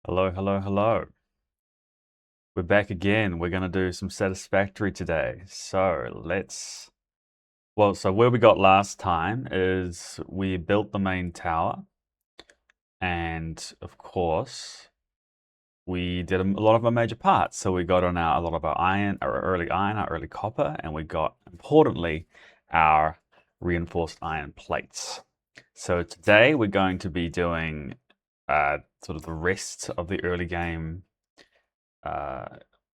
Hello, hello, hello. We're back again. We're going to do some Satisfactory today. So where we got last time is we built the main tower. And of course, we did a lot of our major parts. So we got on a lot of our iron, our early iron, our early copper, and we got, importantly, our reinforced iron plates. So today we're going to be doing sort of the rest of the early game uh,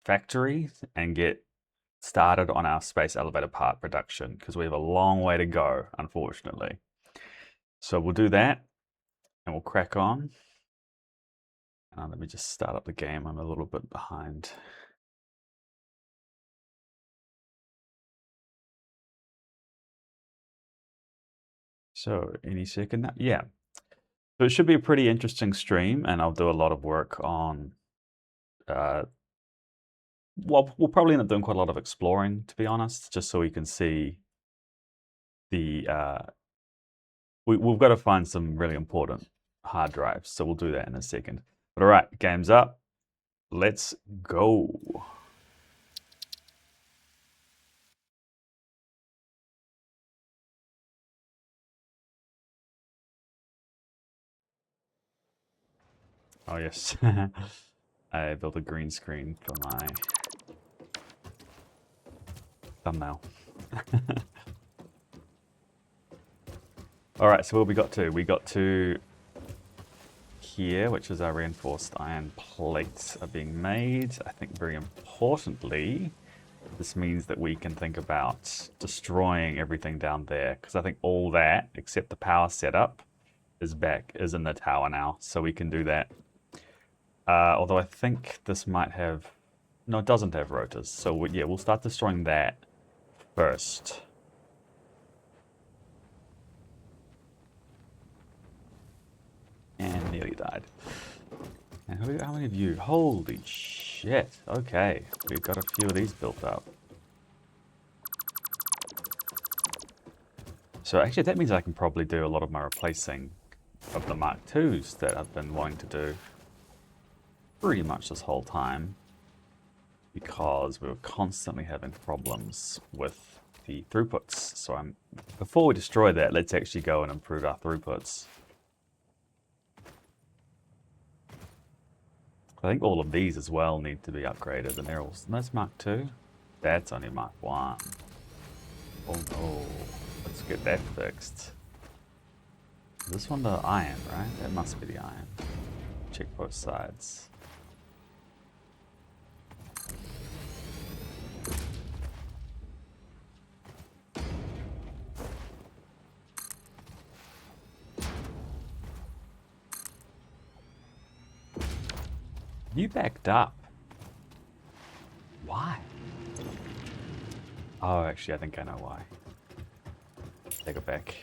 factory and get started on our space elevator part production because we have a long way to go, unfortunately. So we'll do that and we'll crack on. Let me just start up the game. I'm a little bit behind. So any second now? Yeah. So it should be a pretty interesting stream, and I'll do a lot of work on well, we'll probably end up doing quite a lot of exploring, to be honest, just so we can see the we've got to find some really important hard drives, so we'll do that in a second. But all right, game's up. Let's go. Oh yes, I built a green screen for my thumbnail. All right, so what we got to? We got to here, which is our reinforced iron plates are being made. I think very importantly, this means that we can think about destroying everything down there, because I think all that, except the power setup, is in the tower now, so we can do that. Although I think this might have... No, it doesn't have rotors, so yeah, we'll start destroying that first. And nearly died. And how many of you? Holy shit. Okay, we've got a few of these built up. So actually that means I can probably do a lot of my replacing of the Mark IIs that I've been wanting to do pretty much this whole time, because we were constantly having problems with the throughputs. So before we destroy that, let's actually go and improve our throughputs. I think all of these as well need to be upgraded, and they're all... That's Mark II? That's only Mark I. Oh no. Let's get that fixed. Is this one the iron, right? That must be the iron. Check both sides. You backed up. Why? Oh, actually, I think I know why. Take it back.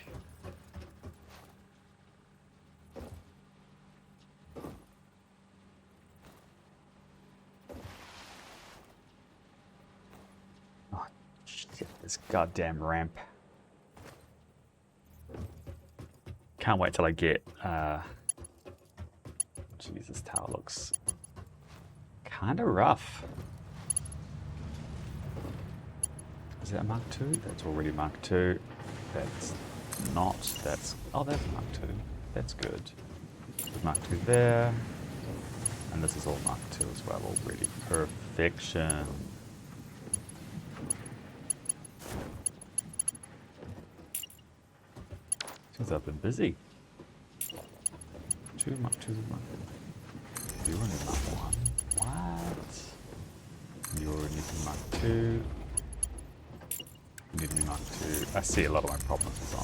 Oh, shit, this goddamn ramp. Can't wait till I get... Jeez, this tower looks kind of rough. Is that Mark II? That's already Mark II. That's not. That's... Oh, that's Mark II. That's good. There's Mark II there. And this is all Mark II as well already. Perfection. Since I've been busy. Two Mark II, Mark II. You're only Mark I. What? You're only Mark II. Need to be Mark II. I see a lot of my problems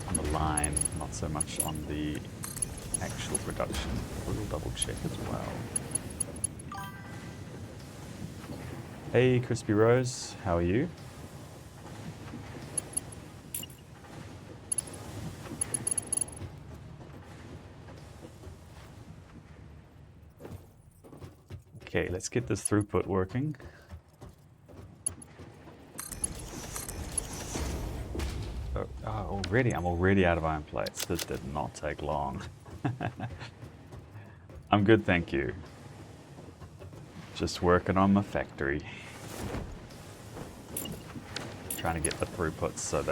on the line, not so much on the actual production. We'll double check as well. Hey, Crispy Rose, how are you? Okay, let's get this throughput working. Oh, I'm already out of iron plates. This did not take long. I'm good, thank you. Just working on my factory. Trying to get the throughputs so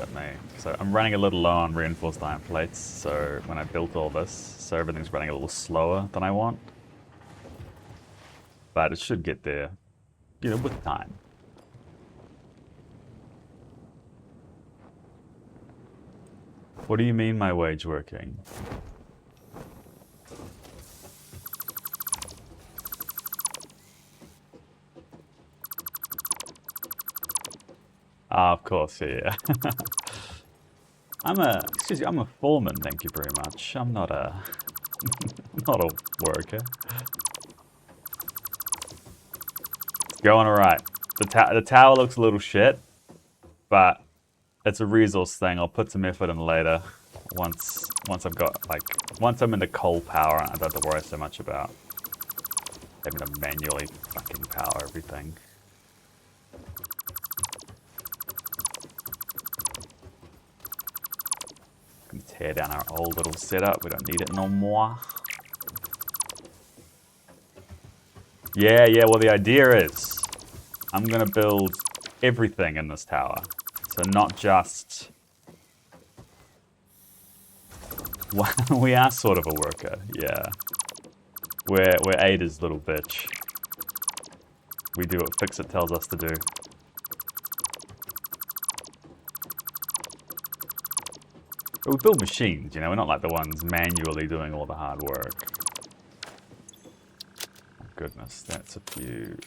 I'm running a little low on reinforced iron plates, so when I built all this, so everything's running a little slower than I want. But it should get there, you know, with time. What do you mean my wage working? Ah, of course, yeah. I'm a foreman, thank you very much. I'm not a, not a worker. It's going alright. The tower looks a little shit, but it's a resource thing. I'll put some effort in later. Once I'm into coal power, I don't have to worry so much about having to manually fucking power everything. Can tear down our old little setup. We don't need it no more. Yeah, well the idea is I'm gonna build everything in this tower. So not just... we are sort of a worker, yeah. We're Ada's little bitch. We do what Fix-It tells us to do. But we build machines, you know, we're not like the ones manually doing all the hard work. Oh goodness, that's a few...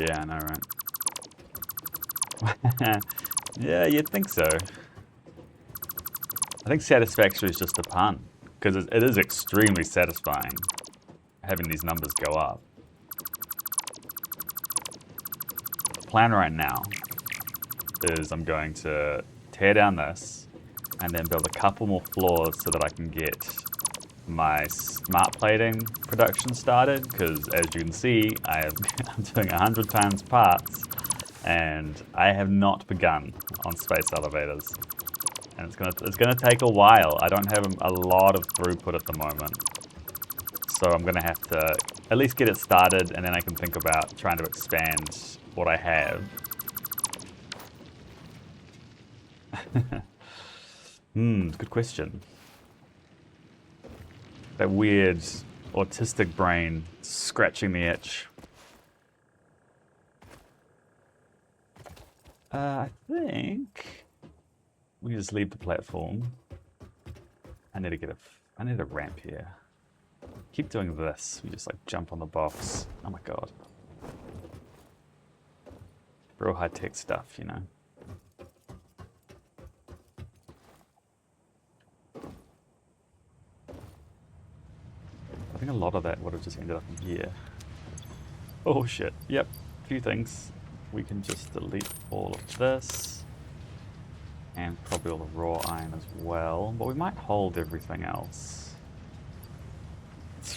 Yeah, I know, right? Yeah, you'd think so. I think Satisfactory is just a pun, because it is extremely satisfying having these numbers go up. The plan right now is I'm going to tear down this and then build a couple more floors so that I can get my smart plating production started, because as you can see, I'm doing 100 times parts and I have not begun on space elevators, and it's gonna take a while. I don't have a lot of throughput at the moment, so I'm gonna have to at least get it started, and then I can think about trying to expand what I have. Good question. That weird autistic brain scratching the itch. I think we just leave the platform. I need a ramp here. Keep doing this. We just like jump on the box. Oh my god. Real high tech stuff, you know. I think a lot of that would have just ended up in here. Oh shit, yep, a few things. We can just delete all of this. And probably all the raw iron as well. But we might hold everything else.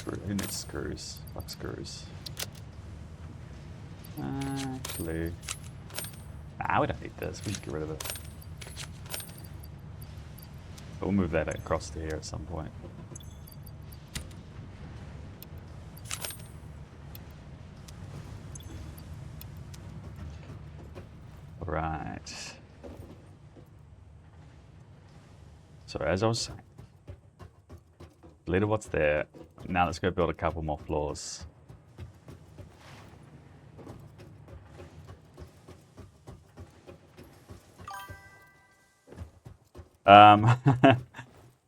Who needs screws? Fuck screws. Actually... Nah, we don't need this, we can get rid of it. But we'll move that across to here at some point. Right. So as I was saying, deleted what's there. Now let's go build a couple more floors.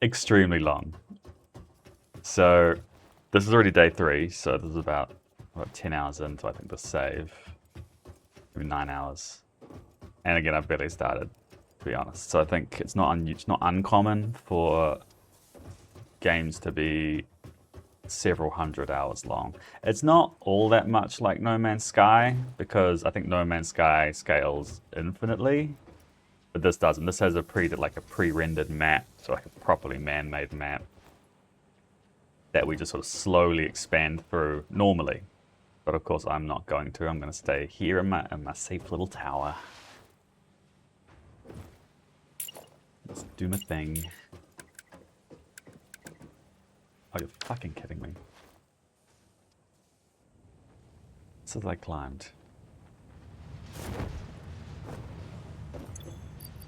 Extremely long. So this is already day 3, so this is about 10 hours into I think the save. Maybe 9 hours. And again, I've barely started, to be honest. So I think it's not uncommon for games to be several hundred hours long. It's not all that much like No Man's Sky, because I think No Man's Sky scales infinitely, but this doesn't. This has a pre-rendered map, so like a properly man-made map. that we just sort of slowly expand through normally. But of course, I'm not going to. I'm going to stay here in my safe little tower. Let's do my thing. Oh, you're fucking kidding me. This is I climbed.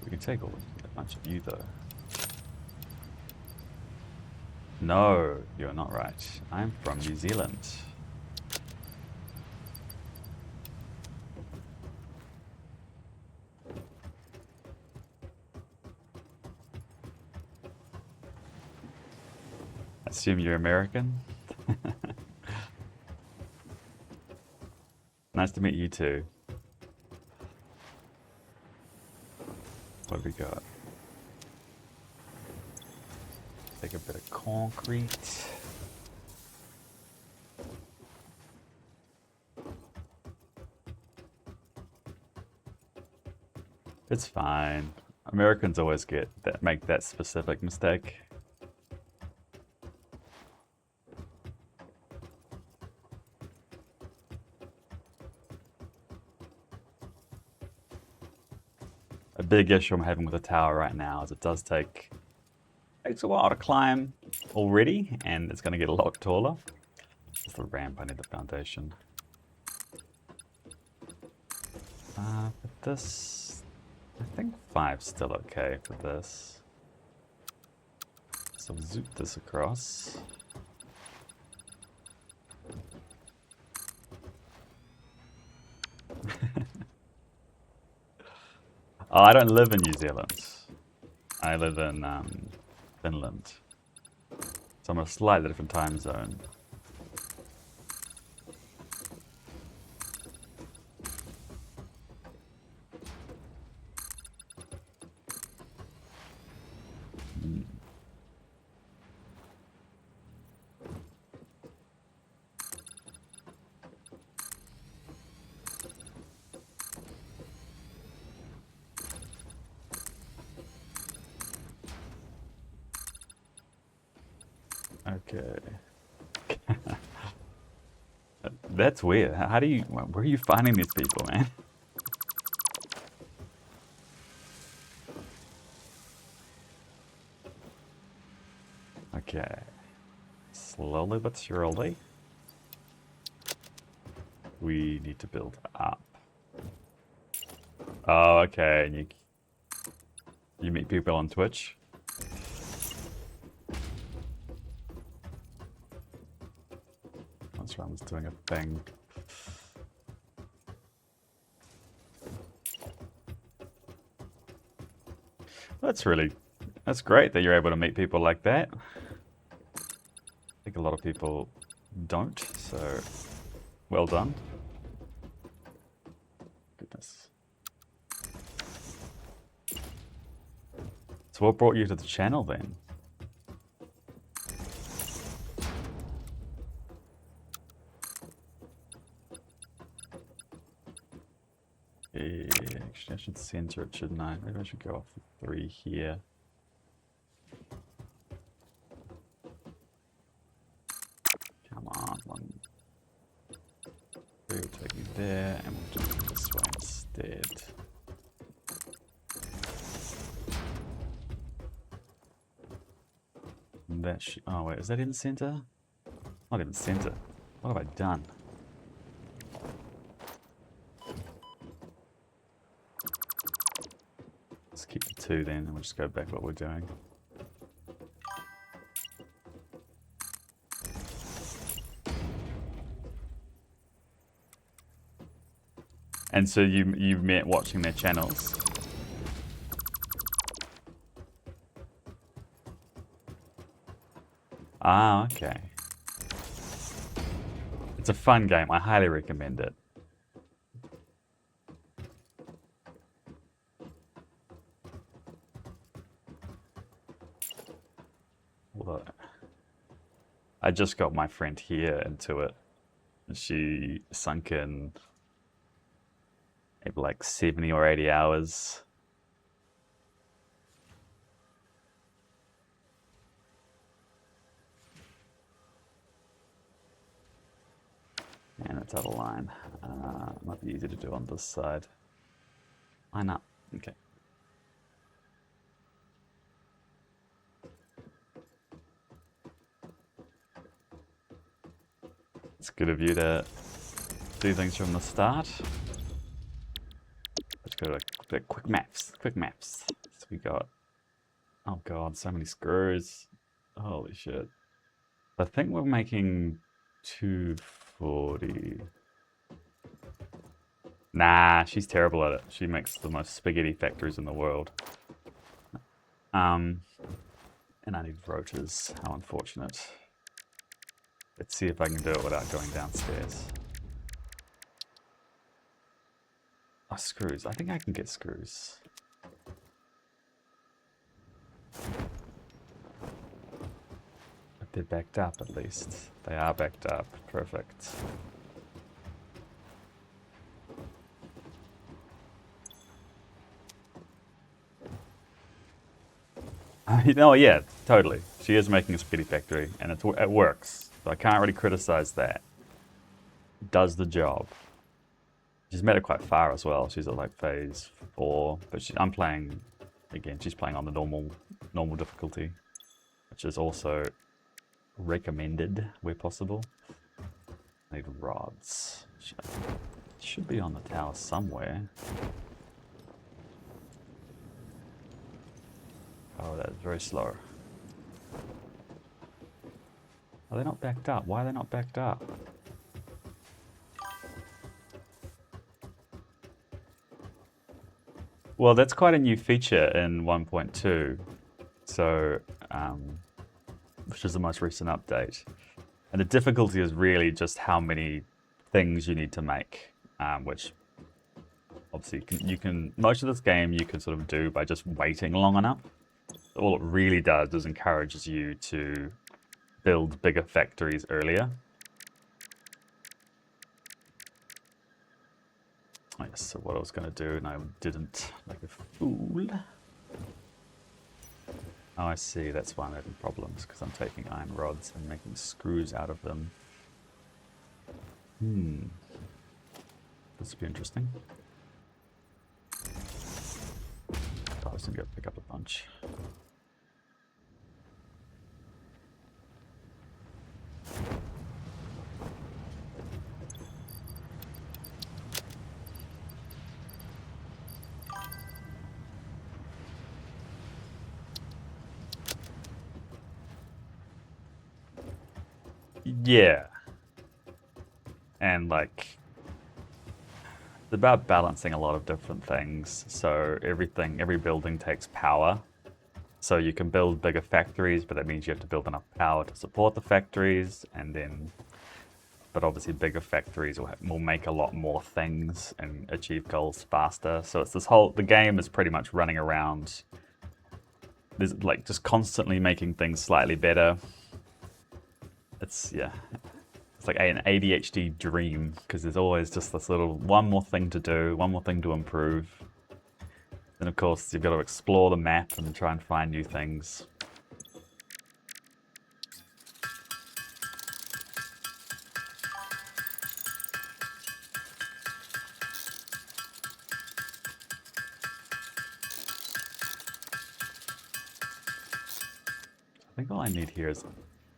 We can take a bunch of you though. No, you're not right. I'm from New Zealand. I assume you're American? Nice to meet you too. What have we got? Take a bit of concrete. It's fine. Americans always make that specific mistake. A big issue I'm having with the tower right now is it takes a while to climb already, and it's going to get a lot taller. It's the ramp, I need the foundation. But this, I think 5's still okay for this. So zoop this across. Oh, I don't live in New Zealand. I live in Finland. So I'm a slightly different time zone. Okay. That's weird. How do you, where are you finding these people, man? Okay. Slowly but surely, we need to build up. Oh, okay. And you meet people on Twitch? Once doing a thing. That's great that you're able to meet people like that. I think a lot of people don't, so well done. Goodness. So what brought you to the channel then? Actually, I should center it, shouldn't I? Maybe I should go off the 3 here. Come on, 1. 3 will take me there, and we'll do it this way instead. And that oh wait, is that in center? Not even center. What have I done? Let's keep the 2 then, and we'll just go back what we're doing. And so you met watching their channels? Ah, okay. It's a fun game. I highly recommend it. Although, I just got my friend here into it. She sunk in maybe like 70 or 80 hours. That's out of line. Might be easy to do on this side. Line up. Okay. It's good of you to do things from the start. Let's go to quick maps. Quick maps. So we got, oh god, so many screws. Holy shit. I think we're making 240. Nah, she's terrible at it. She makes the most spaghetti factories in the world. And I need rotors. How unfortunate. Let's see if I can do it without going downstairs. Oh, screws. I think I can get screws. But they're backed up at least. They are backed up. Perfect. Oh yeah, totally. She is making a spaghetti factory, and it works. So I can't really criticize that. It does the job. She's made it quite far as well. She's at like phase 4, but I'm playing again. She's playing on the normal difficulty, which is also recommended where possible. I need rods. Should be on the tower somewhere. Oh, that's very slow. Are they not backed up? Why are they not backed up? Well, that's quite a new feature in 1.2, so which is the most recent update. And the difficulty is really just how many things you need to make, which obviously you can most of this game you can sort of do by just waiting long enough. All it really does is encourages you to build bigger factories earlier. Oh, yes, so what I was going to do and I didn't, like a fool. Oh, I see, that's why I'm having problems, because I'm taking iron rods and making screws out of them. This would be interesting. I was going to go pick up a bunch. Yeah. And like, it's about balancing a lot of different things. So every building takes power. So you can build bigger factories, but that means you have to build enough power to support the factories, and then, but obviously bigger factories will make a lot more things and achieve goals faster. So it's the game is pretty much running around. There's like just constantly making things slightly better. It's like an ADHD dream, because there's always just this little one more thing to do, one more thing to improve. Then of course you've got to explore the map and try and find new things. I think all I need here is,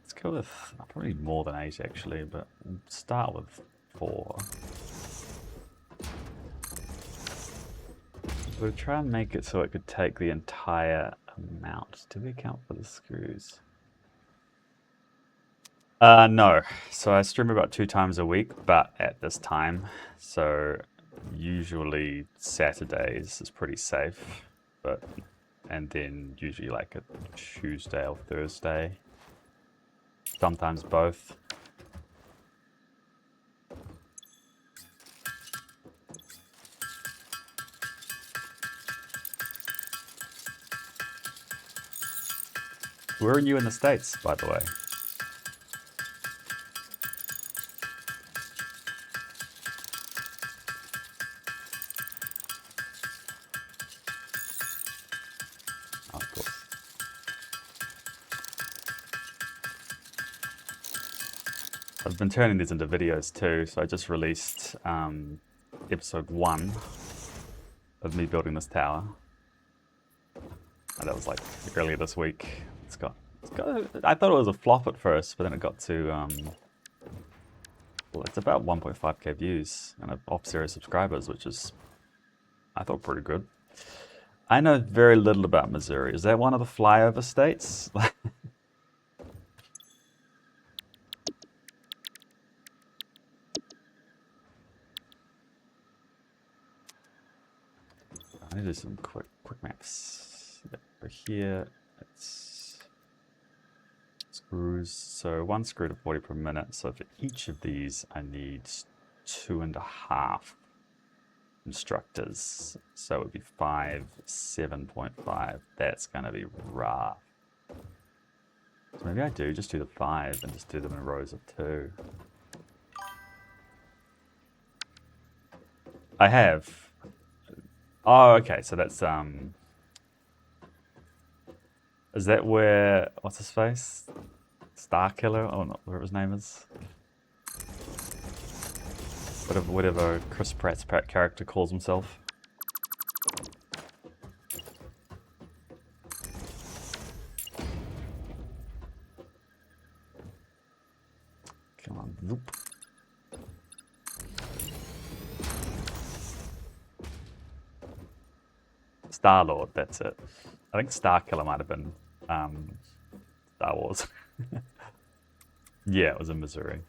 let's go with, I probably need more than 8 actually, but we'll start with 4. We'll try and make it so it could take the entire amount. Do we account for the screws? No. So I stream about 2 times a week, but at this time. So usually Saturdays is pretty safe, and then usually like a Tuesday or Thursday. Sometimes both. Where are you in the States, by the way? Oh, of course. I've been turning these into videos too, so I just released episode 1 of me building this tower. And that was like earlier this week. I thought it was a flop at first, but then it got to, well, it's about 1.5k views and off 0 subscribers, which is, I thought, pretty good. I know very little about Missouri. Is that one of the flyover states? I need to do some quick maps. Yep, over here, it's screws. So 1 screw to 40 per minute. So for each of these, I need 2.5 instructors. So it would be 5, 7.5. That's going to be rough. So maybe I do just do the 5 and just do them in rows of 2. I have. Oh, okay, so that's, is that where, what's his face? Star Killer? Oh, not whatever his name is. Whatever Chris Pratt's character calls himself. Come on, zoop. Star-Lord, that's it. I think Star Killer might have been Star Wars. Yeah, it was in Missouri.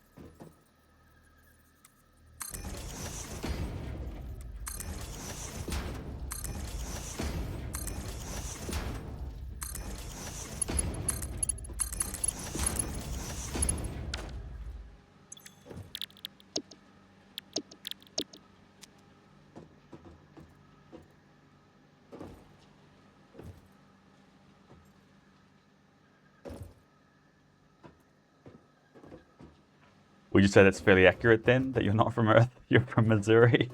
Would you say that's fairly accurate then, that you're not from Earth, you're from Missouri?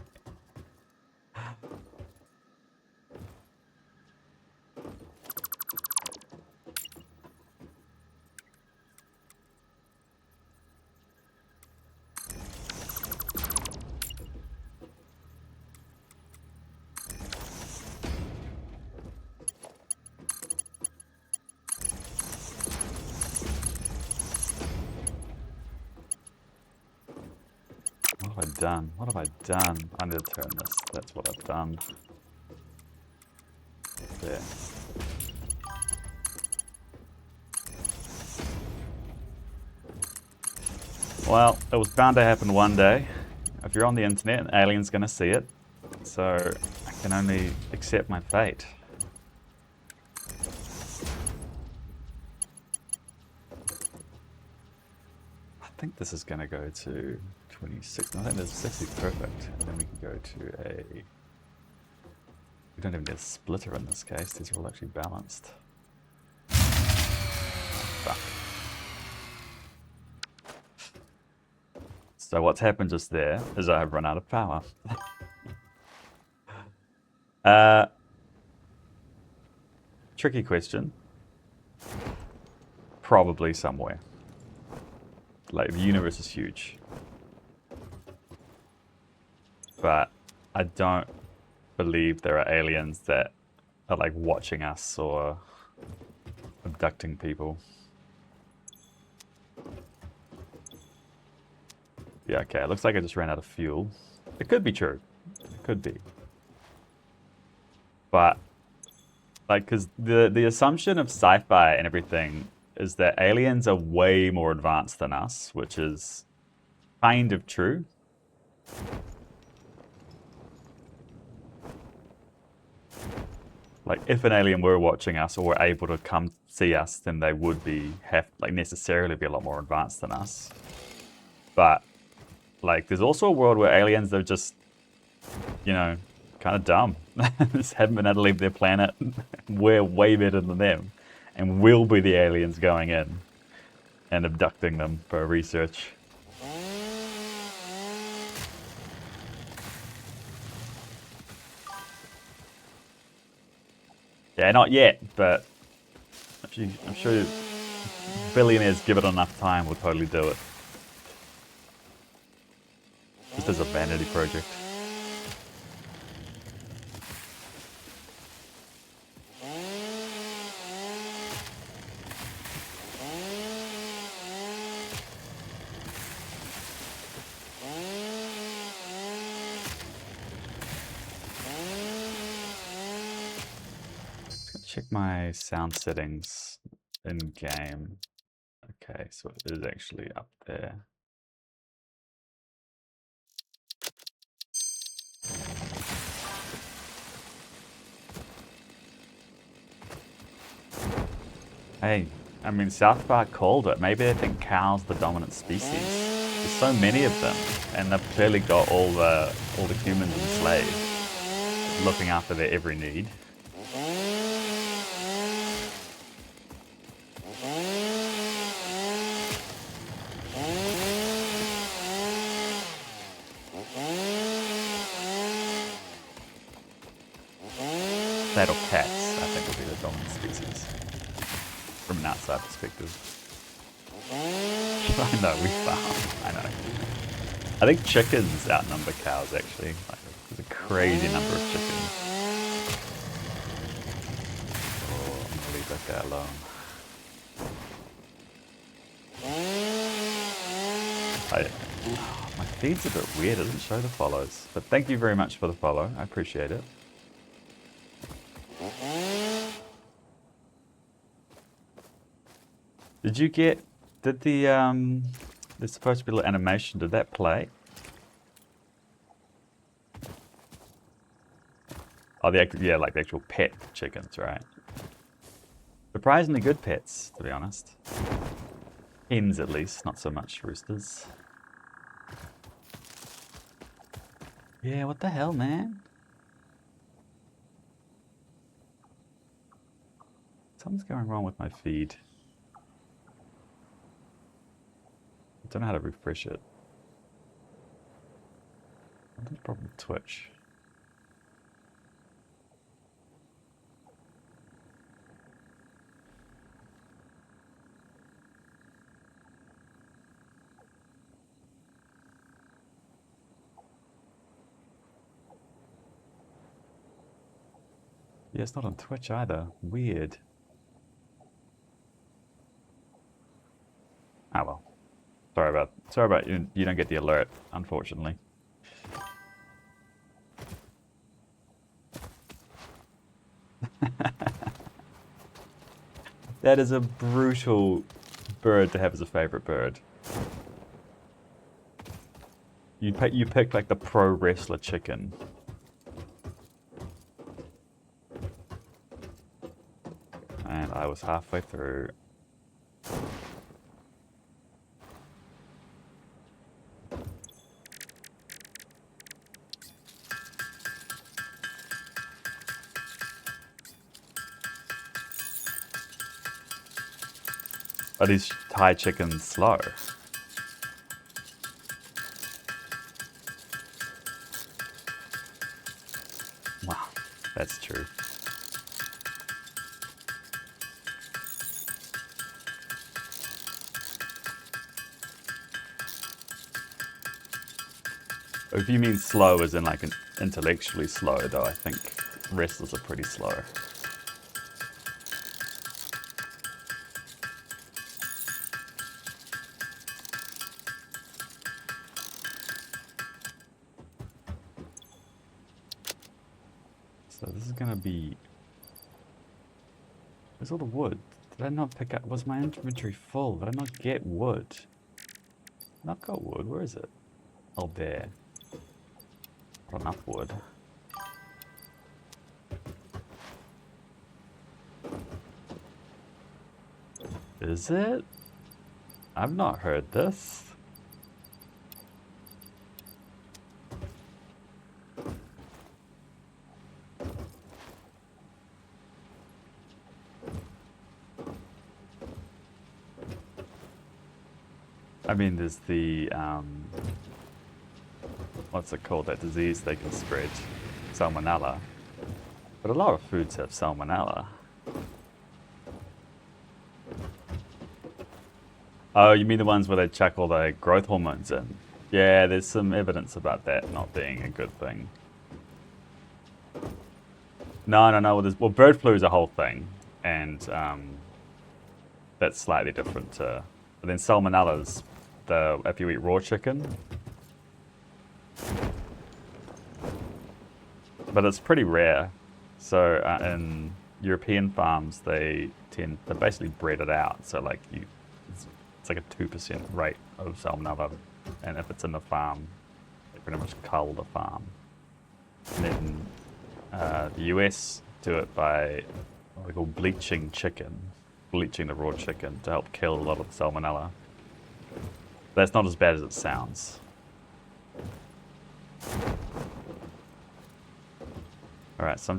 What have I done? What have I done? I need to turn this. That's what I've done. There. Well, it was bound to happen one day. If you're on the internet, an alien's gonna see it. So I can only accept my fate. I think this is gonna go to 26. I think this 60 is perfect. And then we can go to a... We don't even get a splitter in this case. These are all actually balanced. Oh, fuck. So what's happened just there is I've run out of power. Tricky question. Probably somewhere. Like, the universe is huge. But I don't believe there are aliens that are like watching us or abducting people. Yeah, okay, it looks like I just ran out of fuel. It could be true. It could be. But, like, because the assumption of sci-fi and everything is that aliens are way more advanced than us, which is kind of true. Like, if an alien were watching us or were able to come see us, then they would necessarily be a lot more advanced than us. But, like, there's also a world where aliens are just, you know, kind of dumb. Just haven't been able to leave their planet. We're way better than them. And we'll be the aliens going in and abducting them for research. Yeah, not yet, but I'm sure billionaires give it enough time will totally do it. just as a vanity project. Check my sound settings in game. Okay, so it is actually up there. Hey, I mean, South Park called it. Maybe they think cows the dominant species. There's so many of them, and they've clearly got all the humans enslaved, looking after their every need. That or cats, I think, will be the dominant species from an outside perspective. I know, we farm. I know. I think chickens outnumber cows, actually. Like, there's a crazy number of chickens. Oh, I'm gonna leave that guy alone. My feed's a bit weird, it doesn't show the follows. But thank you very much for the follow, I appreciate it. Did there's supposed to be a little animation, did that play? Oh, yeah, like the actual pet chickens, right? Surprisingly good pets, to be honest. Hens, at least, not so much roosters. Yeah, what the hell, man? Something's going wrong with my feed. I don't know how to refresh it. What's the problem with Twitch? Yeah, it's not on Twitch either. Weird. Ah well. Sorry about you don't get the alert, unfortunately. That is a brutal bird to have as a favorite bird. You picked like the pro wrestler chicken. And I was halfway through. Are these Thai chickens slow? Wow, that's true. If you mean slow as in like an intellectually slow, though, I think wrestlers are pretty slow. So this is gonna be... Where's all the wood? Did I not pick up... Was my inventory full? Did I not get wood? Not got wood, where is it? Oh, there. Not enough wood. Is it? I've not heard this. I mean, there's the, what's it called, that disease they can spread? Salmonella. But a lot of foods have salmonella. Oh, you mean the ones where they chuck all the growth hormones in? Yeah, there's some evidence about that not being a good thing. No. Well, bird flu is a whole thing, and that's slightly different to. But then salmonella's if you eat raw chicken, but it's pretty rare. So in European farms, they basically bred it out. So like it's like a 2% rate of salmonella, and if it's in the farm, they pretty much cull the farm. And then the US do it by what they call bleaching the raw chicken to help kill a lot of the salmonella. That's not as bad as it sounds. Alright, so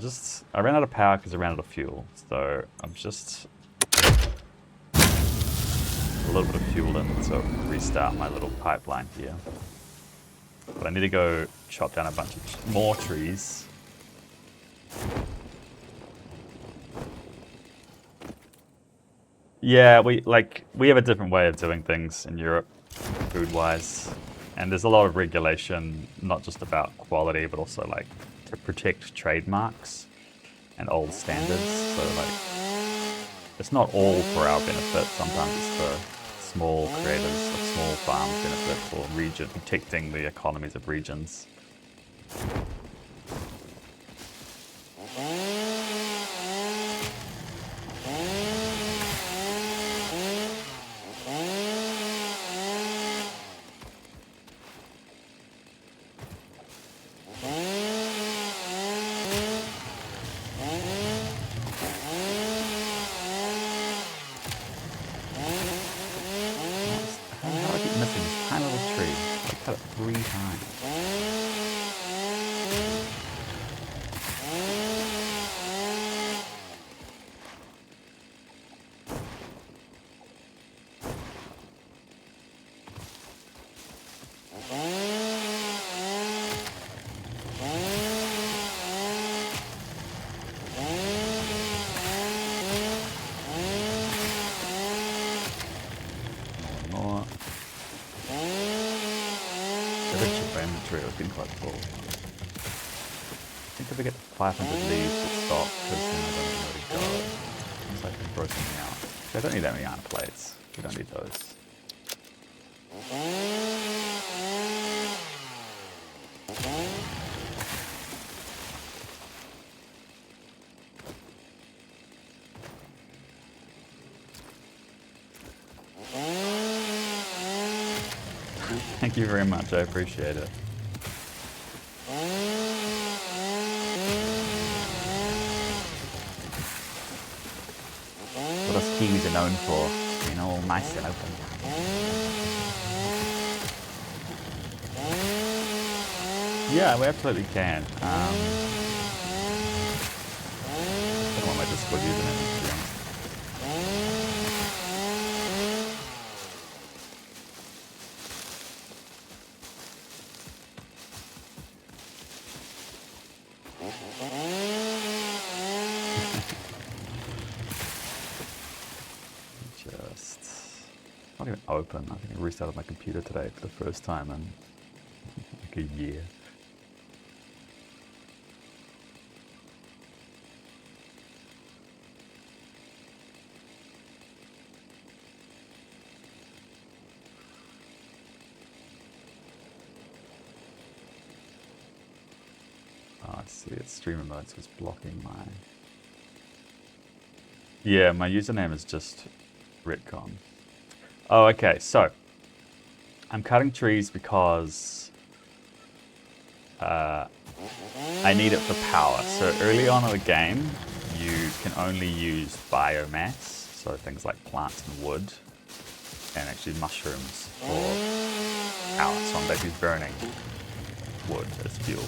I ran out of power because I ran out of fuel. So I'm just a little bit of fuel in to restart my little pipeline here. But I need to go chop down a bunch of more trees. Yeah, we have a different way of doing things in Europe, food-wise. And there's a lot of regulation, not just about quality, but also like to protect trademarks and old standards. So like, it's not all for our benefit. Sometimes it's for small creators of small farms' benefit, for protecting the economies of regions. It's been quite full. I think if I get to 500 leaves, we'll stop, because then I don't know where to go. It's like they've broken me out. I don't need that many iron plates. We don't need those. Thank you very much, I appreciate it. What us Kiwis are known for, being all nice and open. Yeah, we absolutely can. I don't know what my Discord username is, to be honest. Not even open. I think I restarted my computer today for the first time in like a year. Oh, I see. It's streamer mode, so it's blocking my... Yeah, my username is just retcon. Oh, okay, so I'm cutting trees because I need it for power. So early on in the game, you can only use biomass, so things like plants and wood, and actually mushrooms for power. So I'm basically burning wood as fuel.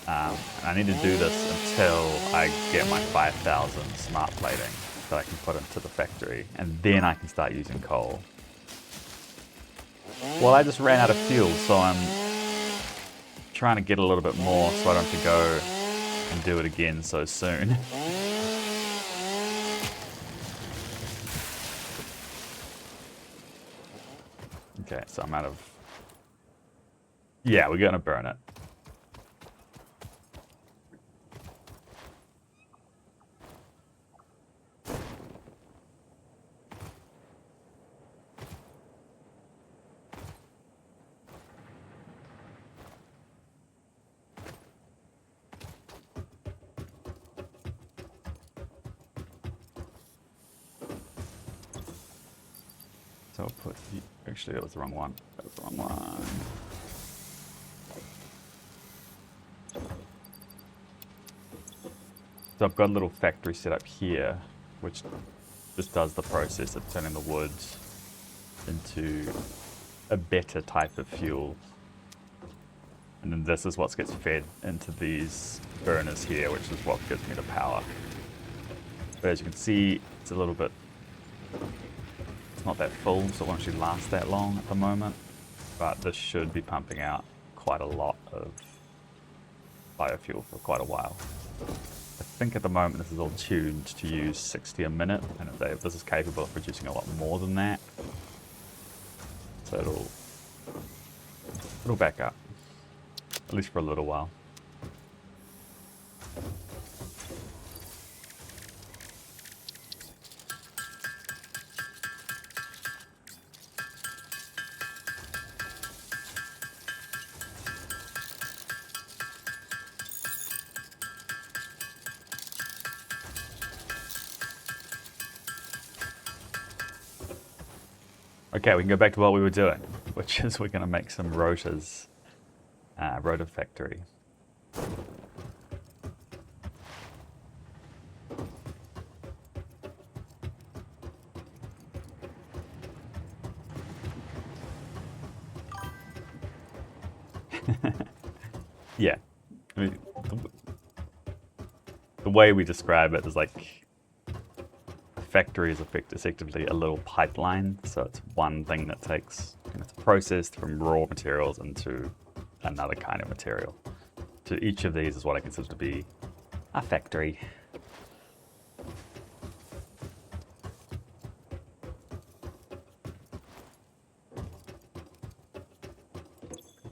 And I need to do this until I get my 5,000 smart plating that I can put into the factory, and then I can start using coal. Well, I just ran out of fuel, so I'm trying to get a little bit more so I don't have to go and do it again so soon. Okay, so I'm out of Yeah, we're gonna burn it. So I'll put, actually that was the wrong one. That was the wrong one. So I've got a little factory set up here, which just does the process of turning the wood into a better type of fuel. And then this is what gets fed into these burners here, which is what gives me the power. But as you can see, it's a little bit, it's not that full, so it won't actually last that long at the moment. But this should be pumping out quite a lot of biofuel for quite a while. I think at the moment this is all tuned to use 60 a minute, and this is capable of producing a lot more than that. So it'll back up, at least for a little while. Okay, we can go back to what we were doing, which is we're going to make some rotors, rotor factory. Yeah, I mean, the way we describe it is like a factory is effectively a little pipeline. So it's one thing that takes, it's processed from raw materials into another kind of material. So each of these is what I consider to be a factory.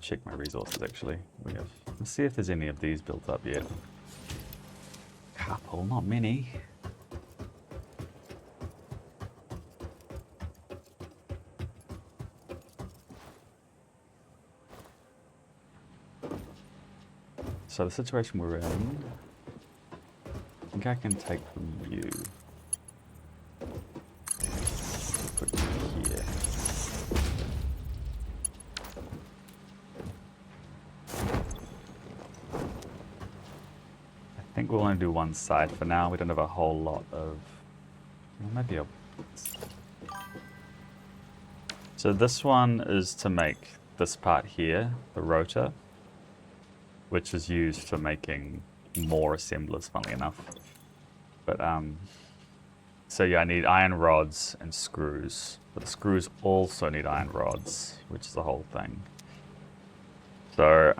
Check my resources actually. Let's see if there's any of these built up yet. Couple, not many. So the situation we're in, I think I can take from you. Put you here. I think we'll only do one side for now. We don't have a whole lot of, well, maybe a. So this one is to make this part here, the rotor, which is used for making more assemblers, funnily enough. But, so yeah, I need iron rods and screws. But the screws also need iron rods, which is the whole thing. So,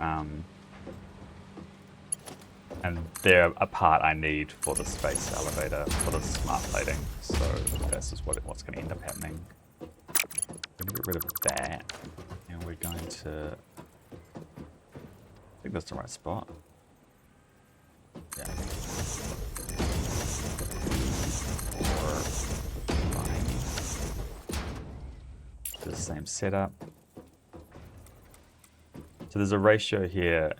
and they're a part I need for the space elevator, for the smart plating. So this is what's going to end up happening. I'm going to get rid of that, and we're going to, I think that's the right spot. Yeah. The same setup. So there's a ratio here.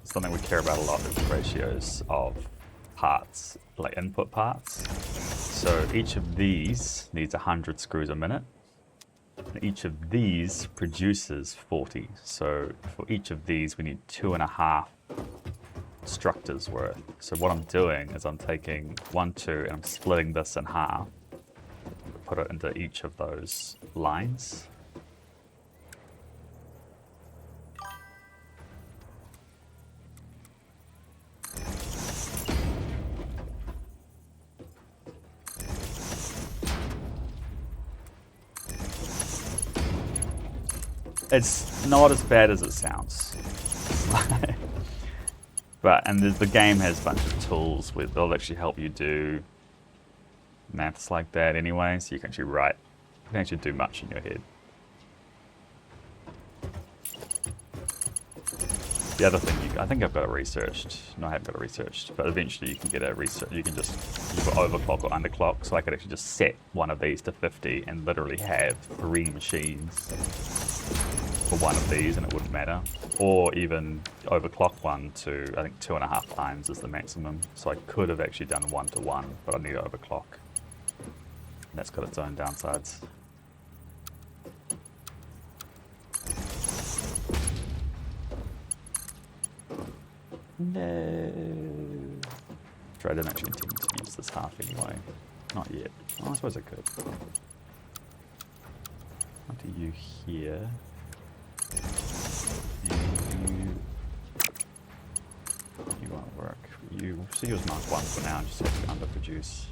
Something we care about a lot is ratios of parts, like input parts. So each of these needs 100 screws a minute. And each of these produces 40. So for each of these, we need 2.5 structures worth. So what I'm doing is I'm taking 1, 2, and I'm splitting this in half. Put it into each of those lines. It's not as bad as it sounds. And the game has a bunch of tools that'll actually help you do maths like that anyway, so you can actually do much in your head. The other thing, I think I've got it researched. No, I haven't got it researched, but eventually you can get a research. You can just overclock or underclock. So I could actually just set one of these to 50 and literally have 3 machines for one of these, and it wouldn't matter. Or even overclock one to, I think 2.5 times is the maximum. So I could have actually done 1-to-1, but I need to overclock. And that's got its own downsides. No. Sure, I didn't actually intend to use this half anyway. Not yet. Oh, I suppose I could. What do you here? And you won't work. You see yours mark 1 for now and just have to underproduce.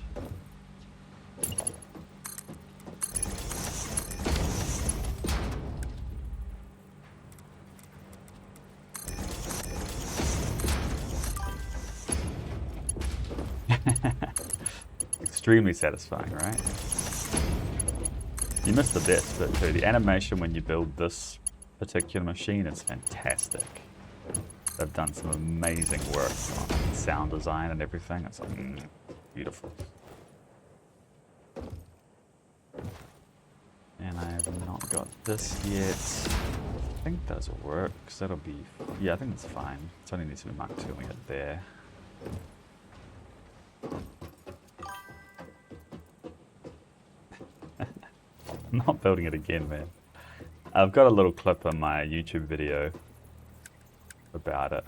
Extremely satisfying, right? You missed the best bit too. The animation when you build this particular machine is fantastic. They've done some amazing work on sound design and everything. It's like, beautiful. And I have not got this yet. I think those will work, because that'll be... Yeah, I think it's fine. It only needs to be Mark 2 when we get there. I'm not building it again, man. I've got a little clip in my YouTube video about it.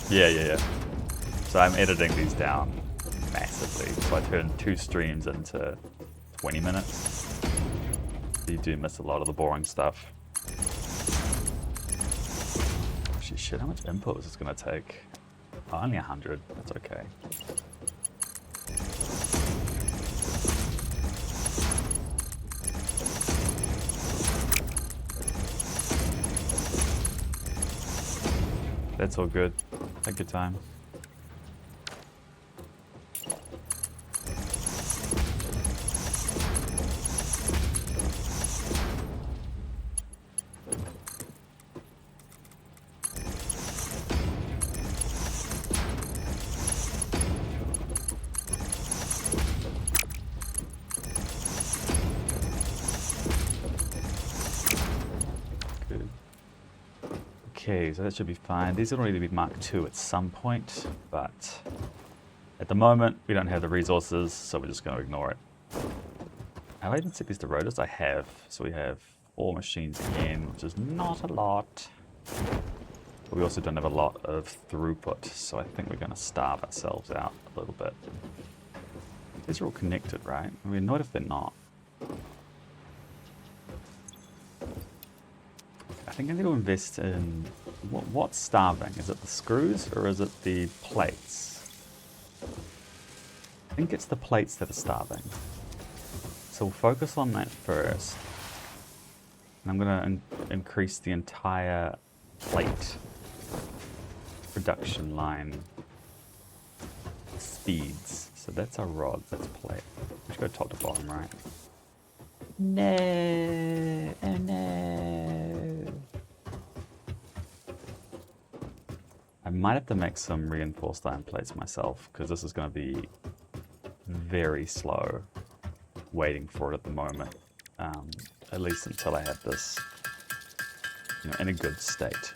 Yeah. So I'm editing these down massively. So I turned 2 streams into 20 minutes. So you do miss a lot of the boring stuff. Actually, shit, how much input is this gonna take? Oh, only 100, that's okay. That's all good. Take your time. Okay, so that should be fine. These will need to be Mark 2 at some point, but at the moment we don't have the resources, so we're just going to ignore it. Have I even set these to rotors? I have. So we have 4 machines again, which is not a lot. But we also don't have a lot of throughput, so I think we're going to starve ourselves out a little bit. These are all connected, right? I mean, not if they're not. I think I need to invest in... What's starving? Is it the screws or is it the plates? I think it's the plates that are starving. So we'll focus on that first. And I'm going to increase the entire plate production line speeds. So that's our rods, that's plate. We should go top to bottom, right? No, oh no. I might have to make some reinforced iron plates myself, because this is going to be very slow waiting for it at the moment. At least until I have this, in a good state.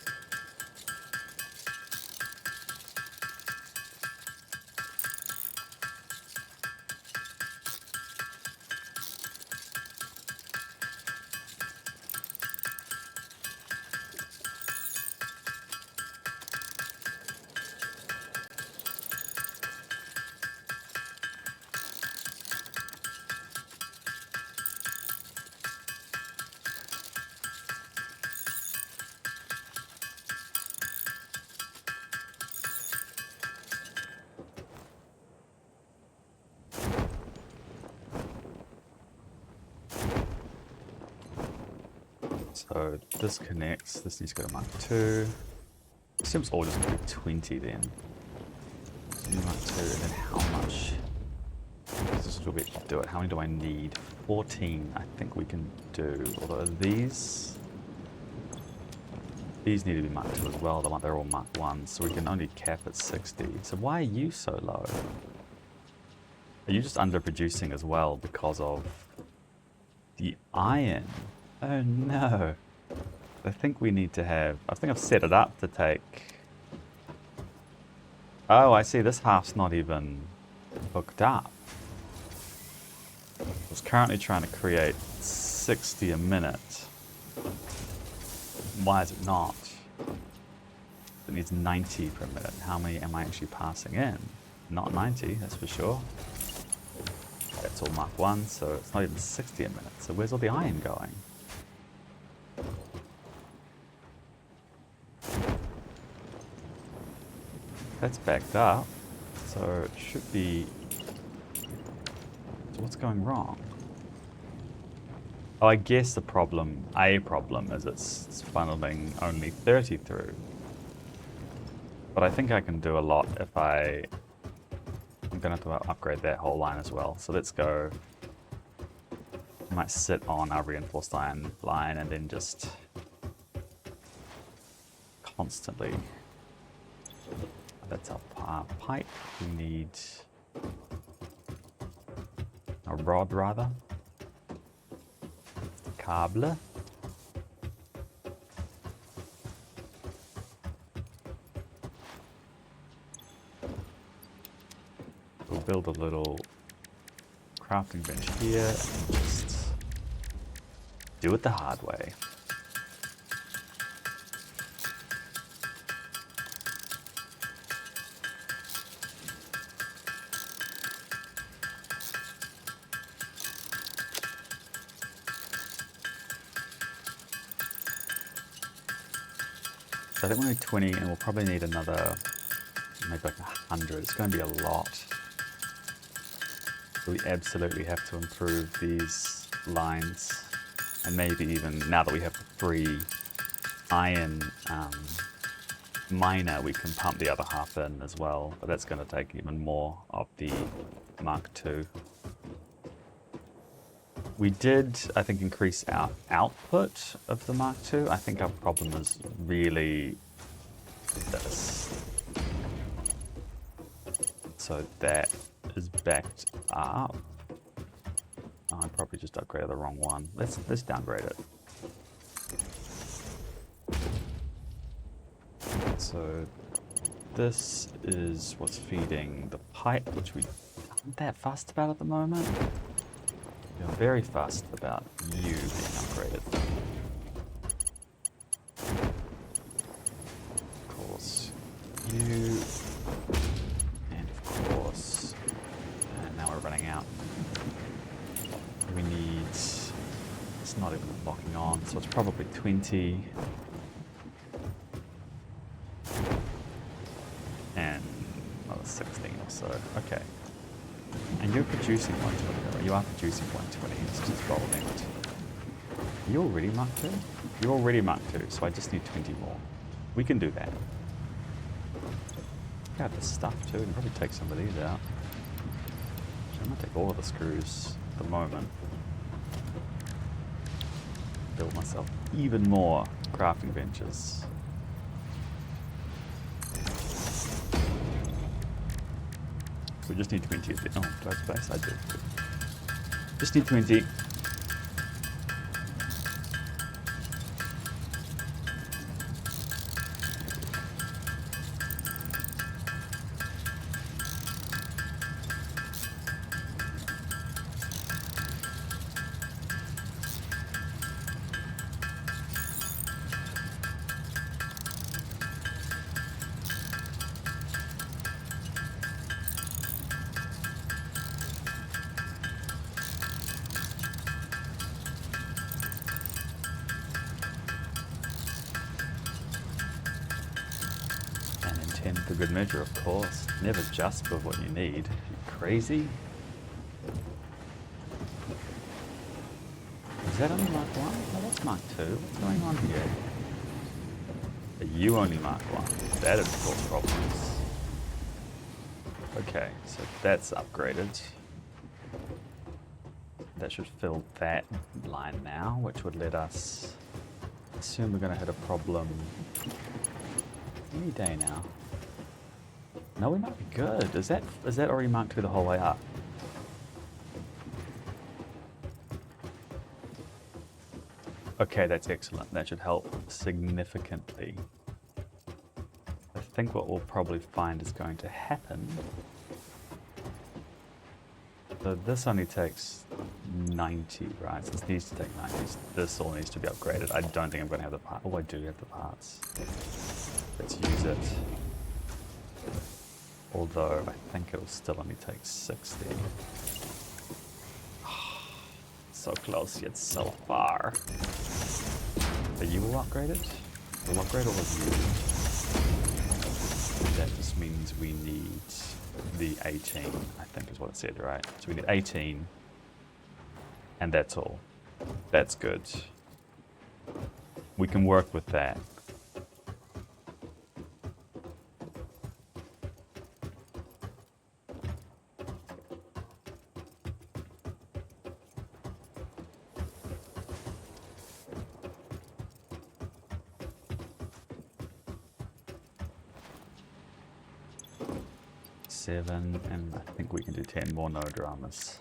So this connects, this needs to go to Mark 2. assume it's all just going to be 20 then. Mark 2, and then how much? This will be do it. How many do I need? 14, I think we can do. Although these need to be Mark 2 as well. They're all Mark 1, so we can only cap at 60. So why are you so low? Are you just underproducing as well because of the iron? Oh no. I think we need to have... I think I've set it up to take... Oh, I see. This half's not even hooked up. I was currently trying to create 60 a minute. Why is it not? It needs 90 per minute. How many am I actually passing in? Not 90, that's for sure. That's all Mark 1, so it's not even 60 a minute. So where's all the iron going? That's backed up, so it should be... So what's going wrong? Oh, I guess the problem, a problem, is it's funneling only 30 through. But I think I can do a lot if I'm gonna have to upgrade that whole line as well. So let's go, I might sit on our reinforced iron line and then just constantly, that's our pipe. We need a rod rather. Cable. We'll build a little crafting bench here and just do it the hard way. So I think we need 20 and we'll probably need another, maybe like 100. It's going to be a lot. So we absolutely have to improve these lines. And maybe even now that we have the free iron miner, we can pump the other half in as well. But that's going to take even more of the Mark II. We did, I think, increase our output of the Mark II. I think our problem is really this. So that is backed up. Oh, I probably just upgraded the wrong one. Let's downgrade it. So this is what's feeding the pipe, which we aren't that fussed about at the moment. We're very fussed about you being upgraded. Of course, you, and of course, and now we're running out. We need, it's not even locking on, so it's probably 20. And another 16 or so, okay. And you're producing 120, right? You are producing 120, it's just rolling it. Are you already Mark II? You're already Mark II, so I just need 20 more. We can do that. Got the stuff too, and probably take some of these out. Actually, I'm gonna take all of the screws at the moment. Build myself even more crafting benches. We just need 20 of it. Oh, do I have space? I do. Just need 20. For good measure, of course. Never just for what you need. You crazy? Is that only Mark 1? Oh, that's Mark 2. What's going on here? You only mark 1. That'd cause problems. Okay, so that's upgraded. That should fill that line now, which would let us assume we're going to hit a problem any day now. No, we might be good. Is that already marked 2 the whole way up? Okay, that's excellent. That should help significantly. I think what we'll probably find is going to happen. So this only takes 90, right? So this needs to take 90. So this all needs to be upgraded. I don't think I'm going to have the parts. Oh, I do have the parts. Let's use it. Although I think it'll still only take 60. So close, yet so far. Are you all upgraded? We'll upgrade all of you. That just means we need the 18, I think is what it said, right? So we need 18, and that's all. That's good. We can work with that. Seven, and I think we can do 10 more no dramas.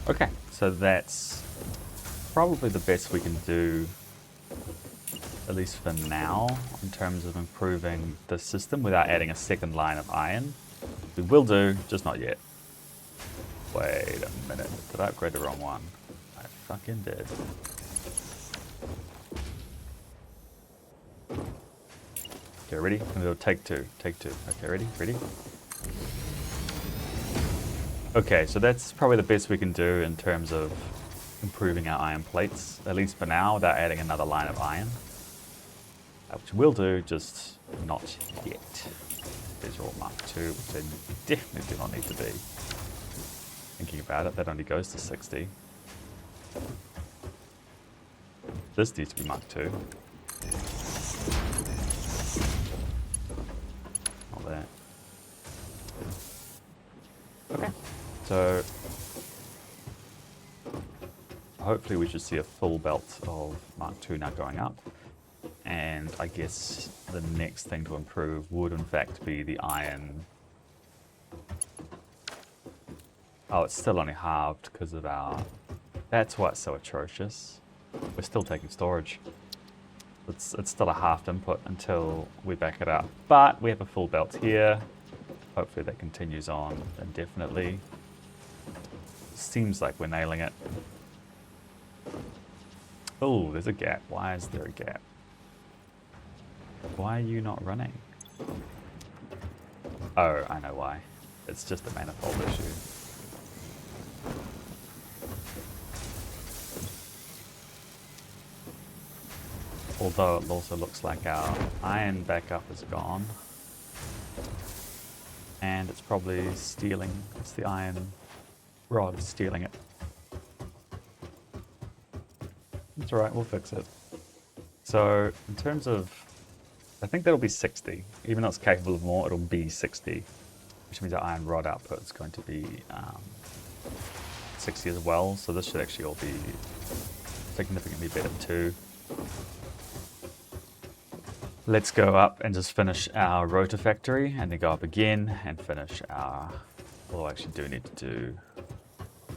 Okay, so that's probably the best we can do, at least for now, in terms of improving the system without adding a second line of iron. We will do, just not yet. Wait a minute, did I upgrade the wrong one? I fucking did. Okay, ready? I'm gonna go take 2, take 2. Okay, ready? Okay, so that's probably the best we can do in terms of improving our iron plates, at least for now, without adding another line of iron. Which we'll do, just not yet. These are all Mark II, which they definitely do not need to be. Thinking about it, that only goes to 60. This needs to be Mark II. Not that. Okay. So hopefully we should see a full belt of Mark II now going up. And I guess the next thing to improve would in fact be the iron. Oh, it's still only halved because of our... That's why it's so atrocious. We're still taking storage. It's still a halved input until we back it up. But we have a full belt here. Hopefully that continues on indefinitely. Seems like we're nailing it. Oh, there's a gap. Why is there a gap? Why are you not running? Oh, I know why. It's just a manifold issue. Although it also looks like our iron backup is gone. And it's probably stealing. It's the iron rod stealing it. It's alright, we'll fix it. So, in terms of... I think that'll be 60. Even though it's capable of more, it'll be 60. Which means our iron rod output is going to be 60 as well. So this should actually all be significantly better too. Let's go up and just finish our rotor factory and then go up again and finish our... Well, I actually do need to do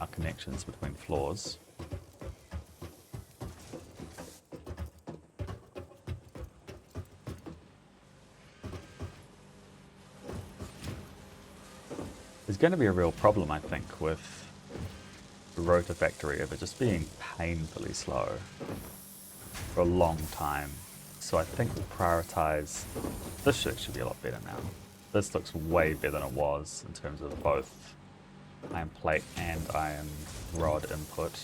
our connections between floors. There's going to be a real problem, I think, with the rotor factory of it just being painfully slow for a long time. So I think we'll prioritize. This should be a lot better now. This looks way better than it was in terms of both iron plate and iron rod input.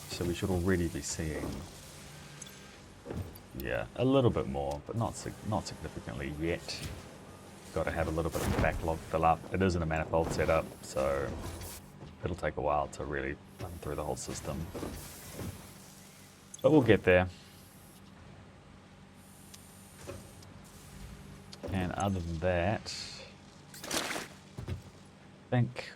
So we should already be seeing, yeah, a little bit more, but not significantly yet. Got to have a little bit of backlog fill up. It isn't a manifold setup, so it'll take a while to really run through the whole system. But we'll get there. And other than that, I think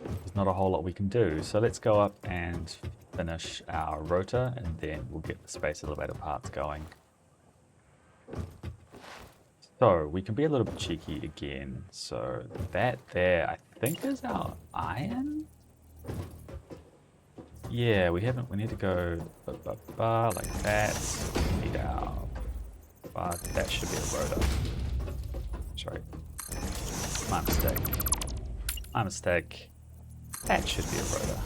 there's not a whole lot we can do. So let's go up and finish our rotor, and then we'll get the space elevator parts going. So we can be a little bit cheeky again. So that there, I think, is our iron. Yeah, we need to go like that. We need our, that should be a rotor. Sorry, my mistake. That should be a rotor.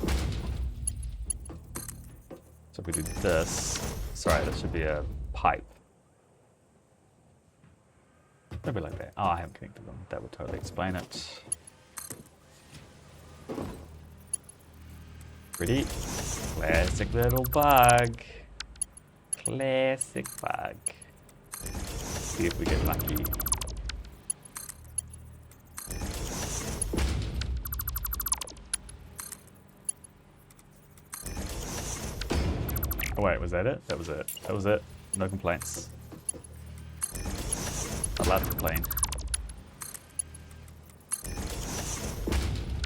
So if we do this, sorry, that should be a pipe. Maybe like that. Oh, I haven't connected them. That would totally explain it. Pretty classic little bug. Classic bug. See if we get lucky. Oh wait, was that it? That was it. That was it. No complaints. Not allowed to complain.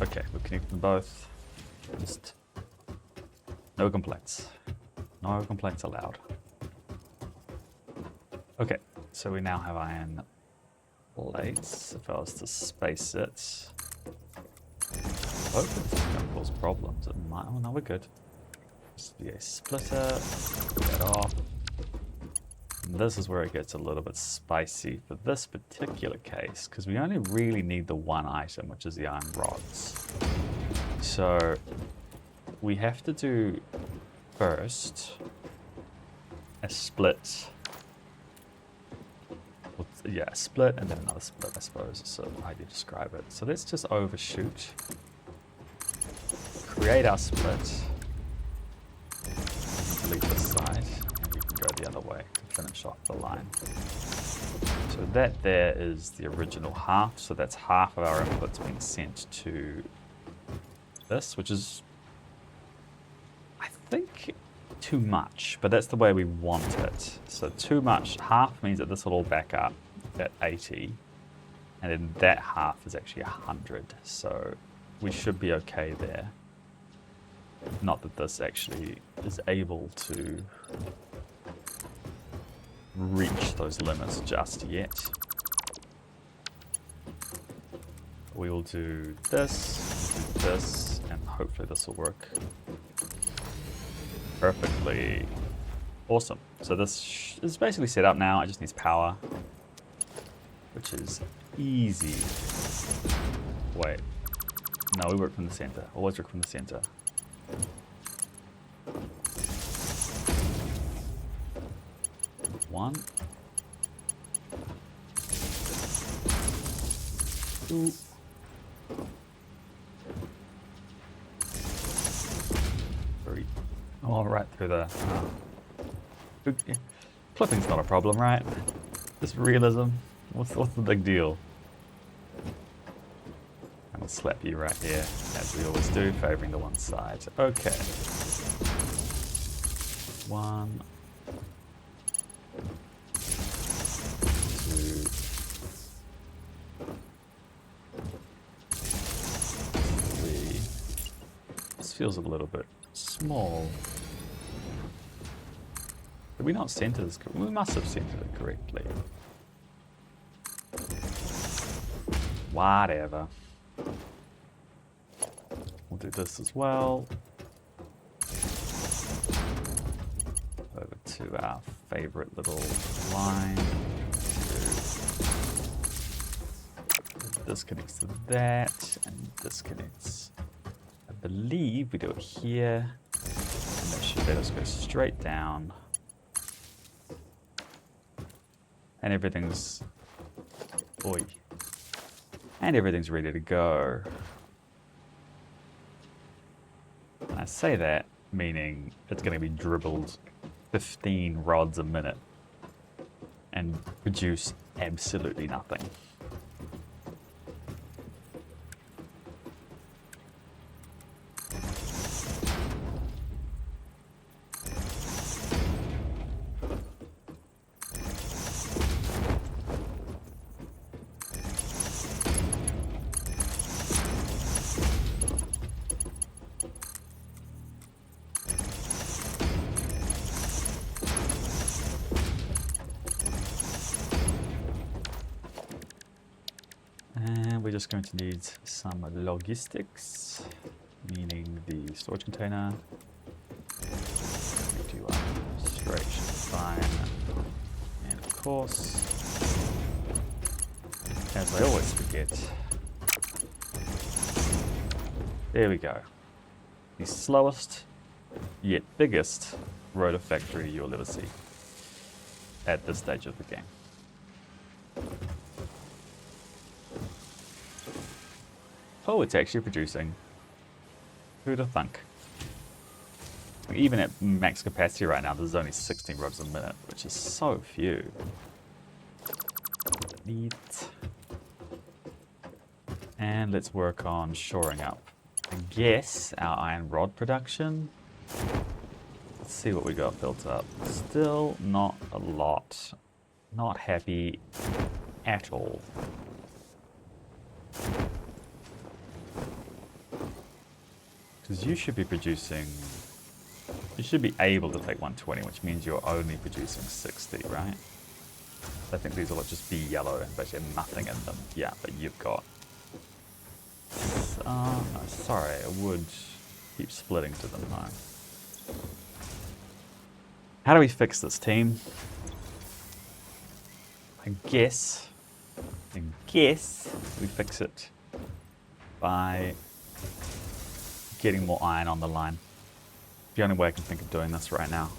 Okay, we'll connect them both. Just no complaints. No complaints allowed. Okay, so we now have iron plates. If I was to space it, hopefully it's not going to cause problems. It might. Oh no, we're good. Just be a splitter. Get that off. And this is where it gets a little bit spicy for this particular case, because we only really need the one item, which is the iron rods. So we have to do first a split. Yeah, a split and then another split, I suppose, so how do you describe it? So let's just overshoot, create our split, delete this side, and we can go the other way to finish off the line. So that there is the original half, so that's half of our inputs being sent to this, which is, I think, too much, but that's the way we want it. So too much, half means that this will all back up at 80, and then that half is actually 100, so we should be okay there. Not that this actually is able to reach those limits just yet. We will do this, and hopefully this will work perfectly. Awesome. So this is basically set up now. It just needs power, which is easy. Wait. No, we work from the center. Always work from the center. One. Two. Three. Oh, right through the... Clipping's not a problem, right? Just realism. What's the big deal? And we'll slap you right here, as we always do, favoring the one side. Okay. One. Two. Three. This feels a little bit small. Did we not center this? We must have centered it correctly. Whatever. We'll do this as well. Over to our favorite little line. this connects to that, and this connects. I believe we do it here, and that should let us go straight down. And everything's, oi, and everything's ready to go. And I say that meaning it's going to be dribbled 15 rods a minute and produce absolutely nothing. And we're just going to need some logistics, meaning the storage container. Do straight fine. And of course, as I always forget, there we go. The slowest yet biggest rotor factory you'll ever see at this stage of the game. Oh, it's actually producing. Who'd have thunk? Even at max capacity right now, there's only 16 rods a minute, which is so few. Neat. And let's work on shoring up, I guess, our iron rod production. Let's see what we got built up. Still not a lot. Not happy at all. Because you should be producing, you should be able to take 120, which means you're only producing 60, right? I think these will just be yellow and basically have nothing in them. Yeah, but you've got... no, sorry, I would keep splitting to them now. How do we fix this, team? I guess we fix it by getting more iron on the line. The only way I can think of doing this right now.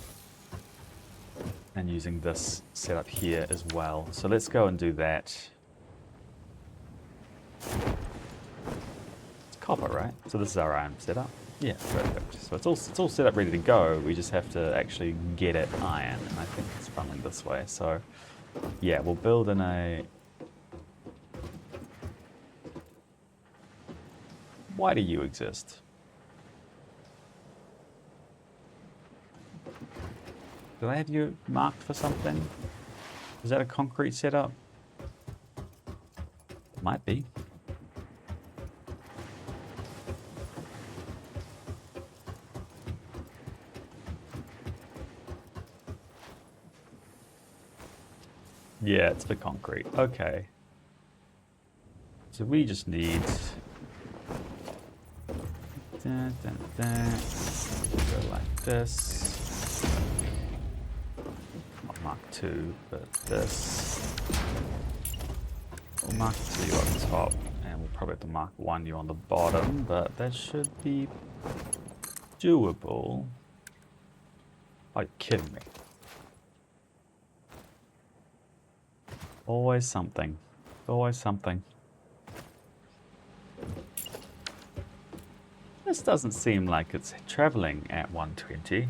And using this setup here as well. So let's go and do that. It's copper, right? So this is our iron setup. Yeah, perfect. So it's all set up ready to go. We just have to actually get it iron, and I think it's funneling this way. So yeah, we'll build in a... Why do you exist? Do I have you marked for something? Is that a concrete setup? Might be. Yeah, it's for concrete. Okay. So we just need... Go like this. Not Mark 2, but this. We'll Mark 2 on the top, and we'll probably have to Mark 1 you on the bottom, but that should be doable. Are you kidding me? Always something. Always something. This doesn't seem like it's traveling at 120.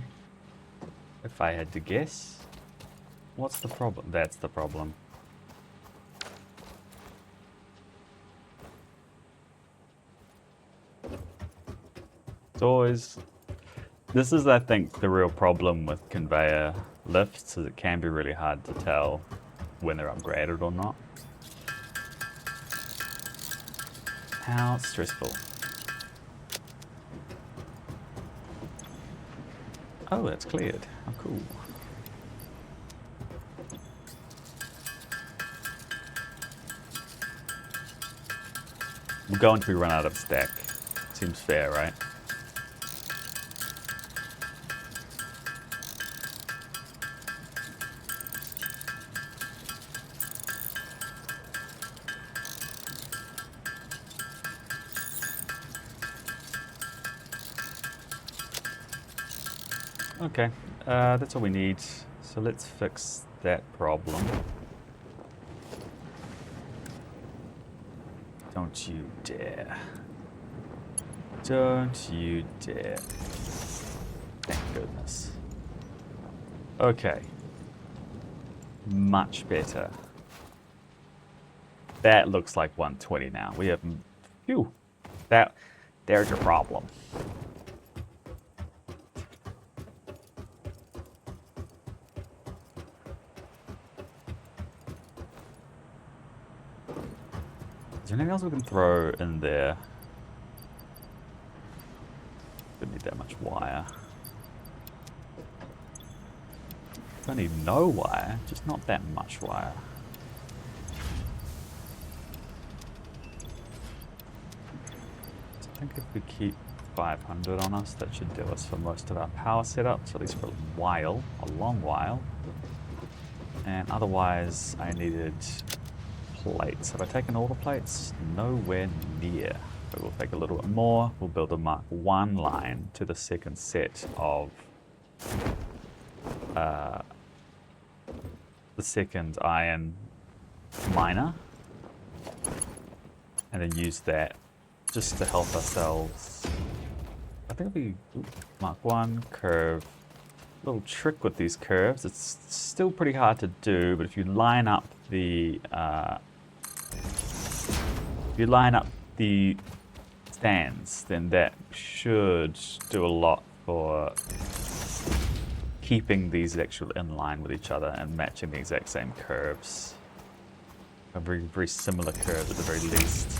If I had to guess. What's the problem? That's the problem. It's always... This is, I think, the real problem with conveyor lifts, is it can be really hard to tell when they're upgraded or not. How stressful. Oh, that's cleared. Oh, cool. We'll go until we run out of stack. Seems fair, right? Okay, that's all we need. So let's fix that problem. Don't you dare. Don't you dare. Thank goodness. Okay. Much better. That looks like 120 now. We have... Phew. There's your problem. Is there anything else we can throw in there? Don't need that much wire. Don't need no wire, just not that much wire. So I think if we keep 500 on us, that should do us for most of our power setups, at least for a long while. And otherwise, I needed plates. Have I taken all the plates? Nowhere near. But we'll take a little bit more. We'll build a Mark 1 line to the second set of the second iron miner, and then use that just to help ourselves. I think it'll be Mark 1 curve. Little trick with these curves. It's still pretty hard to do, but if you line up the stands, then that should do a lot for keeping these actually in line with each other and matching the exact same curves. A very, very similar curve at the very least.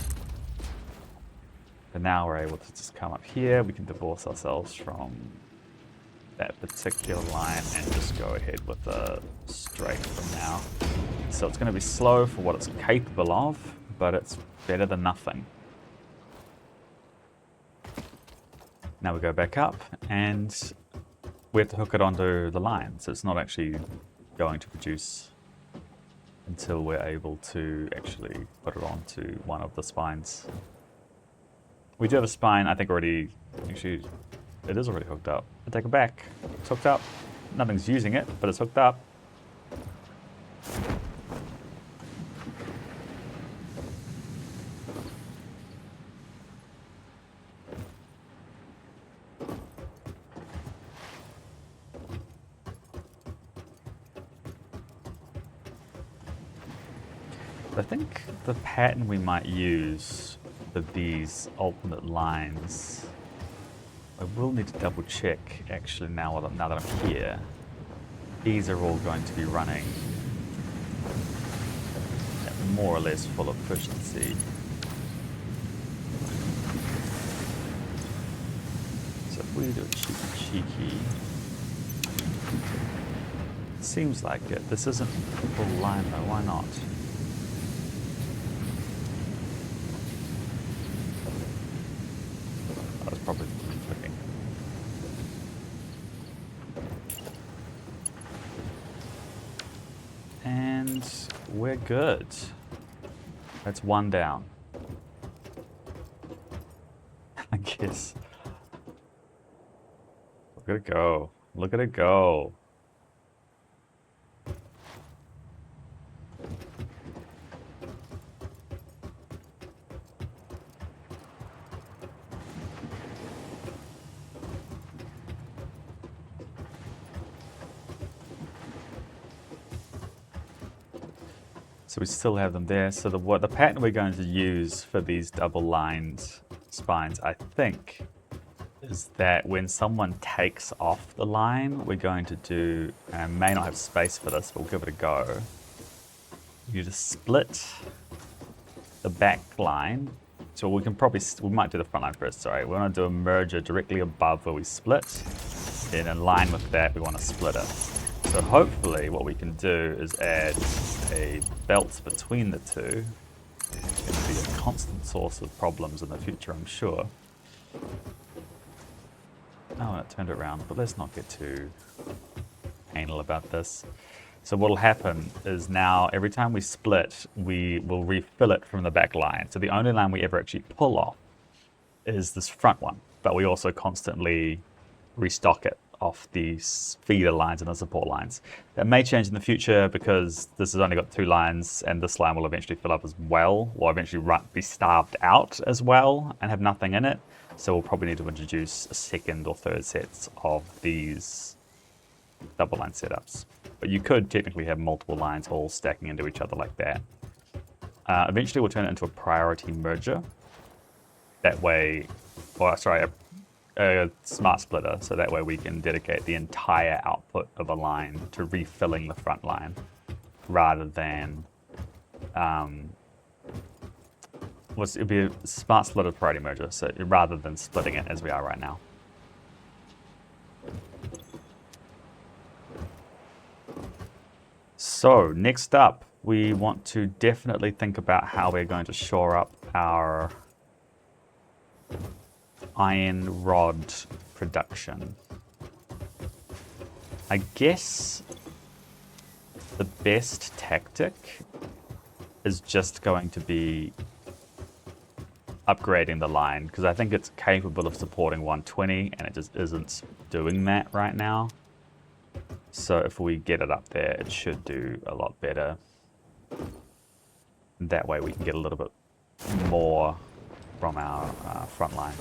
And now we're able to just come up here. We can divorce ourselves from that particular line and just go ahead with a straight from now. So it's going to be slow for what it's capable of, but it's better than nothing. Now we go back up and we have to hook it onto the line, so it's not actually going to produce until we're able to actually put it onto one of the spines. We do have a spine, I think already, actually it is already hooked up. I take it back, it's hooked up. Nothing's using it, but it's hooked up. I think the pattern we might use for these alternate lines, I will need to double check actually now that I'm here. These are all going to be running at more or less full efficiency. So if we do a cheeky, seems like it. This isn't a full line though, why not? Probably clicking. And we're good. That's one down. I guess. Look at it go. Look at it go. So we still have them there. So the pattern we're going to use for these double lined spines, I think, is that when someone takes off the line, we're going to do, and I may not have space for this, but we'll give it a go. You just split the back line. So we might do the front line first, sorry. We want to do a merger directly above where we split. Then in line with that, we want to split it. So hopefully what we can do is add a belt between the two. It's going to be a constant source of problems in the future, I'm sure. Oh, and it turned it around, but let's not get too anal about this. So what'll happen is now every time we split, we will refill it from the back line. So the only line we ever actually pull off is this front one, but we also constantly restock it off these feeder lines and the support lines. That may change in the future because this has only got 2 lines and this line will eventually fill up as well, or eventually be starved out as well and have nothing in it. So we'll probably need to introduce a second or third sets of these double line setups. But you could technically have multiple lines all stacking into each other like that. Eventually we'll turn it into a priority merger. That way, or sorry, a smart splitter, so that way we can dedicate the entire output of a line to refilling the front line rather than it'd be a smart splitter priority merger, so rather than splitting it as we are right now. So next up, we want to definitely think about how we're going to shore up our iron rod production. I guess the best tactic is just going to be upgrading the line, because I think it's capable of supporting 120 and it just isn't doing that right now. So if we get it up there, it should do a lot better. That way we can get a little bit more from our front line.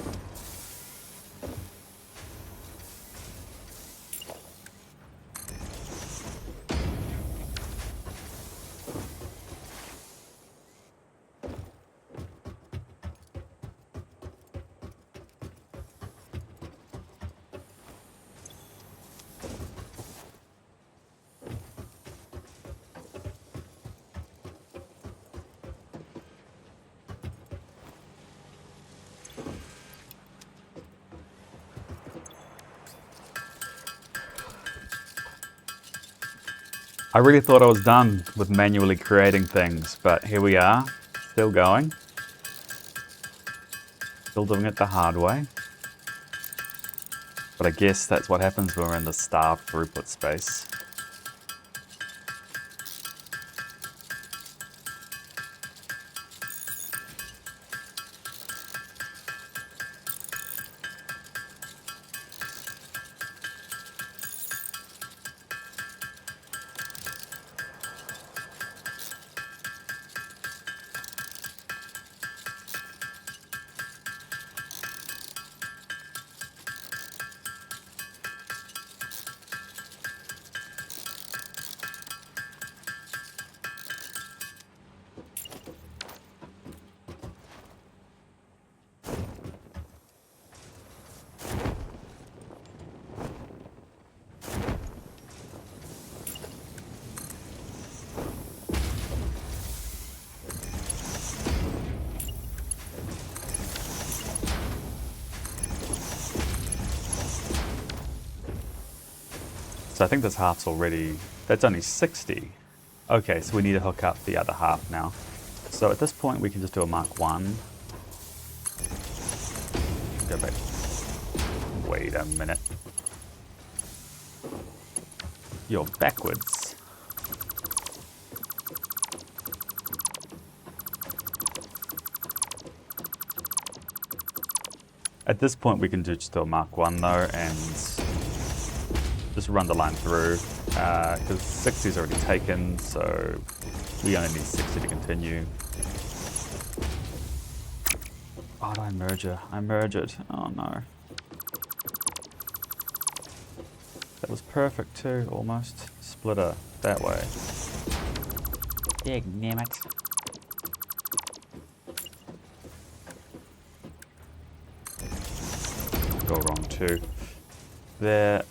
I really thought I was done with manually creating things, but here we are, still going. Still doing it the hard way. But I guess that's what happens when we're in the starved throughput space. So I think this half's already, that's only 60. Okay, so we need to hook up the other half now. So at this point we can just do a Mark 1. Go back. Wait a minute. You're backwards. At this point we can just do a Mark 1 though and just run the line through, because 60 is already taken, so we only need 60 to continue. Oh, did I merger? I merged. Oh no. That was perfect too, almost. Splitter, that way. Damn it. Go wrong too. There.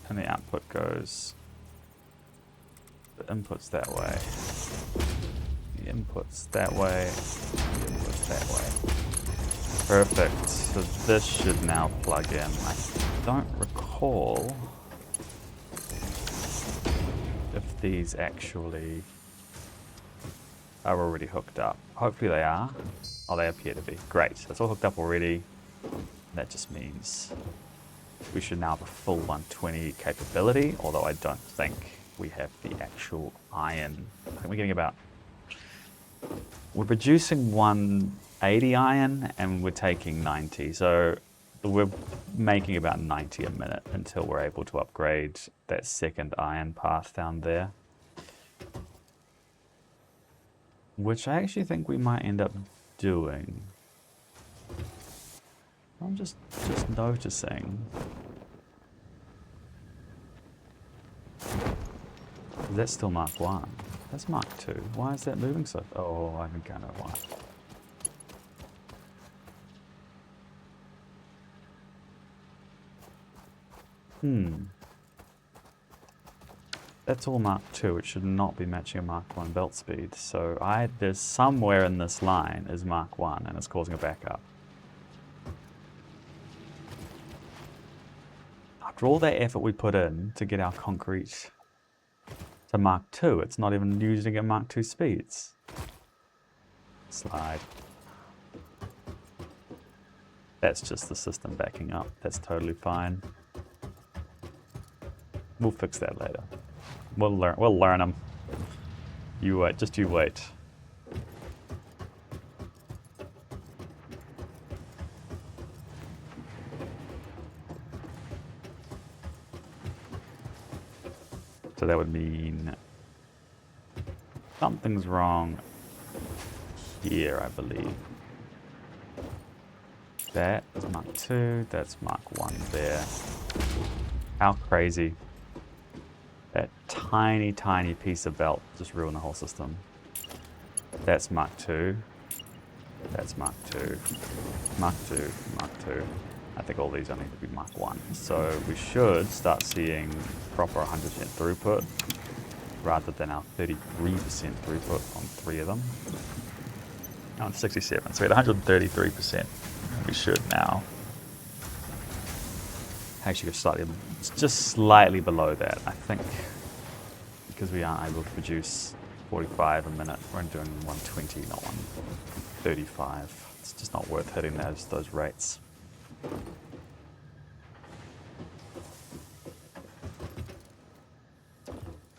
And the output goes, the input's that way, the input's that way, the input's that way. Perfect, so this should now plug in. I don't recall if these actually are already hooked up. Hopefully they are. Oh, they appear to be. Great, that's all hooked up already. That just means we should now have a full 120 capability, although I don't think we have the actual iron. I think we're getting about, we're producing 180 iron and we're taking 90. So We're making about 90 a minute until we're able to upgrade that second iron path down there. Which I actually think we might end up doing. I'm just noticing. Is that still Mark 1? That's Mark 2. Why is that moving so... Oh, I think I know why. That's all Mark 2. It should not be matching a Mark 1 belt speed. So there's somewhere in this line is Mark 1 and it's causing a backup. After all that effort we put in to get our concrete to Mark 2, it's not even using at Mark 2 speeds. Slide. That's just the system backing up. That's totally fine. We'll fix that later. We'll learn them. You wait, just you wait. So that would mean something's wrong here, I believe. That is Mark 2, that's Mark 1 there. How crazy. That tiny, tiny piece of belt just ruined the whole system. That's Mark 2. That's Mark 2. Mark 2, Mark 2. I think all these only need to be Mark 1. So we should start seeing proper 100% throughput rather than our 33% throughput on 3 of them. Now it's 67, so we had 133%. We should now. Actually, it's just slightly below that, I think, because we aren't able to produce 45 a minute. We're doing 120, not 135. It's just not worth hitting those rates.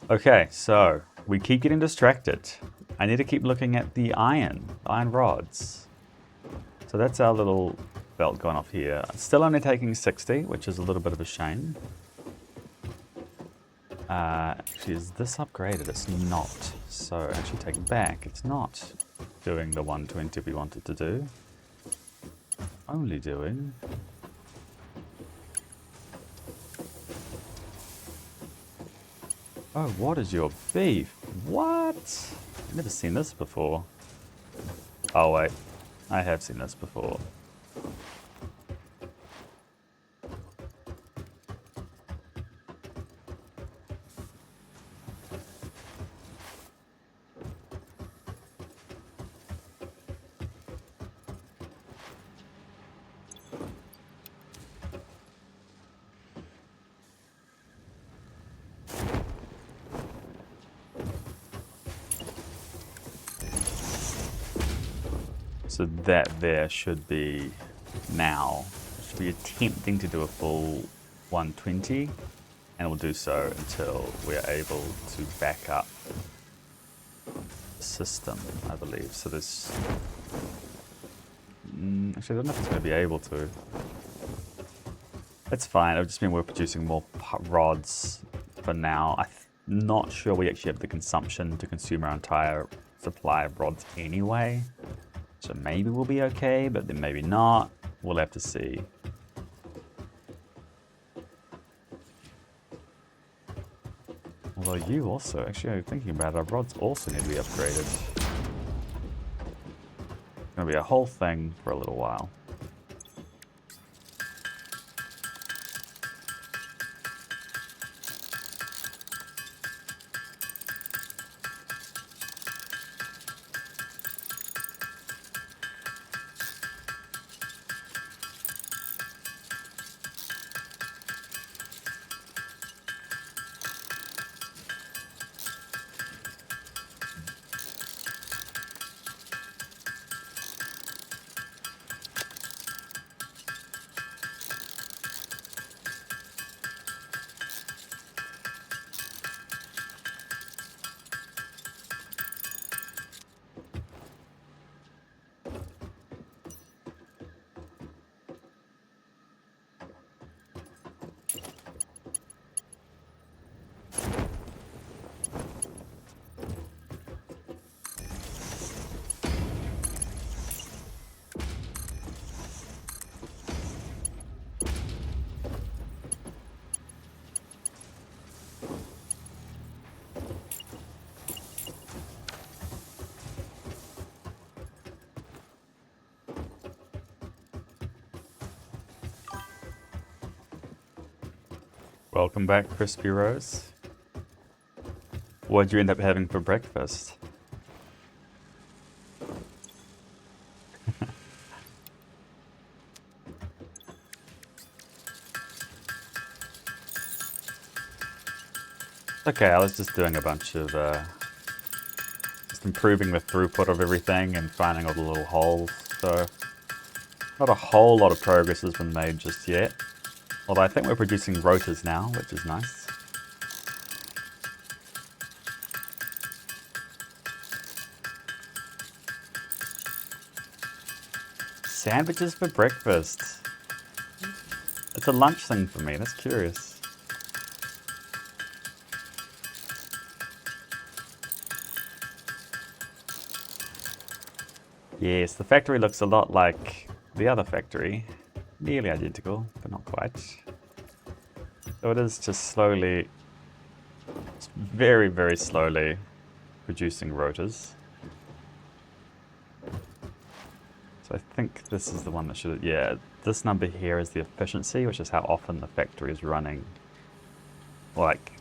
Okay, so we keep getting distracted. I need to keep looking at the iron rods. So that's our little belt going off here. Still only taking 60, which is a little bit of a shame. Actually, is this upgraded? It's not. So actually take it back. It's not doing the 120 we wanted to do. Only doing... Oh, what is your beef? What? I've never seen this before. Oh wait, I have seen this before. So that there should be now, should be attempting to do a full 120, and we'll do so until we're able to back up the system, I believe. So this, actually I don't know if it's going to be able to. That's fine, it'll just mean we're producing more rods for now. I'm not sure we actually have the consumption to consume our entire supply of rods anyway. So maybe we'll be okay, but then maybe not. We'll have to see. Although you also, actually thinking about it, our rods also need to be upgraded. It's going to be a whole thing for a little while. Welcome back, Crispy Rose. What'd you end up having for breakfast? Okay, I was just doing a bunch of, just improving the throughput of everything and finding all the little holes, so not a whole lot of progress has been made just yet. Although I think we're producing rotors now, which is nice. Sandwiches for breakfast. It's a lunch thing for me, that's curious. Yes, the factory looks a lot like the other factory. Nearly identical, but not quite. So it is just slowly, very, very slowly producing rotors. So I think this is the one that should, yeah, this number here is the efficiency, which is how often the factory is running. Like,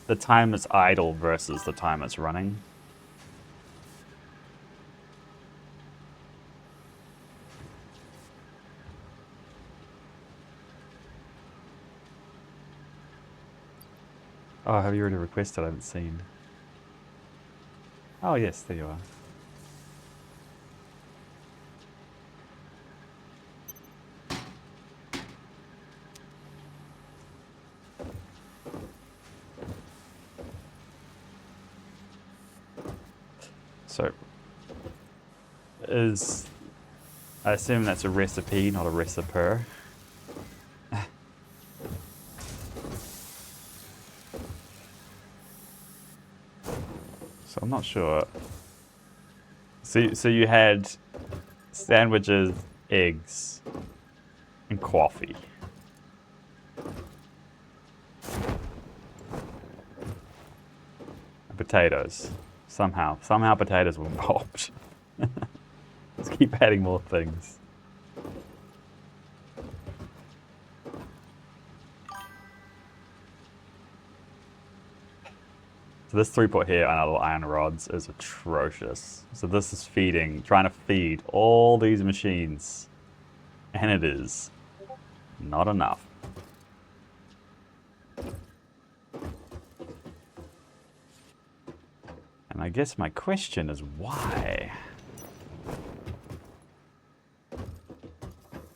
the time it's idle versus the time it's running. Oh, have you already requested? I haven't seen. Oh yes, there you are. So, I assume that's a recipe, not a recipe. So I'm not sure. So you had sandwiches, eggs, and coffee. And potatoes. Somehow potatoes were involved. Let's keep adding more things. So this throughput here on our little iron rods is atrocious. So this is trying to feed all these machines. And it is not enough. And I guess my question is why?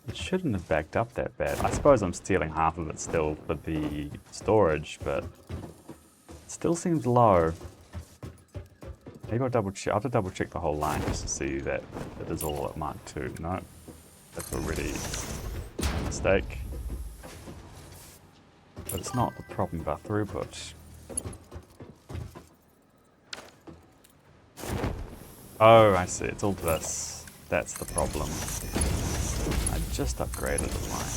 It shouldn't have backed up that bad. I suppose I'm stealing half of it still for the storage, but it still seems low. Maybe I'll double check. I'll have to double check the whole line just to see that it is all at Mark II. No, that's already a mistake. But it's not the problem about throughput. Oh, I see. It's all this. That's the problem. I just upgraded the line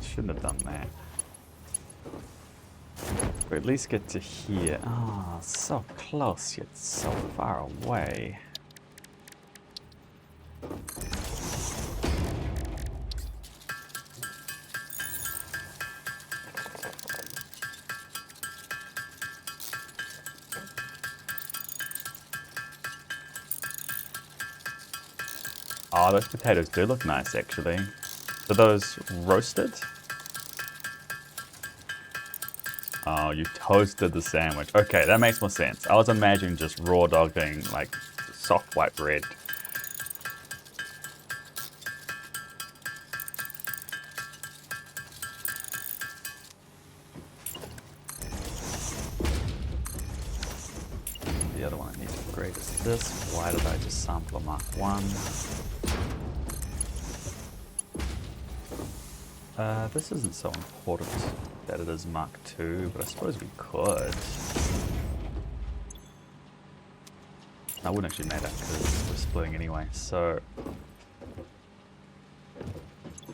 2. Shouldn't have done that. But at least get to here. Ah, oh, so close yet so far away. Oh, those potatoes do look nice, actually. Are those roasted? Oh, you toasted the sandwich. Okay, that makes more sense. I was imagining just raw dogging, like, soft white bread. The other one I need to upgrade is this. Why did I just sample a Mark 1? This isn't so important that it is Mark 2, but I suppose we could. That wouldn't actually matter because we're splitting anyway, so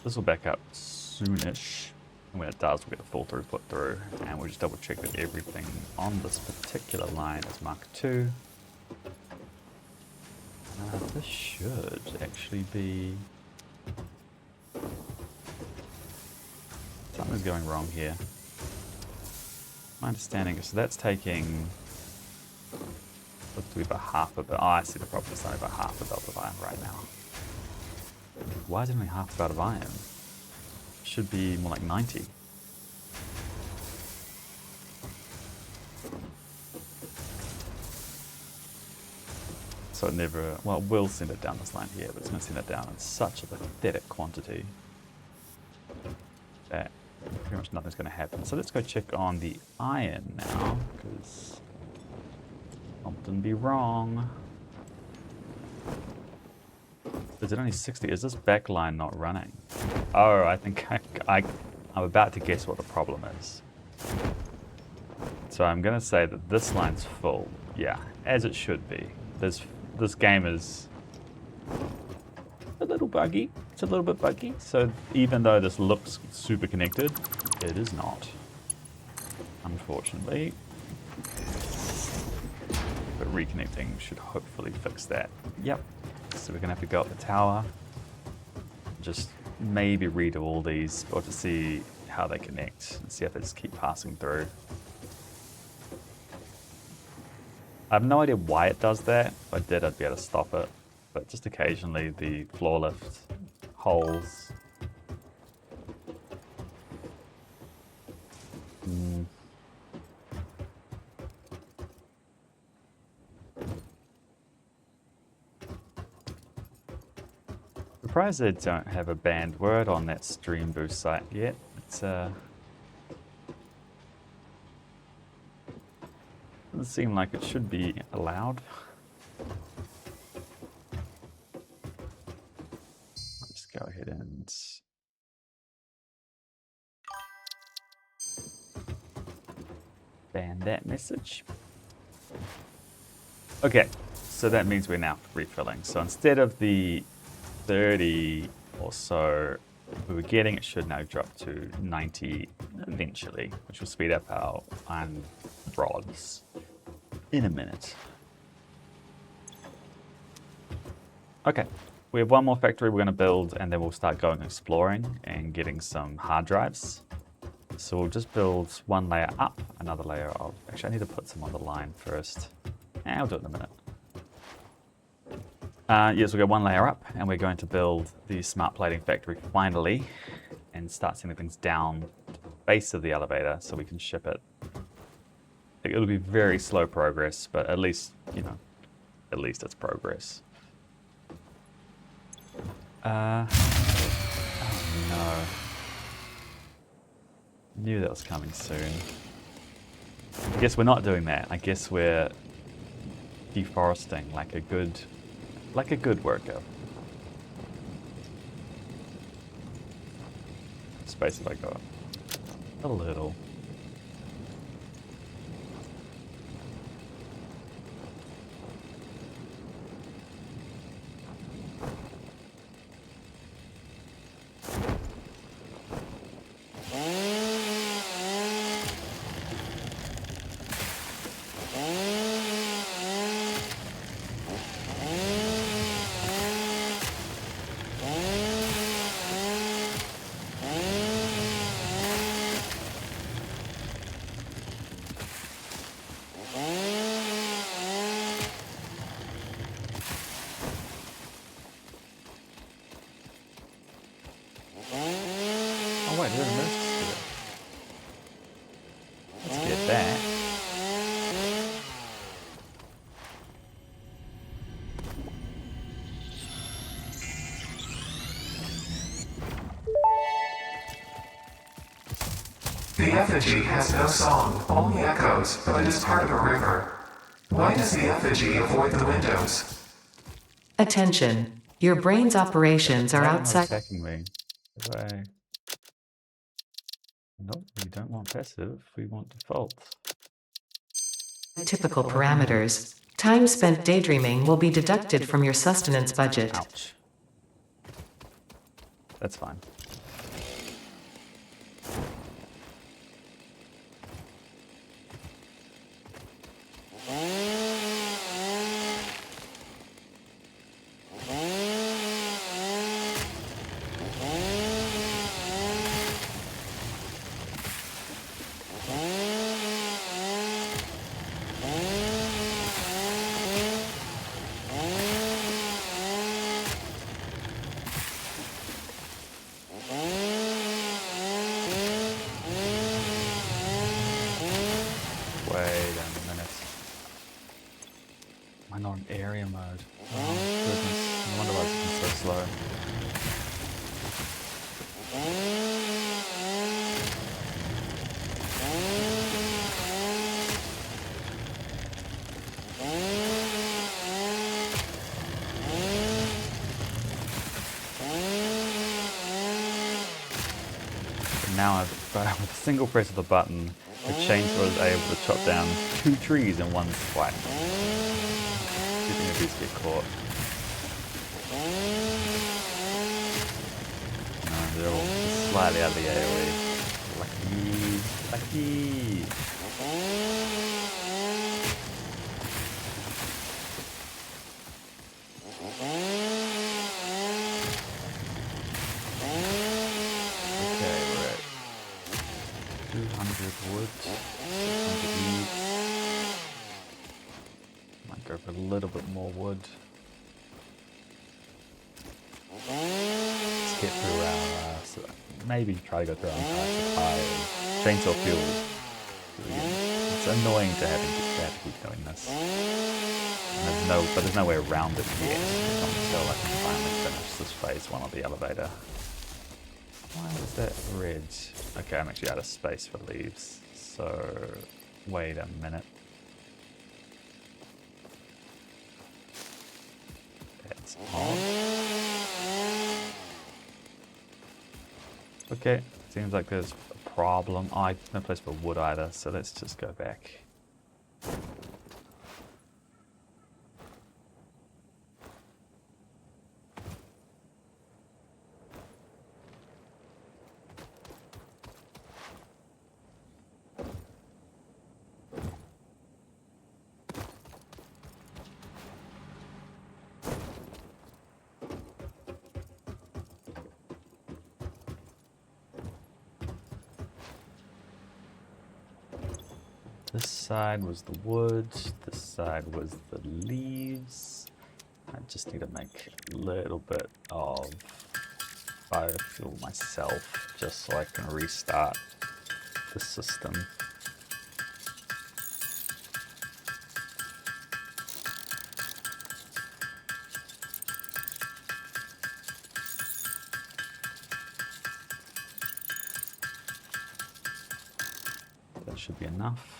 this will back up soonish. And when it does, we'll get the full throughput through, and we'll just double check that everything on this particular line is Mark 2. This should actually be... Something's going wrong here. My understanding is, so that's taking, looks to be about half of it. Oh, I see the problem. It's only about half a belt of iron right now. Why is it only half a belt of iron? It should be more like 90. So it never, well, it will send it down this line here, but it's going to send it down in such a pathetic quantity that pretty much nothing's going to happen. So let's go check on the iron now, because often be wrong. Is it only 60? Is this back line not running? Oh, I think I'm about to guess what the problem is. So I'm going to say that this line's full. Yeah, as it should be. This game is a little buggy. It's a little bit buggy. So even though this looks super connected, it is not, unfortunately. But reconnecting should hopefully fix that. Yep. So we're going to have to go up the tower. Just maybe redo all these, or to see how they connect and see if they just keep passing through. I have no idea why it does that. If I did, I'd be able to stop it. But just occasionally the floor lift holes. Surprised they don't have a banned word on that stream boost site yet. It's doesn't seem like it should be allowed. I'll just go ahead and ban that message. Okay, so that means we're now refilling. So instead of the 30 or so we were getting, it should now drop to 90 eventually, which will speed up our iron rods in a minute. Okay, we have one more factory we're going to build, and then we'll start going exploring and getting some hard drives. So we'll just build one layer up, another layer of, actually I need to put some on the line first. I'll do it in a minute. Yes, we'll go one layer up, and we're going to build the smart plating factory finally, and start sending things down to the base of the elevator so we can ship it. It'll be very slow progress, but at least, you know, at least it's progress. Oh no. Knew that was coming soon. I guess we're not doing that. I guess we're deforesting like a good worker. Space if I go up a little. Oh wait, there's an emergency to it. Let's get that. The effigy has no song, only echoes, but it is part of a river. Why does the effigy avoid the windows? Attention. Your brain's operations are Why am I outside. attacking me? Nope, we don't want passive, we want default. Typical parameters. Time spent daydreaming will be deducted from your sustenance budget. Ouch. That's fine. Am I not in area mode? Oh goodness, no wonder why it's been so slow. Now with a single press of the button, the chainsaw is able to chop down 2 trees in one swipe. See if any of these get caught. No, they're all just slightly out of the AoE. Lucky, lucky. Okay, we're at 200 wood, 600 leaves. Might go for a little bit more wood. Let's get through our, maybe try to go through our entire supply of chainsaw fuel. It's annoying to have to keep doing this. And there's no way around it yet until I can finally finish this phase 1 of the elevator. Why is that red? Okay, I'm actually out of space for leaves. So, wait a minute. That's odd. Okay, seems like there's a problem. Oh, no place for wood either, so let's just go back. This side was the wood, this side was the leaves. I just need to make a little bit of biofuel myself, just so I can restart the system. That should be enough.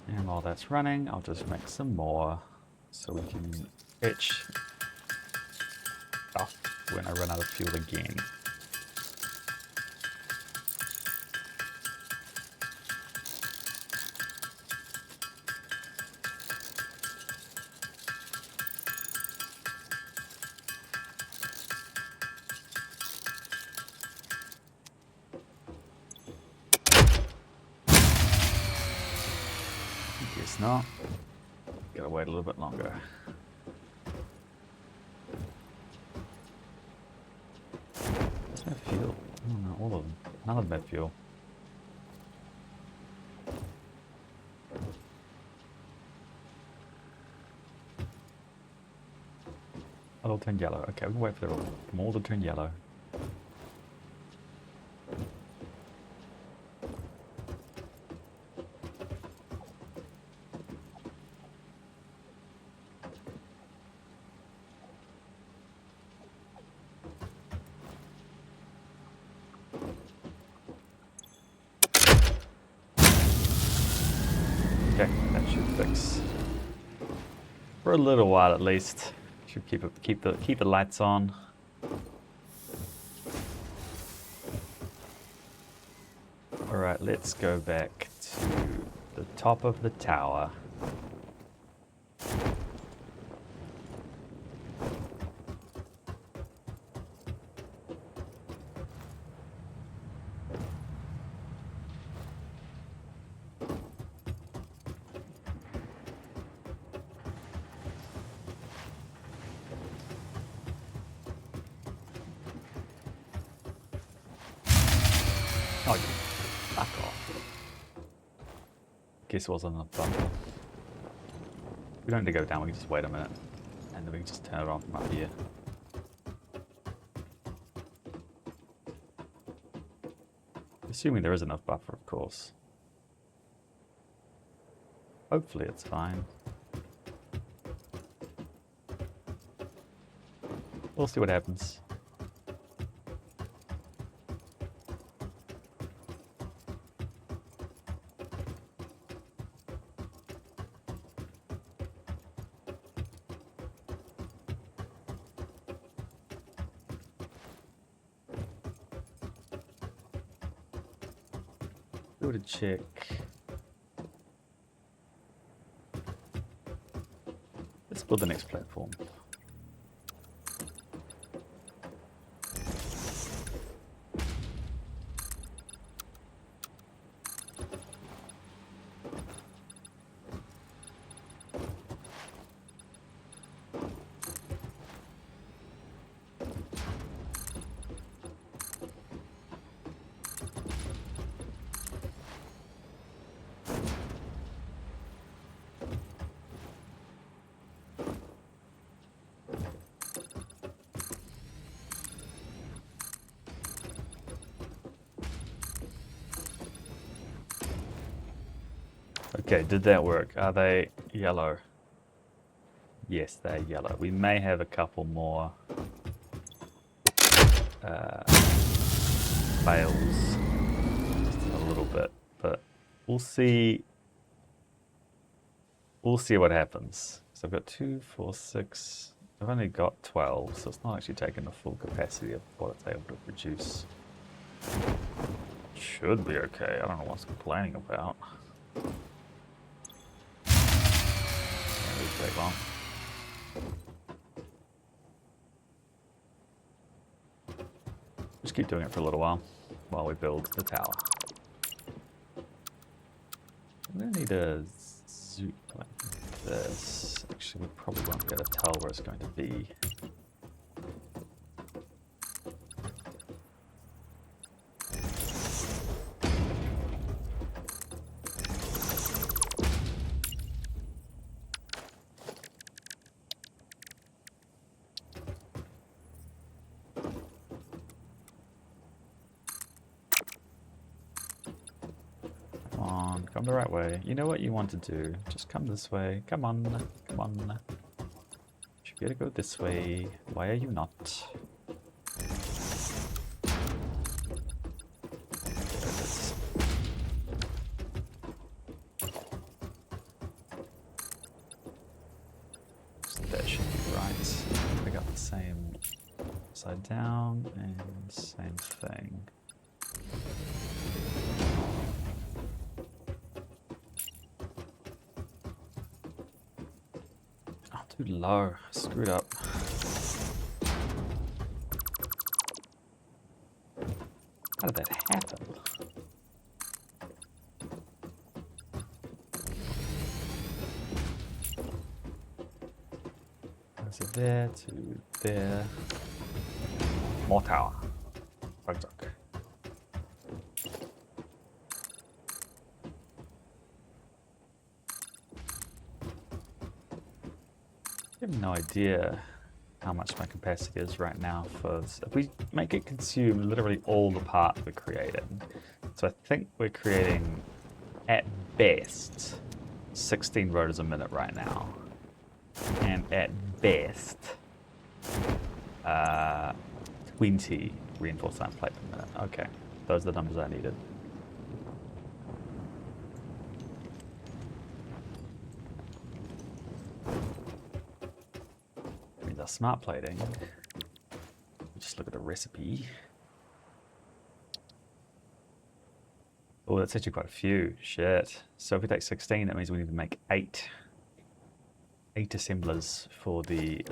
And while that's running, I'll just make some more so we can fetch stuff when I run out of fuel again. Guess not. Gotta wait a little bit longer. Doesn't have fuel. Oh no, all of them. None of them have fuel. Oh, they'll turn yellow. Okay, we can wait for them all to turn yellow. Okay, that should fix for a little while at least. Should keep the lights on. All right, let's go back to the top of the tower. Oh, you fuck off. Guess it wasn't enough buffer. We don't need to go down, we can just wait a minute. And then we can just turn it on from up here. Assuming there is enough buffer, of course. Hopefully it's fine. We'll see what happens. Go to check. Let's build the next platform. Okay, did that work? Are they yellow? Yes, they're yellow. We may have a couple more fails, just a little bit, but we'll see. We'll see what happens. So I've got 2, 4, 6. I've only got 12, so it's not actually taking the full capacity of what it's able to produce. Should be okay. I don't know what's complaining about. Take long. Just keep doing it for a little while we build the tower. I'm gonna need a zoom like this. Actually, we probably won't be able to tell where it's going to be. Come the right way. You know what you want to do. Just come this way. Come on. Come on. Should be able to go this way. Why are you not? There it is. So that should be right. We got the same upside down and same thing. Too low. Screwed up. How did that happen? So there to there. More tower. Fuck. I have no idea how much my capacity is right now for this. If we make it consume literally all the parts we're creating. So I think we're creating at best 16 rotors a minute right now. And at best 20 reinforced iron plate per minute. Okay, those are the numbers I needed. Smart plating. Just look at the recipe. Oh, that's actually quite a few. Shit. So if we take 16, that means we need to make 8 assemblers for the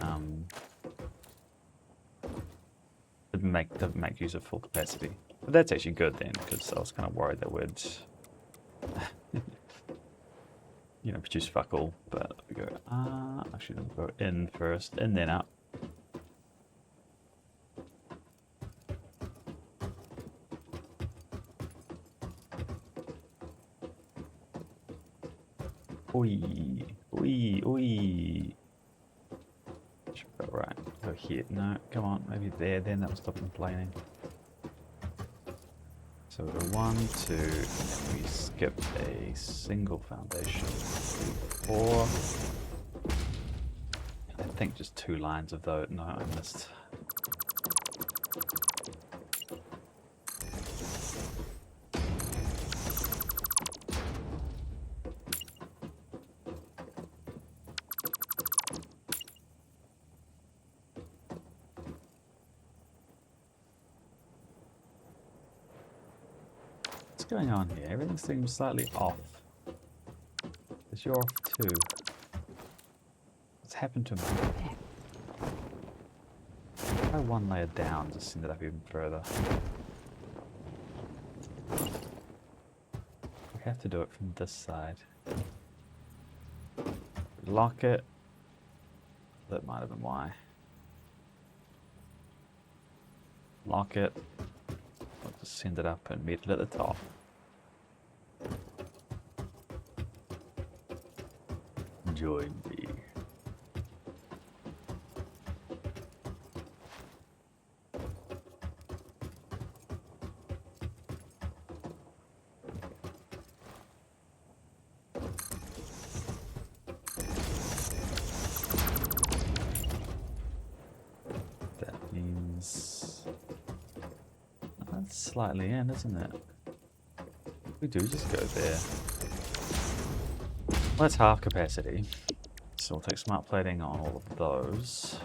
to make use of full capacity. But that's actually good then, because I was kind of worried that would produce fuck all, but we go, actually we'll go in first, and then up. Oi. Should go right, go here, no, come on, maybe there, then that'll stop complaining. So we go 1, 2, and then we skip a single foundation, 3, 4. I think just 2 lines of those. No, I missed. What's going on here? Everything seems slightly off. Because you're off too. What's happened to me? Go one layer down, just send it up even further. We have to do it from this side. Lock it. That might have been why. Lock it. We'll just send it up and meet it at the top. Join me. That means that's slightly in, isn't it? We do just go there. Well, that's half capacity. So we'll take smart plating on all of those.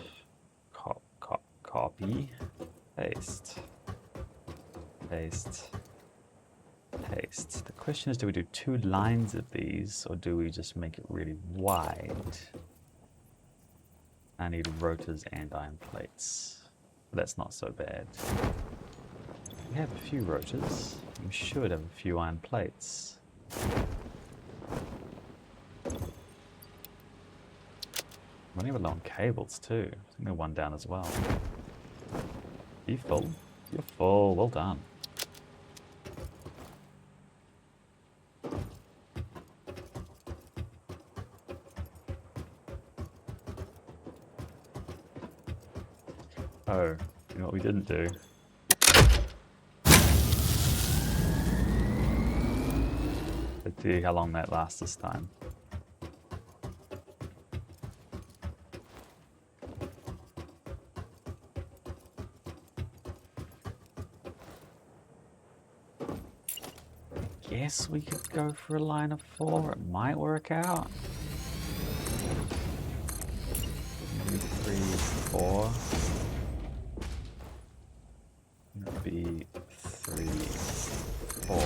Copy. Paste. Paste. Paste. The question is, do we do 2 lines of these, or do we just make it really wide? I need rotors and iron plates. That's not so bad. We have a few rotors. We should have a few iron plates. Running a lot on cables too. I think they're 1 down as well. Are you full? You're full. Well done. Oh, you know what we didn't do? Let's see how long that lasts this time. Guess we could go for a line of 4. It might work out. Maybe 3, 4. Maybe 3, 4.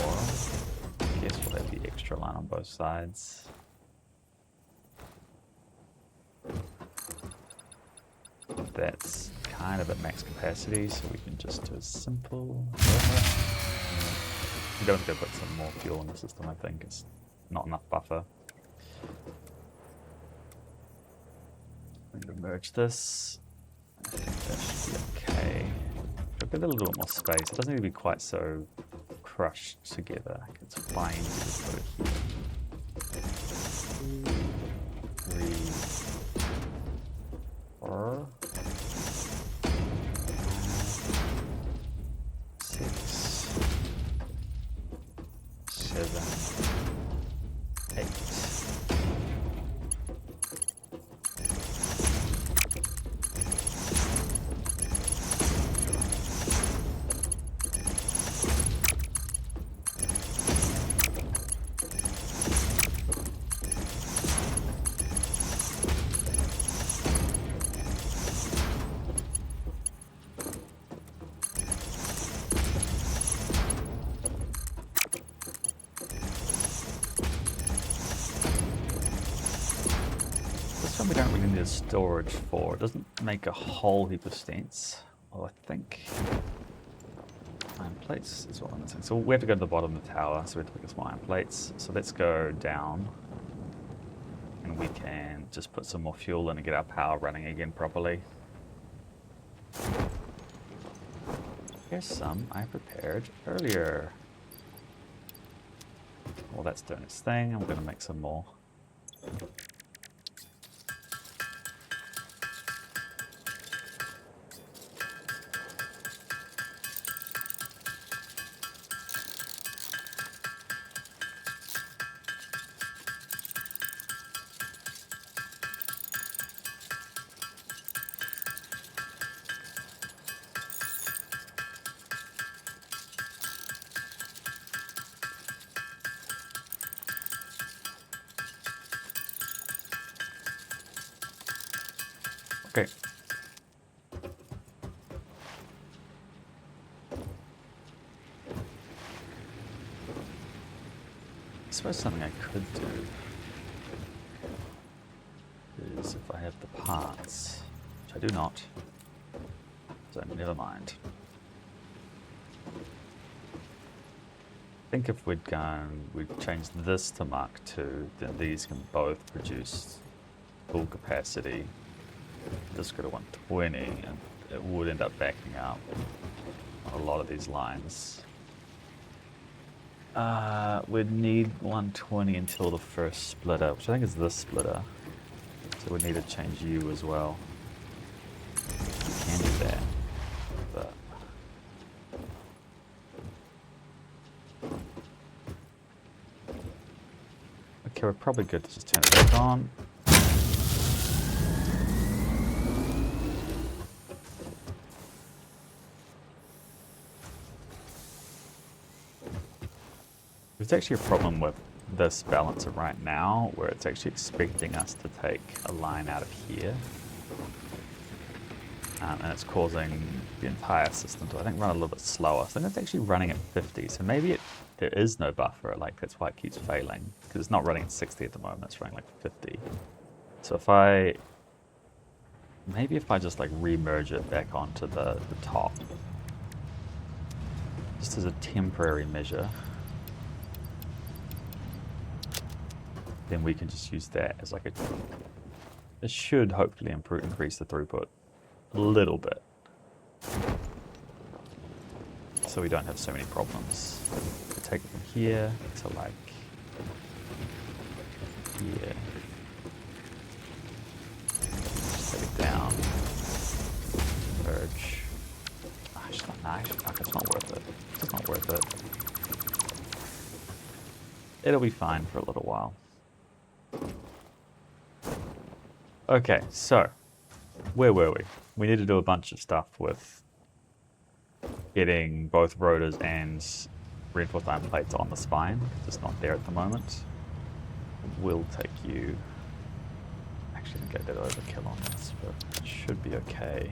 Guess we'll have the extra line on both sides. That's kind of at max capacity, so we can just do a simple. We don't go put some more fuel in the system, I think. It's not enough buffer. I'm going to merge this. I think that should be okay. We've got a little bit more space. It doesn't need to be quite so crushed together. It's fine to just put it here. 2, 3, 4, 6, 7, 8. We don't really need storage for. It doesn't make a whole heap of sense. Well, I think iron plates is what I'm missing. So we have to go to the bottom of the tower, so we have to pick up some iron plates. So let's go down, and we can just put some more fuel in and get our power running again properly. Here's some I prepared earlier. Well, that's doing its thing. I'm going to make some more. Okay. I suppose something I could do is if I have the parts, which I do not, so never mind. I think if we'd change this to Mark II, then these can both produce full capacity. This go to 120, and it would end up backing up on a lot of these lines. We'd need 120 until the first splitter, which I think is this splitter. So we need to change U as well. You can do that, but okay, we're probably good to just turn it back on. There's actually a problem with this balancer right now, where it's actually expecting us to take a line out of here. And it's causing the entire system to, I think, run a little bit slower. So I think it's actually running at 50. So maybe there is no buffer, like that's why it keeps failing. Because it's not running at 60 at the moment, it's running like 50. So maybe if I just like re-merge it back onto the top, just as a temporary measure, then we can just use that as like it should hopefully increase the throughput a little bit, so we don't have so many problems. We take it from here to like here, take it down, merge. It's not nice. It's not worth it. It's not worth it. It'll be fine for a little while. Okay, so where were we? We need to do a bunch of stuff with getting both rotors and reinforced iron plates on the spine. It's not there at the moment. We'll take you. Actually, I think I did overkill on this, but it should be okay.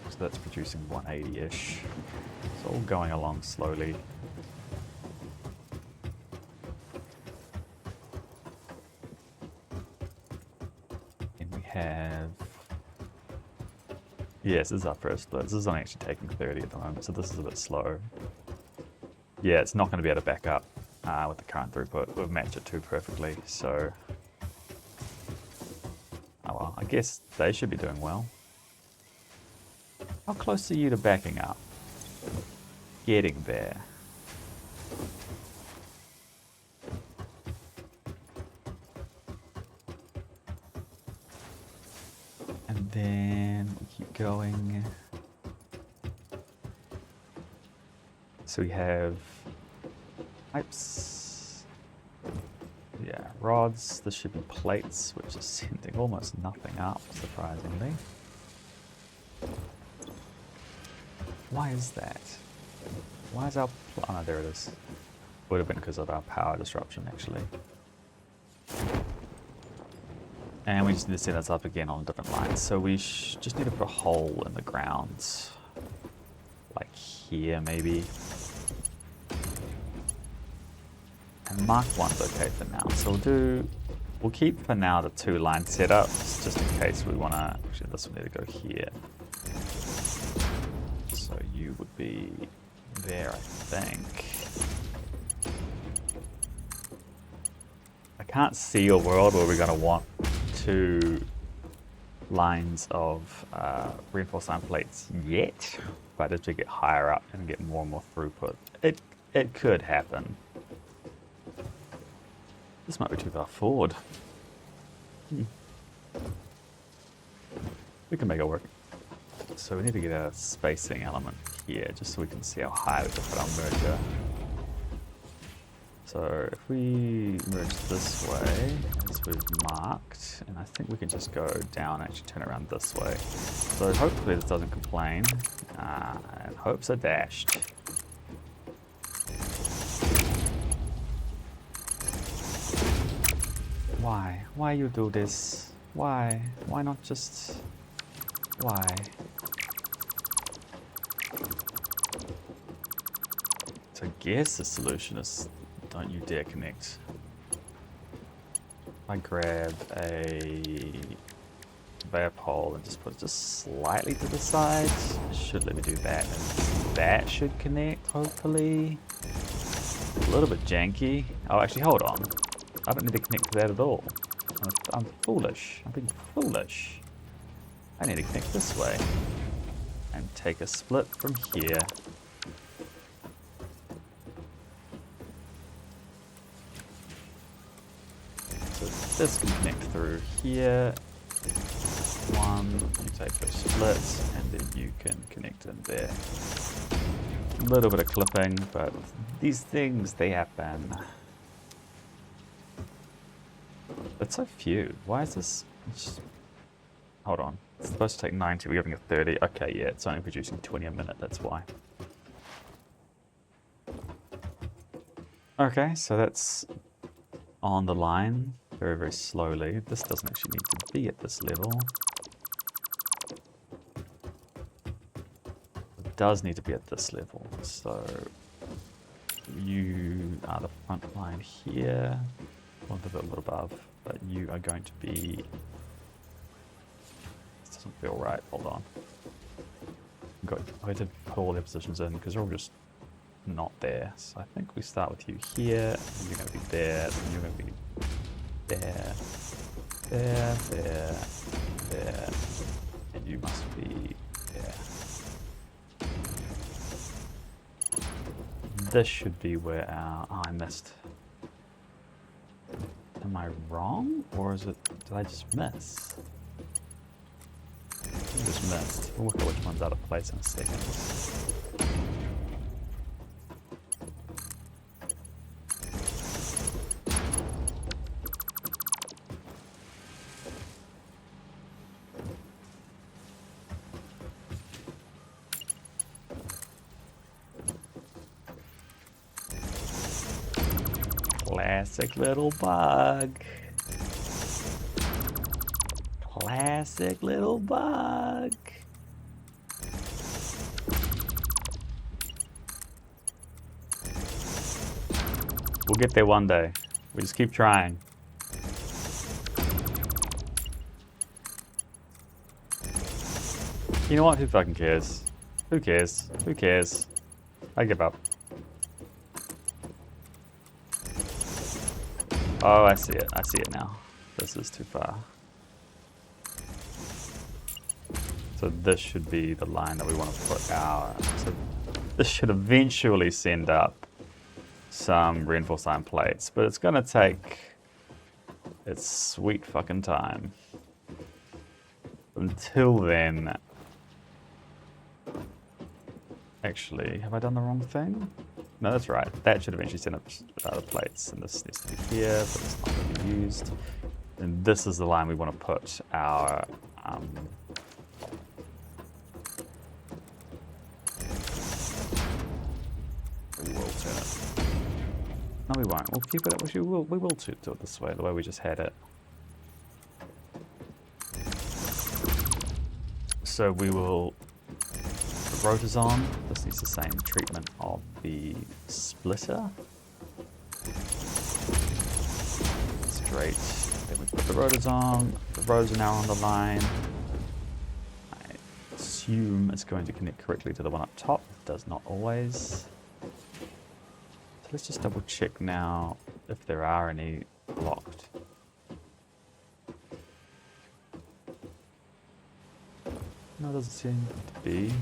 So that's producing 180-ish. It's all going along slowly. Yes, this is our first split. This is only actually taking 30 at the moment, so this is a bit slow. Yeah, it's not going to be able to back up with the current throughput. We've matched it too perfectly, so... Oh well, I guess they should be doing well. How close are you to backing up? Getting there. And then we keep going. So we have pipes. Yeah, rods. This should be plates, which is sending almost nothing up, surprisingly. Why is that? Why is our... Oh no, there it is. Would have been because of our power disruption, actually. And we just need to set us up again on different lines. So we just need to put a hole in the ground. Like here, maybe. And Mark 1's okay for now. So we'll keep for now the 2-line setups, just in case we want to... Actually, this will need to go here. So you would be there, I think. I can't see a world where we're going to want 2 lines of reinforced iron plates yet, but as we get higher up and get more and more throughput, it could happen. This might be too far forward. We can make it work. So we need to get a spacing element here, just so we can see how high we can put our merger. So if we merge this way, as we've marked, and I think we can just go down and actually turn around this way. So hopefully this doesn't complain, and hopes are dashed. Why? Why you do this? Why? Why not just... Why? So I guess the solution is don't you dare connect. I grab a conveyor pole and just put it just slightly to the side. It should let me do that. And that should connect, hopefully. A little bit janky. Oh, actually, hold on. I don't need to connect to that at all. I'm foolish. I'm being foolish. I need to connect this way. And take a split from here. So this can connect through here. One, you take those splits, and then you can connect in there. A little bit of clipping, but these things, they happen. It's so few. Why is this? Hold on. It's supposed to take 90. We're giving it 30. Okay, yeah, it's only producing 20 a minute. That's why. Okay, so that's on the line very, very slowly. This doesn't actually need to be at this level. It does need to be at this level. So you are the front line here. A little bit above, but you are going to be... This doesn't feel right. Hold on. I had to put all their positions in because they're all just not there. So I think we start with you here. And you're going to be there. And you're going to be there, there, there, there, and you must be there. This should be where our... Oh, I missed. Am I wrong? Or is it... Did I just miss? I just missed. We'll look at which one's out of place in a second. Classic little bug. Classic little bug. We'll get there one day. We just keep trying. You know what? Who fucking cares? Who cares? Who cares? I give up. Oh, I see it. I see it now. This is too far. So this should be the line that we want to put our... So this should eventually send up some reinforced iron plates, but it's going to take its sweet fucking time. Until then... Actually, have I done the wrong thing? No, that's right. That should eventually send up the plates, and this needs to be here, but it's not going to be used. And this is the line we want to put our... we will turn it. No, we won't. We'll keep it. We will do it this way, the way we just had it. So we will... The rotor's on. This needs the same treatment of the splitter. Straight. Then we put the rotors on. The rotors are now on the line. I assume it's going to connect correctly to the one up top. It does not always. So let's just double check now if there are any blocked. No, it doesn't seem to be.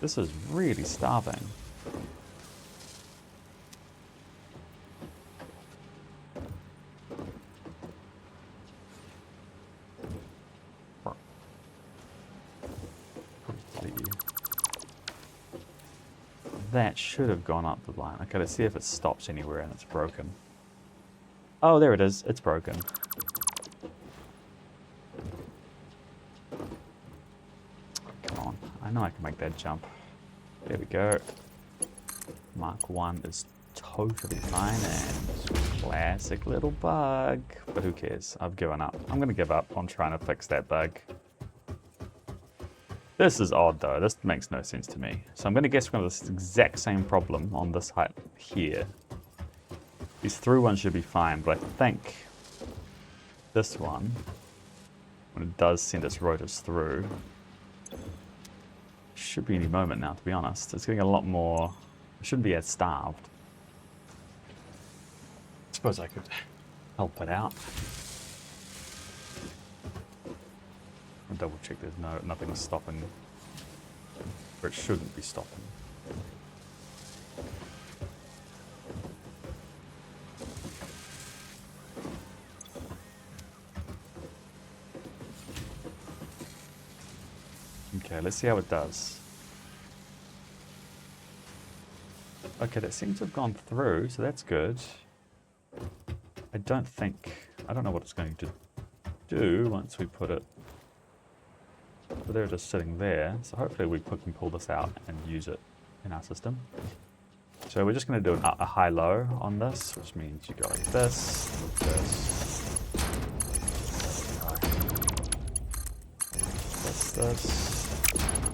This is really starving. That should have gone up the line. Okay, let's see if it stops anywhere and it's broken. Oh, there it is. It's broken. Come on. I know I can make that jump. There we go. Mark 1 is totally fine, and classic little bug. But who cares? I've given up. I'm gonna give up on trying to fix that bug. This is odd though, this makes no sense to me. So I'm gonna guess we're gonna have this exact same problem on this height here. These through ones should be fine, but I think this one, when it does send its rotors through, should be any moment now, to be honest. It's getting a lot more, it shouldn't be as starved. I suppose I could help it out. I'll double check there's nothing stopping, or it shouldn't be stopping. Okay, let's see how it does. Okay, that seems to have gone through, so that's good. I don't know what it's going to do once we put it. But they're just sitting there, so hopefully we can pull this out and use it in our system. So we're just going to do a high-low on this, which means you go like this, with this.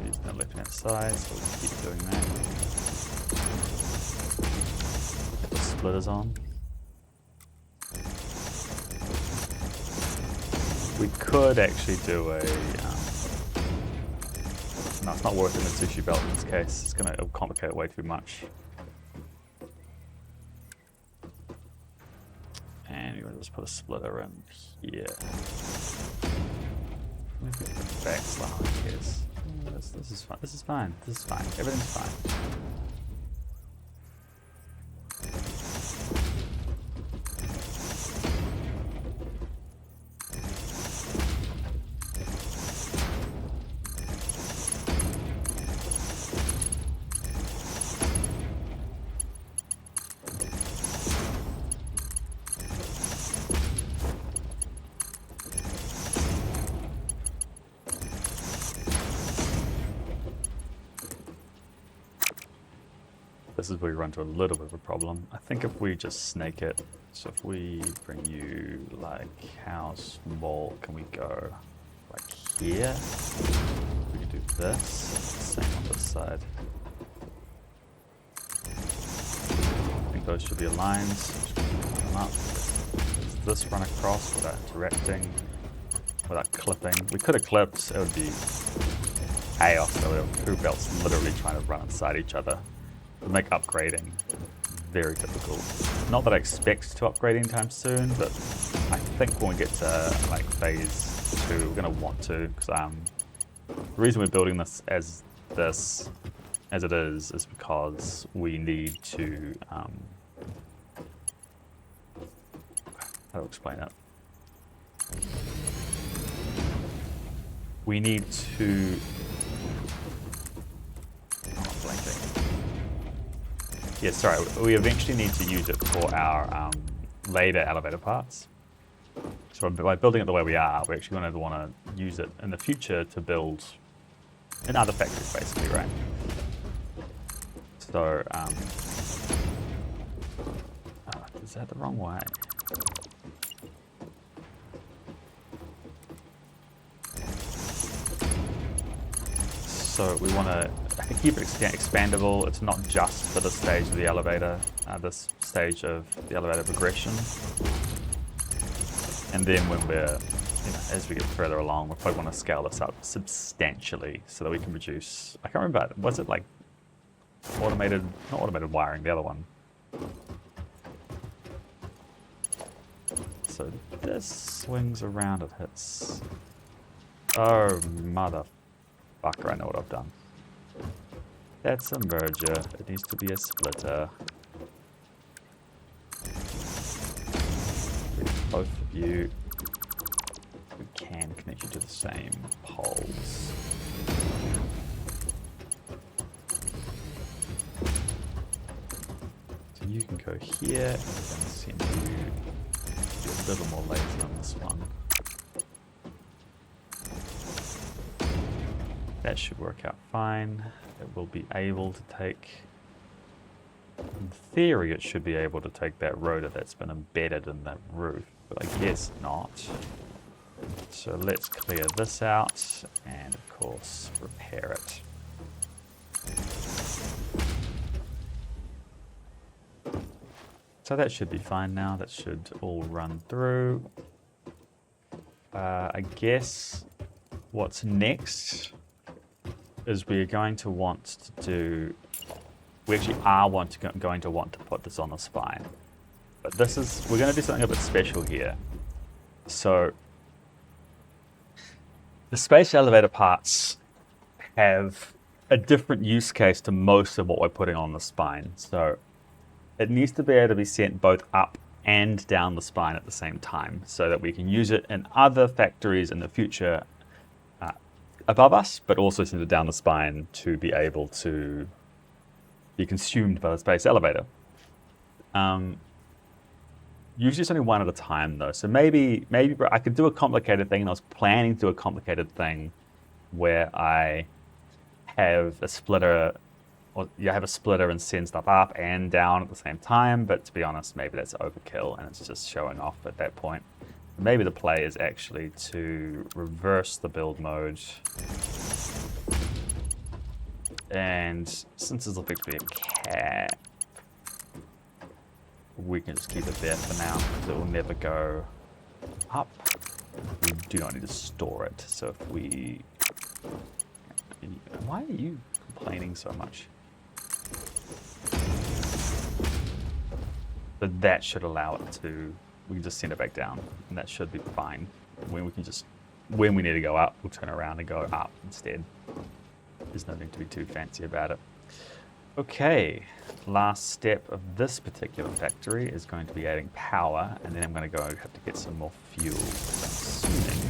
Using the left-hand side, so we'll keep doing that. Put the splitters on. We could actually do a... no, it's not worth it in the sushi belt in this case. It's going to complicate it way too much. And we're going to just put a splitter in here. Maybe the back slide, I guess. This is fine. This is fine. This is fine. Everything's fine. This is where we run into a little bit of a problem. I think if we just snake it, so if we bring you like, how small can we go? Like here? We can do this. Same on this side. I think those should be aligned. Just line them up. Does this run across without interacting, without clipping? We could have clipped, it would be chaos. So we have two belts literally trying to run inside each other. It would make upgrading very difficult. Not that I expect to upgrade anytime soon, but I think when we get to like phase 2, we're going to want to, because the reason we're building this as it is because we need to, how do I explain it? We need to, yeah, sorry, we eventually need to use it for our later elevator parts. So by building it the way we are, we're actually going to want to use it in the future to build in other factories, basically, right? So, is that the wrong way? So we want to keep it expandable. It's not just for this stage of the elevator, this stage of the elevator progression. And then when we're, as we get further along, we'll probably want to scale this up substantially so that we can produce, I can't remember, was it like automated, not automated wiring, the other one. So this swings around, it hits. Oh, motherfucker, I know what I've done. That's a merger. It needs to be a splitter. With both of you, we can connect you to the same poles. So you can go here, and we're going to send you a little more lazy on this one. That should work out fine. It will be able to take In theory, it should be able to take that rotor that's been embedded in that roof, but I guess not. So let's clear this out and, of course, repair it. So that should be fine now. That should all run through. I guess what's next is we're going to want to do... We actually are going to want to put this on the spine. But this is... We're going to do something a bit special here. So the space elevator parts have a different use case to most of what we're putting on the spine. So it needs to be able to be sent both up and down the spine at the same time so that we can use it in other factories in the future above us, but also send it down the spine to be able to be consumed by the space elevator. Usually it's only one at a time though, so maybe I could do a complicated thing, and I was planning to do a complicated thing where I have a splitter, or you have a splitter and send stuff up and down at the same time, but to be honest, maybe that's overkill and it's just showing off at that point. Maybe the play is actually to reverse the build mode. And since it's effectively a cap, we can just keep it there for now, because it will never go up. We do not need to store it, so if we... Why are you complaining so much? But that should allow it to... We can just send it back down, and that should be fine. When we need to go up, we'll turn around and go up instead. There's nothing to be too fancy about it. Okay, last step of this particular factory is going to be adding power, and then I'm going to go have to get some more fuel. I'm assuming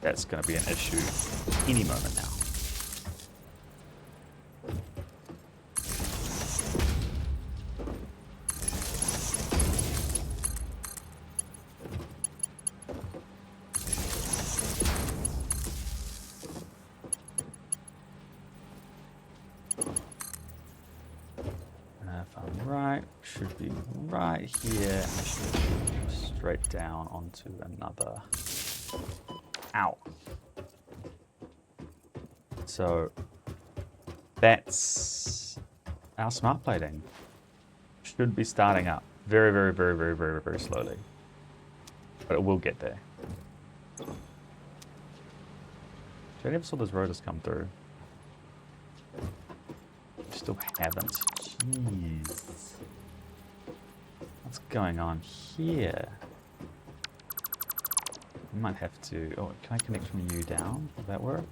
that's going to be an issue any moment now. Should be right here, and should go straight down onto another. Ow. So that's our smart plating. Should be starting up very, very, very, very, very, very slowly, but it will get there. I never saw those rotors come through. Still haven't. Jeez. What's going on here? I might have to... Oh, can I connect from you down? Will that work?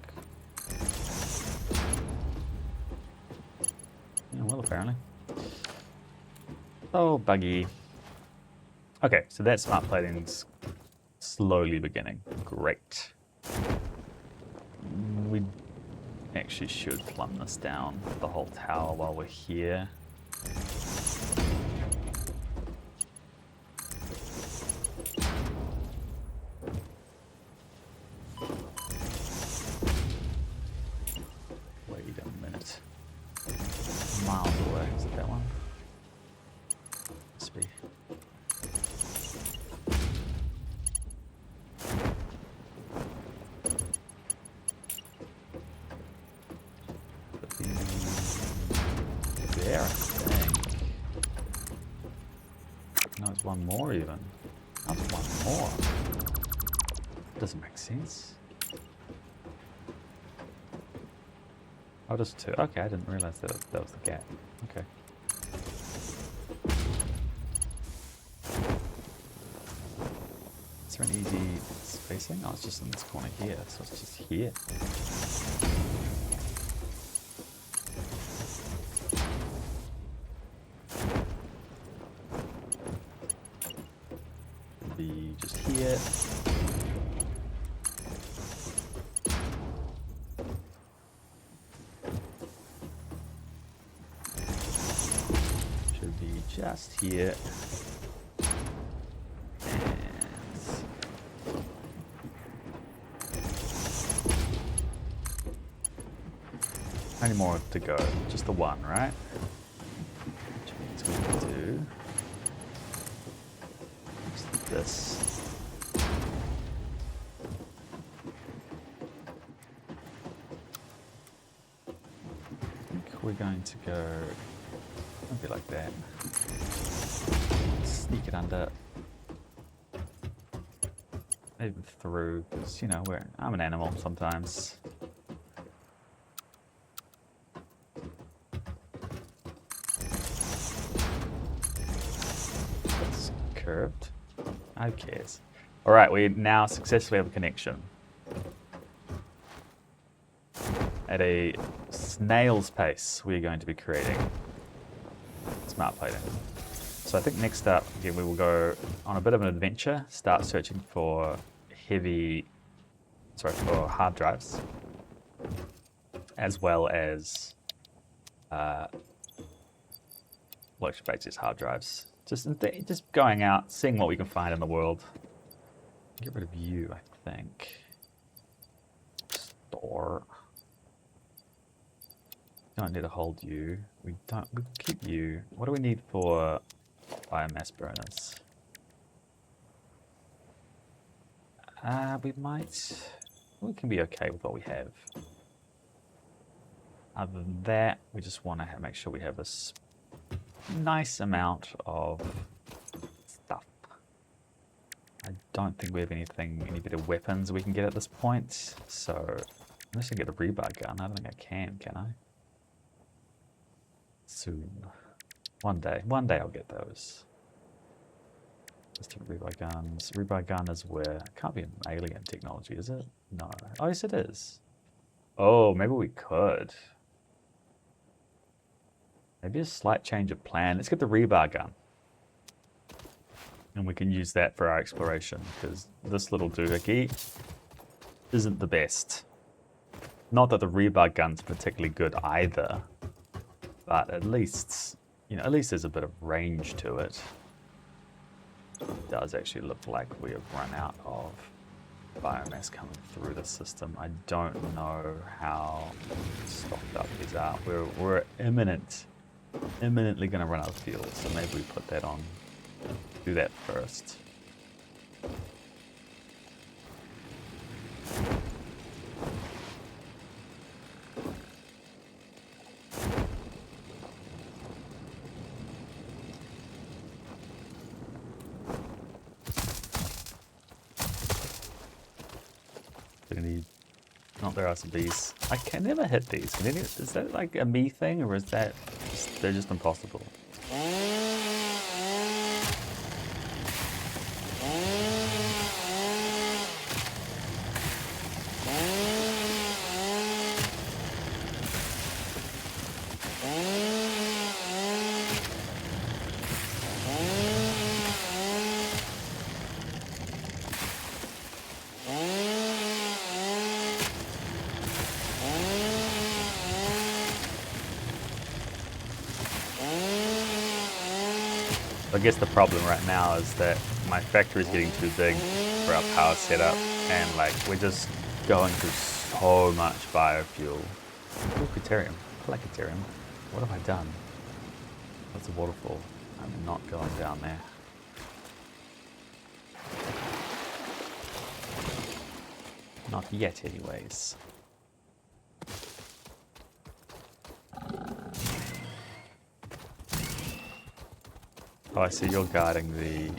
Yeah, well, apparently. Oh, buggy. Okay, so that smart plating's slowly beginning. Great. We actually should plumb this down the whole tower while we're here. Miles away, is it that one? Must be. There, I think. No, it's one more even. Not one more. Doesn't make sense. Oh, just two. Okay, I didn't realize that was the gap. Okay. Is there an easy spacing? Oh, it's just in this corner here, so it's just here. It'll be just here. Just here. And only more to go. Just the one, right? this. I think we're going to go a bit like that. Sneak it under. Maybe through, because, you know, I'm an animal sometimes. It's curved. Who cares? Alright, we now successfully have a connection. At a snail's pace, we're going to be creating smart plating. So I think next up, again, we will go on a bit of an adventure, start searching for for hard drives, as well as, well, actually, basically just hard drives. Just going out, seeing what we can find in the world. Get rid of you, I think. Store. Don't need to hold you. We can keep you. What do we need for biomass burners? We can be okay with what we have. Other than that, we just want to make sure we have a nice amount of stuff. I don't think we have any bit of weapons we can get at this point, so unless I get a rebar gun, I don't think I can I? Soon. One day I'll get those. Let's take rebar guns. Rebar gun is where, it can't be an alien technology, is it? No. Oh, yes it is. Oh, maybe we could. Maybe a slight change of plan. Let's get the rebar gun. And we can use that for our exploration, because this little doohickey isn't the best. Not that the rebar gun's particularly good either, but at least there's a bit of range to it. It does actually look like we have run out of biomass coming through the system. I don't know how stocked up these are. We're imminently going to run out of fuel, so maybe we put that on. Do that first. Oh, there are some bees. I can never hit these. Is that like a me thing, or is that they're just impossible? I guess the problem right now is that my factory is getting too big for our power setup, and like we're just going through so much biofuel. Ooh, Caterium. I like Caterium. What have I done? That's a waterfall. I'm not going down there. Not yet, anyways. Oh, I see you're guarding the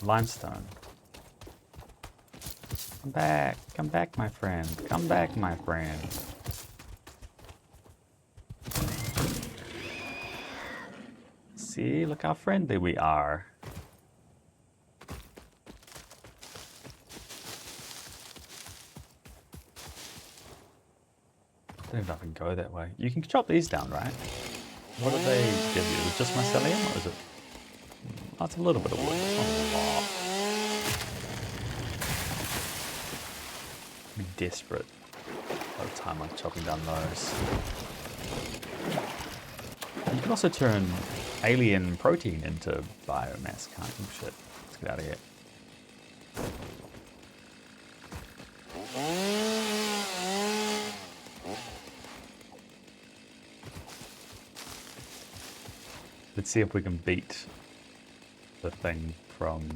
limestone. Come back, my friend. Come back, my friend. See, look how friendly we are. I don't know if I can go that way. You can chop these down, right? What do they give you? Is it just mycelium, or is it? Oh, it's a little bit of wood. It's not a lot. Be desperate by the time I'm chopping down those. You can also turn alien protein into biomass, can't you? Shit. Let's get out of here. Let's see if we can beat the thing from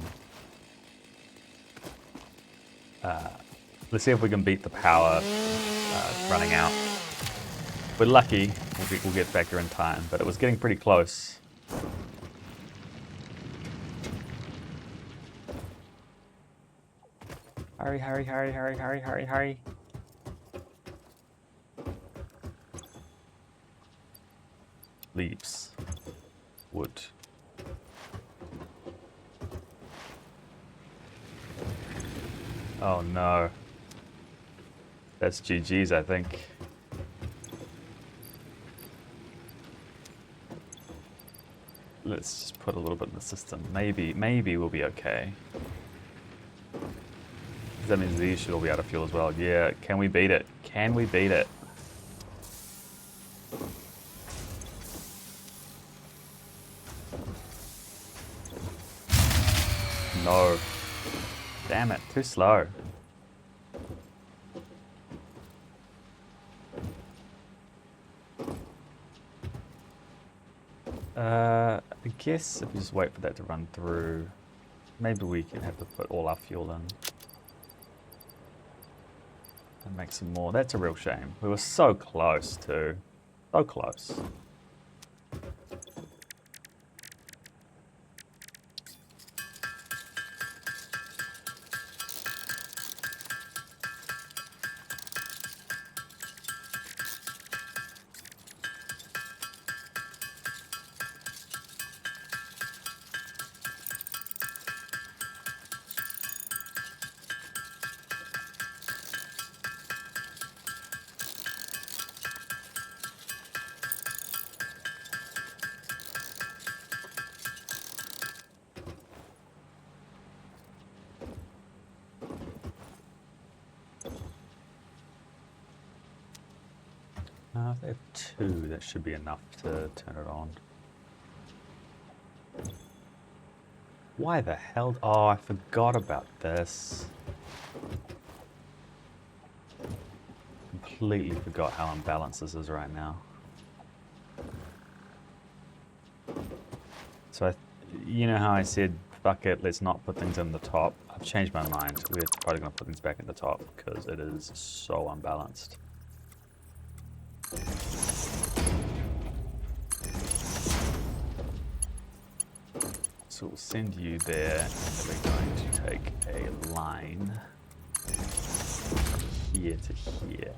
Let's see if we can beat the power running out. If we're lucky, we'll get back there in time, but it was getting pretty close. Hurry, hurry, hurry, hurry, hurry, hurry, hurry. Leaves. Wood. Oh no. That's GG's, I think. Let's just put a little bit in the system. Maybe we'll be okay. That means these should all be out of fuel as well. Yeah, can we beat it? Can we beat it? No. Damn it, too slow. I guess if we just wait for that to run through, maybe we can have to put all our fuel in. And make some more. That's a real shame. We were so close too. So close. If they have two, that should be enough to turn it on. Why the hell? Oh, I forgot about this. Completely forgot how unbalanced this is right now. So, you know how I said, fuck it, let's not put things in the top? I've changed my mind. We're probably going to put things back in the top because it is so unbalanced. So we'll send you there, and we're going to take a line from here to here.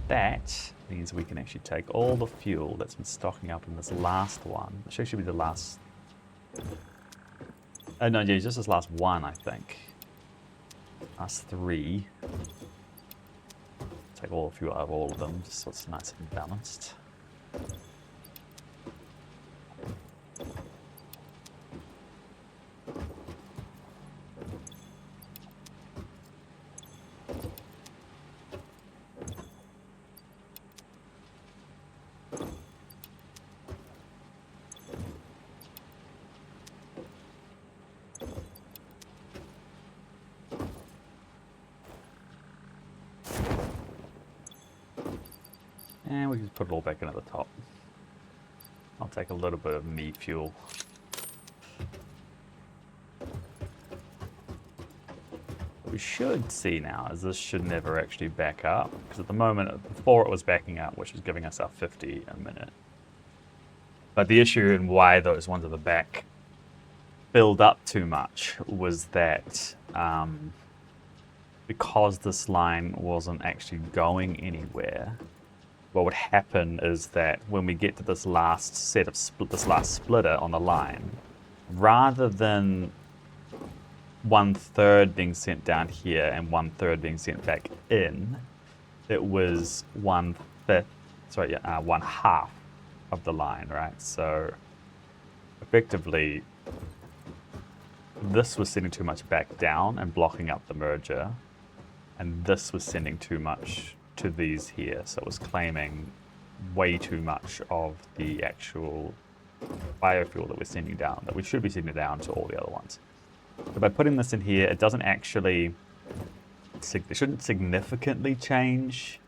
That means we can actually take all the fuel that's been stocking up in this last one. It should be the last... no, yeah, just this last one, I think. Last three. Take all the fuel out of all of them, just so it's nice and balanced. And we can put it all back in at the top. I'll take a little bit of me fuel. What we should see now is this should never actually back up, because at the moment, before it was backing up, which is giving us our 50 a minute. But the issue and why those ones at the back filled up too much was that because this line wasn't actually going anywhere, what would happen is that when we get to this last set of this last splitter on the line, rather than 1/3 being sent down here and 1/3 being sent back in, it was 1/5, sorry, yeah, 1/2 of the line, right? So effectively, this was sending too much back down and blocking up the merger, and this was sending too much to these here, so it was claiming way too much of the actual biofuel that we're sending down, that we should be sending down to all the other ones. So by putting this in here, it doesn't actually, it shouldn't significantly change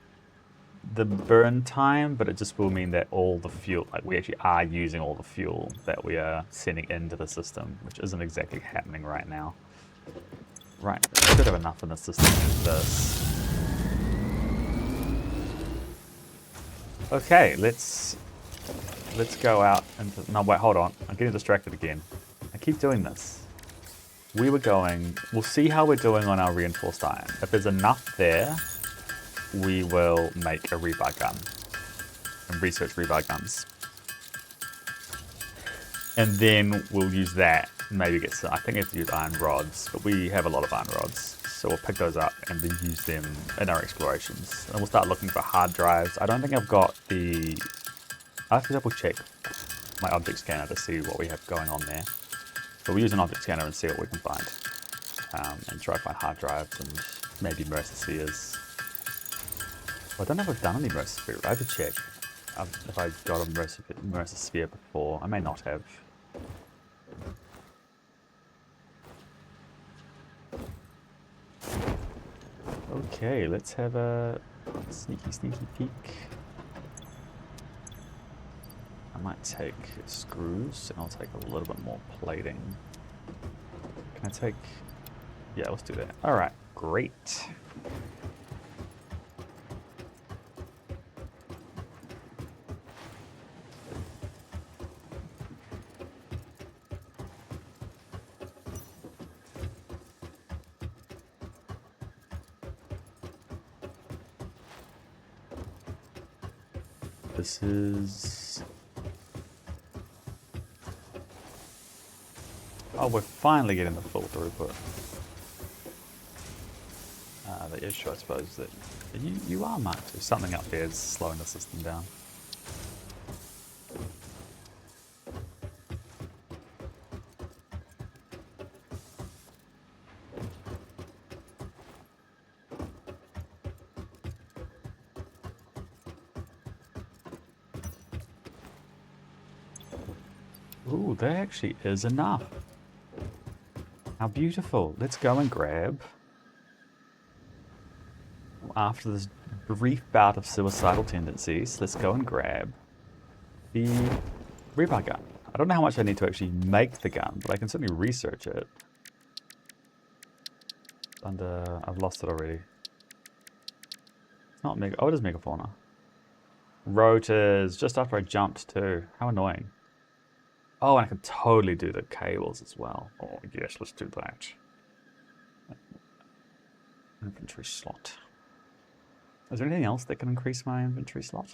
the burn time, but it just will mean that all the fuel, like we actually are using all the fuel that we are sending into the system, which isn't exactly happening right now. Right, we should have enough in the system for this. Okay, let's go out into... No, wait, hold on. I'm getting distracted again. I keep doing this. We'll see how we're doing on our reinforced iron. If there's enough there, we will make a rebar gun and research rebar guns. And then we'll use that, maybe get some, I think we have to use iron rods, but we have a lot of iron rods. So we'll pick those up and then use them in our explorations. And we'll start looking for hard drives. I don't think I've got the... I have to double check my object scanner to see what we have going on there. But we'll use an object scanner and see what we can find. And try to find hard drives and maybe mercer-spheres. Well, I don't know if I've done any mercer-sphere. I have to check if I got a mercer-sphere before. I may not have. Okay, let's have a sneaky peek. I might take screws and I'll take a little bit more plating. Can I take... Yeah, let's do that. Alright, great. This is... Oh, we're finally getting the full throughput. The issue, I suppose, that you are marked. There's something up there that's slowing the system down. Ooh, there actually is enough. How beautiful. Let's go and grab... After this brief bout of suicidal tendencies, let's go and grab the rebar gun. I don't know how much I need to actually make the gun, but I can certainly research it. I've lost it already. It's not mega... Oh, it is megafauna. Rotors, just after I jumped too. How annoying. Oh, and I can totally do the cables as well. Oh, yes, let's do that. Inventory slot. Is there anything else that can increase my inventory slot?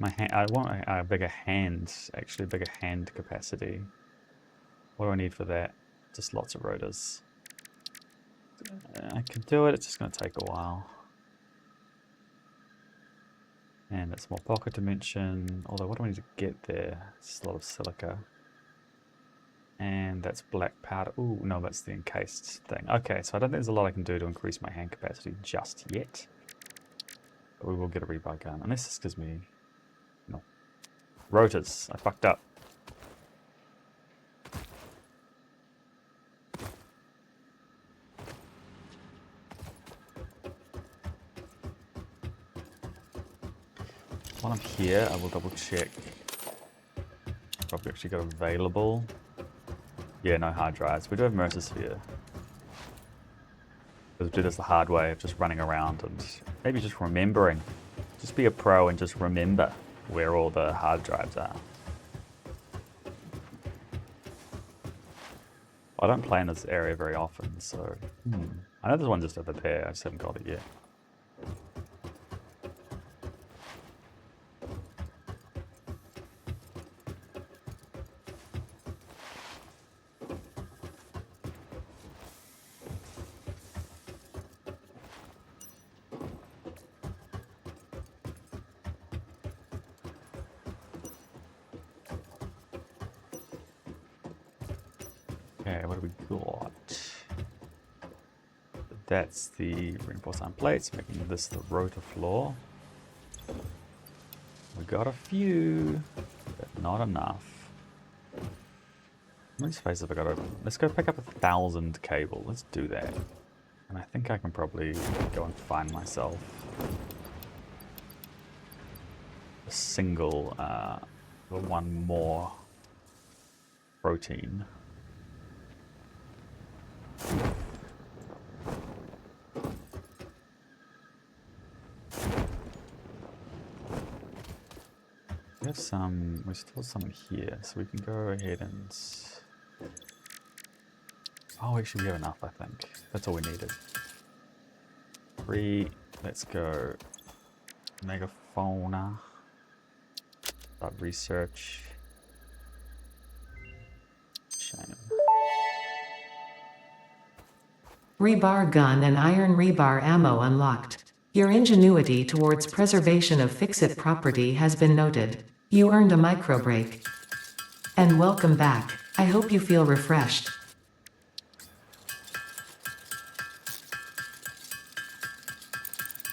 I want a bigger hand, actually, a bigger hand capacity. What do I need for that? Just lots of rotors. I can do it, it's just going to take a while. And it's more pocket dimension, although what do I need to get there? It's a lot of silica. And that's black powder. Ooh, no, that's the encased thing. Okay, so I don't think there's a lot I can do to increase my hand capacity just yet. But we will get a rebar gun, unless this gives me... No. Rotors, I fucked up. While I'm here, I will double check. Probably actually got available. Yeah, no hard drives. We do have mercer-sphere. Because we do this the hard way of just running around and maybe just remembering. Just be a pro and just remember where all the hard drives are. I don't play in this area very often, so... I know there's one just over there, I just haven't got it yet. Okay, what do we got? That's the reinforced iron plates, making this the rotor floor. We got a few, but not enough. How many spaces have I got open? Let's go pick up 1,000 cable. Let's do that. And I think I can probably go and find myself a single, one more protein. have some, we still have some in here, so we can go ahead and... Oh, actually we have enough, I think. That's all we needed. 3, let's go megafauna. Start research. Shame. Rebar gun and iron rebar ammo unlocked. Your ingenuity towards preservation of fix-it property has been noted. You earned a micro break. And welcome back. I hope you feel refreshed.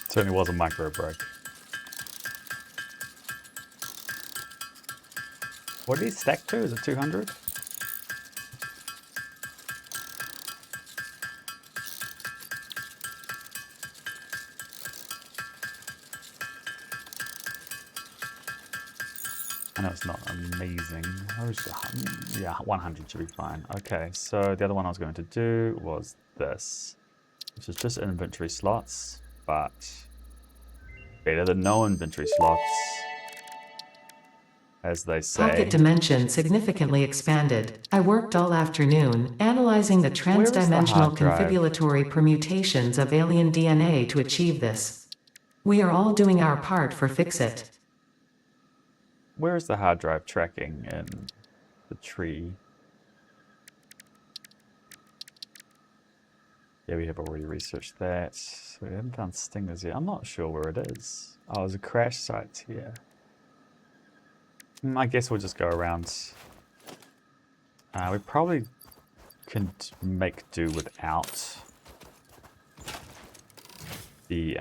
Certainly was a micro break. What did he stack to? Is it 200? I know it's not amazing. Yeah, 100 should be fine. Okay, so the other one I was going to do was this, which is just inventory slots, but better than no inventory slots, as they say. Pocket dimension significantly expanded. I worked all afternoon, analyzing the transdimensional hard drive? configuratory permutations of alien DNA to achieve this. We are all doing our part for Fix-It. Where is the hard drive tracking in the tree? Yeah, we have already researched that. So we haven't found stingers yet. I'm not sure where it is. Oh, there's a crash site here. I guess we'll just go around. We probably can make do without the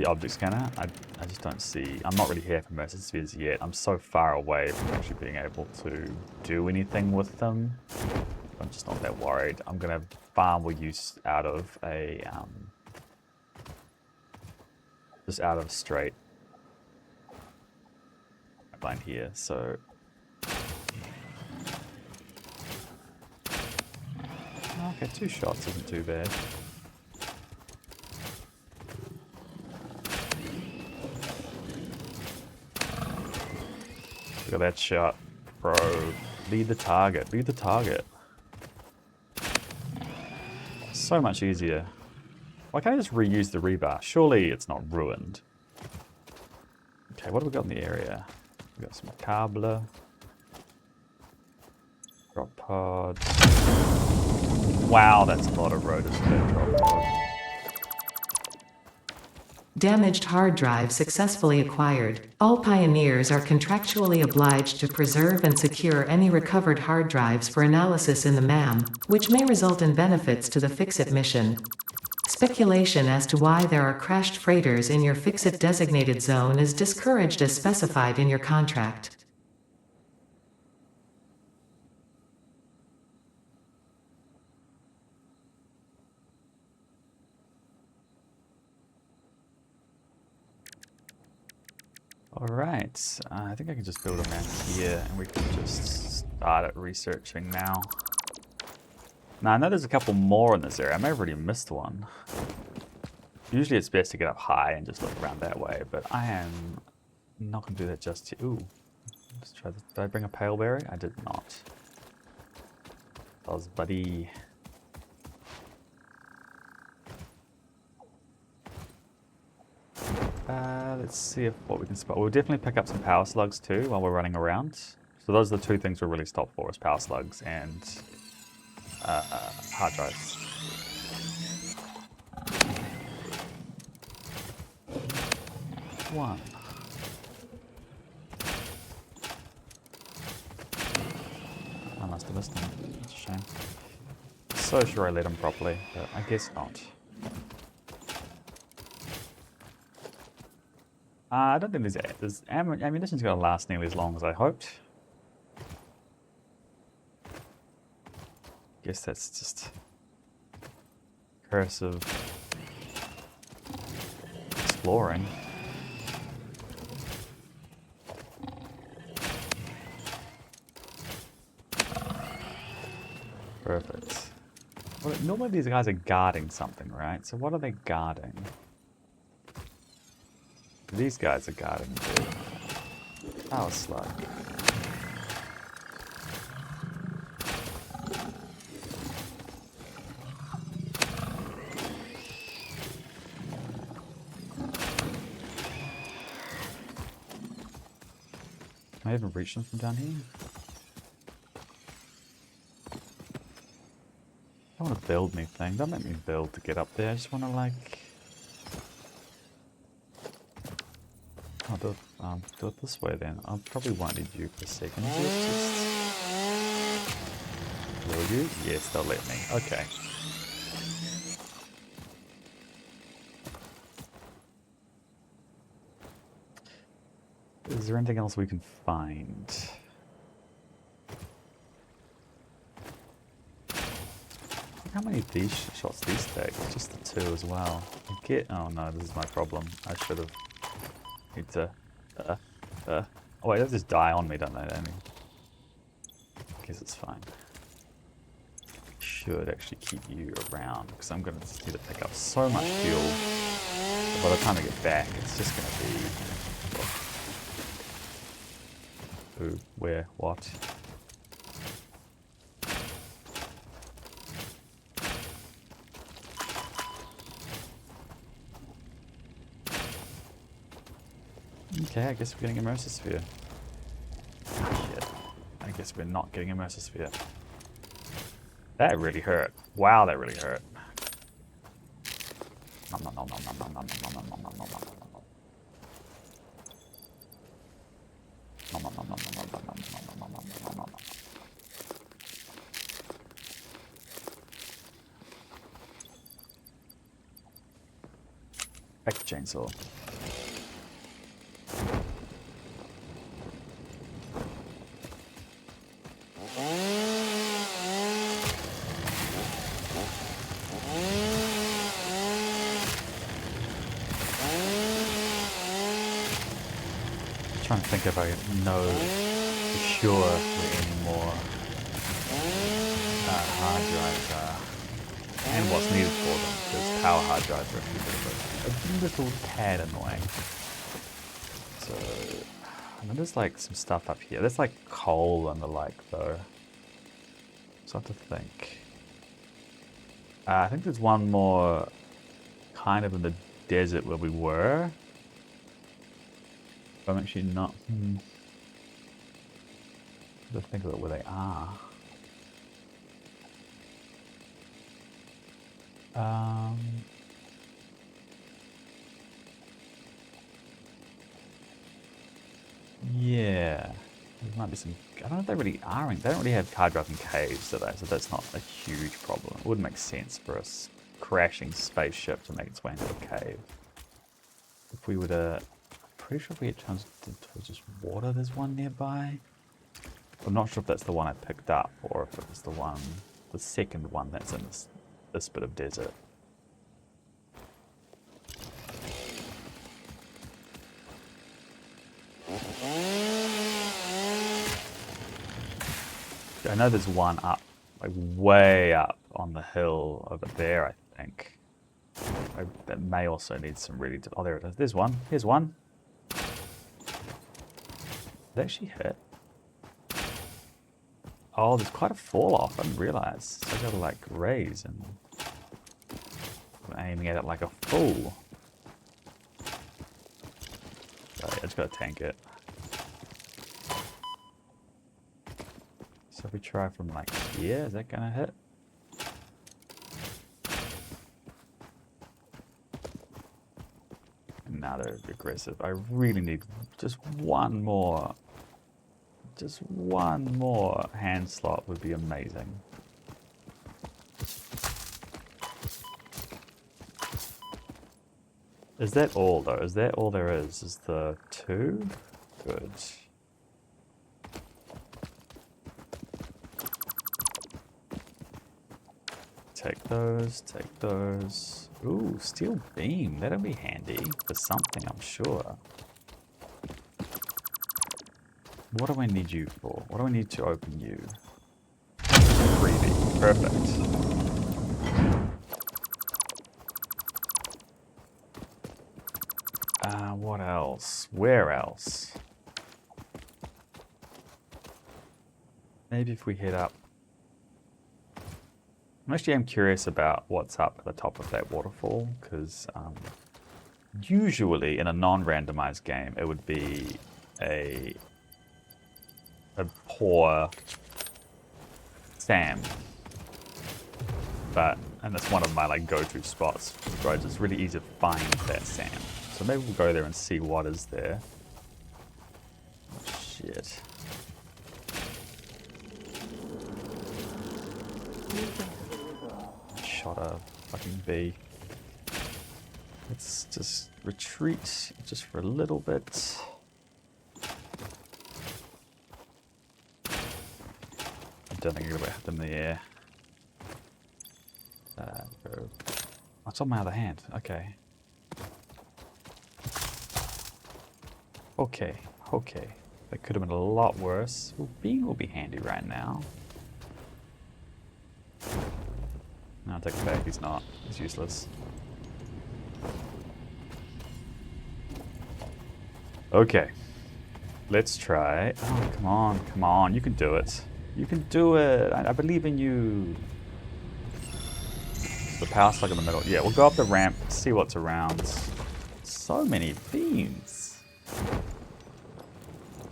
object scanner. I just don't see. I'm not really here for mercy spheres yet. I'm so far away from actually being able to do anything with them. I'm just not that worried. I'm gonna farm we use out of a just out of straight line here. So okay, 2 shots isn't too bad. Look at that shot, bro. Lead the target. Lead the target. So much easier. Why can't I just reuse the rebar? Surely it's not ruined. Okay, what have we got in the area? We got some carbler. Drop pods. Wow, that's a lot of rotors for that drop pod. Damaged hard drive successfully acquired. All pioneers are contractually obliged to preserve and secure any recovered hard drives for analysis in the MAM, which may result in benefits to the Fix-It mission. Speculation as to why there are crashed freighters in your Fix-It designated zone is discouraged as specified in your contract. Alright, I think I can just build a map here and we can just start at researching now. Now I know there's a couple more in this area. I may have already missed one. Usually it's best to get up high and just look around that way, but I am not going to do that just yet. Ooh, let's try this. Did I bring a pale berry? I did not. Buzz buddy. Let's see what we can spot. We'll definitely pick up some power slugs too while we're running around. So those are the 2 things we'll really stop for, is power slugs and hard drives. One. I must have missed him. It's a shame. So sure I led him properly, but I guess not. I don't think there's ammunition's going to last nearly as long as I hoped. Guess that's just curse of exploring. Perfect. Well, normally these guys are guarding something, right? So what are they guarding? These guys are guarding too. Power slug. Can I even reach them from down here? I don't want to build anything. Don't make me build to get up there. I just want to like... I'll do it this way then. I probably won't need you for a second. Will you? Yes, they'll let me. Okay. Is there anything else we can find? How many of these shots these take? Just the 2 as well. Oh no, this is my problem. I should have... Need to... Oh wait, they just die on me, don't they? I guess it's fine. Should actually keep you around, because I'm going to just need to pick up so much fuel. But by the time I get back, it's just going to be... Who? Where? What? Okay, I guess we're getting a Mercer Sphere. Shit. I guess we're not getting a Mercer Sphere. That really hurt. Wow, that really hurt. Nom, nom, nom, nom, nom, nom, nom, nom, nom, nom, nom, nom, nom, nom. Nom, nom, nom, nom, nom, nom, nom, nom, nom, nom, nom, nom, nom. Back to chainsaw. Trying to think if I know for sure where any more hard drives are and what's needed for them, because power hard drives are a little tad annoying. So, I know there's like some stuff up here. There's like coal and the like though. So I have to think. I think there's one more kind of in the desert where we were. I'm actually not. To think about where they are. Yeah, there might be some. I don't know if they really are. They don't really have hard drives in caves, do they? So that's not a huge problem. It wouldn't make sense for a crashing spaceship to make its way into a cave. If we were to. Pretty sure if we get turned towards just water, there's one nearby. I'm not sure if that's the one I picked up or if it was the second one that's in this bit of desert. I know there's one up, like way up on the hill over there, I think. That may also need some really... Oh, there it is. There's one. Here's one. Did it actually hit? Oh, there's quite a fall off. I didn't realize. So I gotta like raise and I'm aiming at it like a fool. So yeah, I just gotta tank it. So if we try from like here, is that gonna hit? Now they're aggressive. I really need just one more hand slot would be amazing. Is that all though? Is that all there is? Is the 2? Good. Take those, take those. Ooh, steel beam. That'll be handy for something, I'm sure. What do I need you for? What do I need to open you? Freebie. Perfect. What else? Where else? maybe if we head up. I'm curious about what's up at the top of that waterfall, because usually in a non-randomized game, it would be a poor Sam. And that's one of my like go-to spots, right? It's really easy to find that Sam. So maybe we'll go there and see what is there. Oh, shit. Shot a fucking bee. Let's just retreat just for a little bit. I don't think I'm gonna have them in the air. Go. Oh, it's on my other hand. Okay. Okay. Okay. That could have been a lot worse. Well, being will be handy right now. No, I'll take it back. He's not. He's useless. Okay. Let's try. Oh, come on. Come on. You can do it. You can do it. I believe in you. The power slug in the middle. Yeah, we'll go up the ramp, see what's around. So many beams.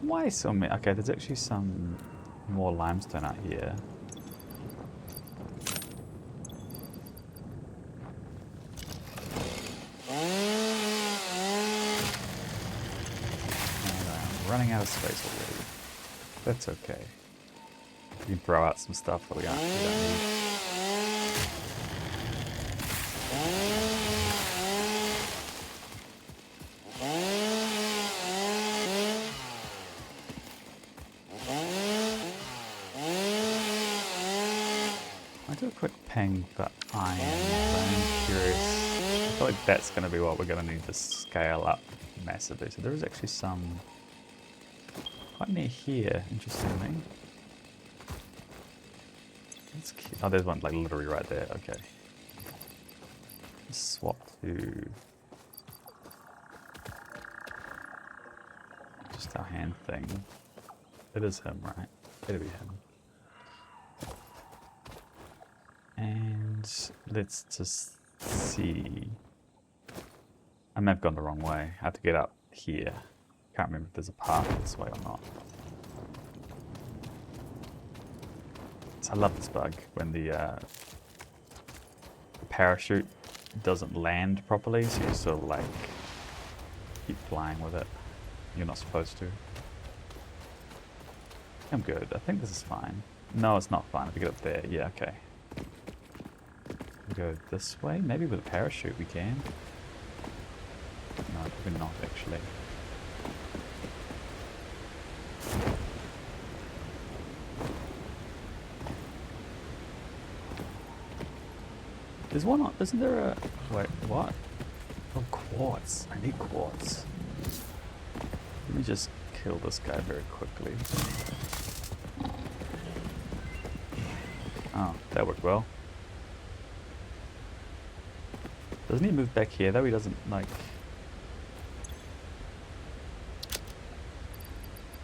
Why so many? Okay, there's actually some more limestone out here. And I'm running out of space already. That's okay. We can throw out some stuff that we don't need. Quick ping for iron. I'm curious. I feel like that's going to be what we're going to need to scale up massively. So there is actually some quite near here, interestingly. Oh, there's one like literally right there. Okay. Let's swap to just our hand thing. It is him, right? It'll be him. And let's just see. I may have gone the wrong way. I have to get up here. Can't remember if there's a path this way or not. So I love this bug when the parachute doesn't land properly, so you sort of like keep flying with it. You're not supposed to. I'm good. I think this is fine. No, it's not fine. If we get up there, yeah, okay. Go this way? Maybe with a parachute we can. No, probably not actually. There's one on, isn't there a... Wait, what? Oh, quartz. I need quartz. Let me just kill this guy very quickly. Oh, that worked well. Doesn't he move back here though? He doesn't like...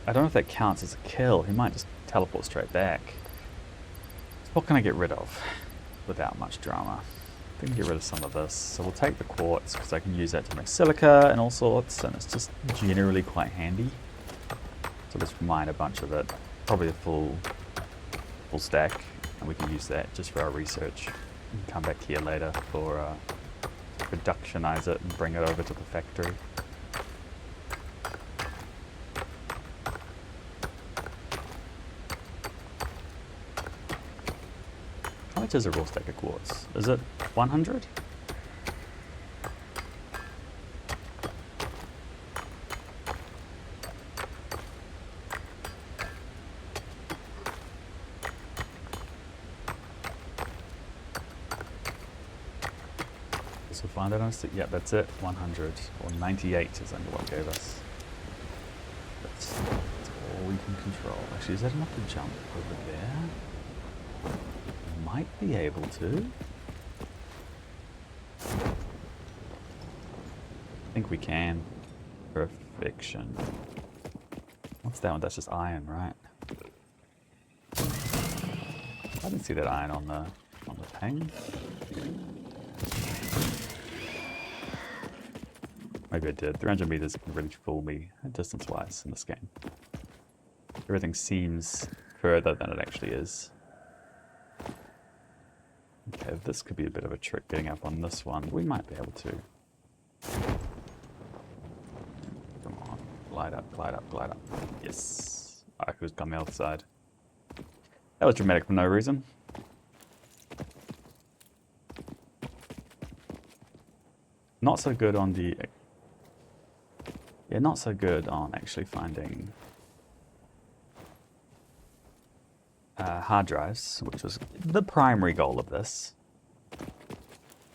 I don't know if that counts as a kill. He might just teleport straight back. So what can I get rid of without much drama? I can get rid of some of this. So we'll take the quartz because I can use that to make silica and all sorts, and it's just generally quite handy. So let's mine a bunch of it. Probably a full stack, and we can use that just for our research. We can come back here later for productionize it and bring it over to the factory. How much is a raw stack of quartz? Is it 100? So find that on stick. Yeah, that's it. 100 or 98 is only what gave us. That's all we can control. Actually, is that enough to jump over there? Might be able to. I think we can. Perfection. What's that one? That's just iron, right? I didn't see that iron on the ping. Maybe I did. 300 meters can really fool me distance-wise in this game. Everything seems further than it actually is. Okay, this could be a bit of a trick getting up on this one. We might be able to. Come on. Glide up, glide up, glide up. Yes. Aku's come the other side. That was dramatic for no reason. Not so good on the... Yeah, not so good on actually finding hard drives, which was the primary goal of this.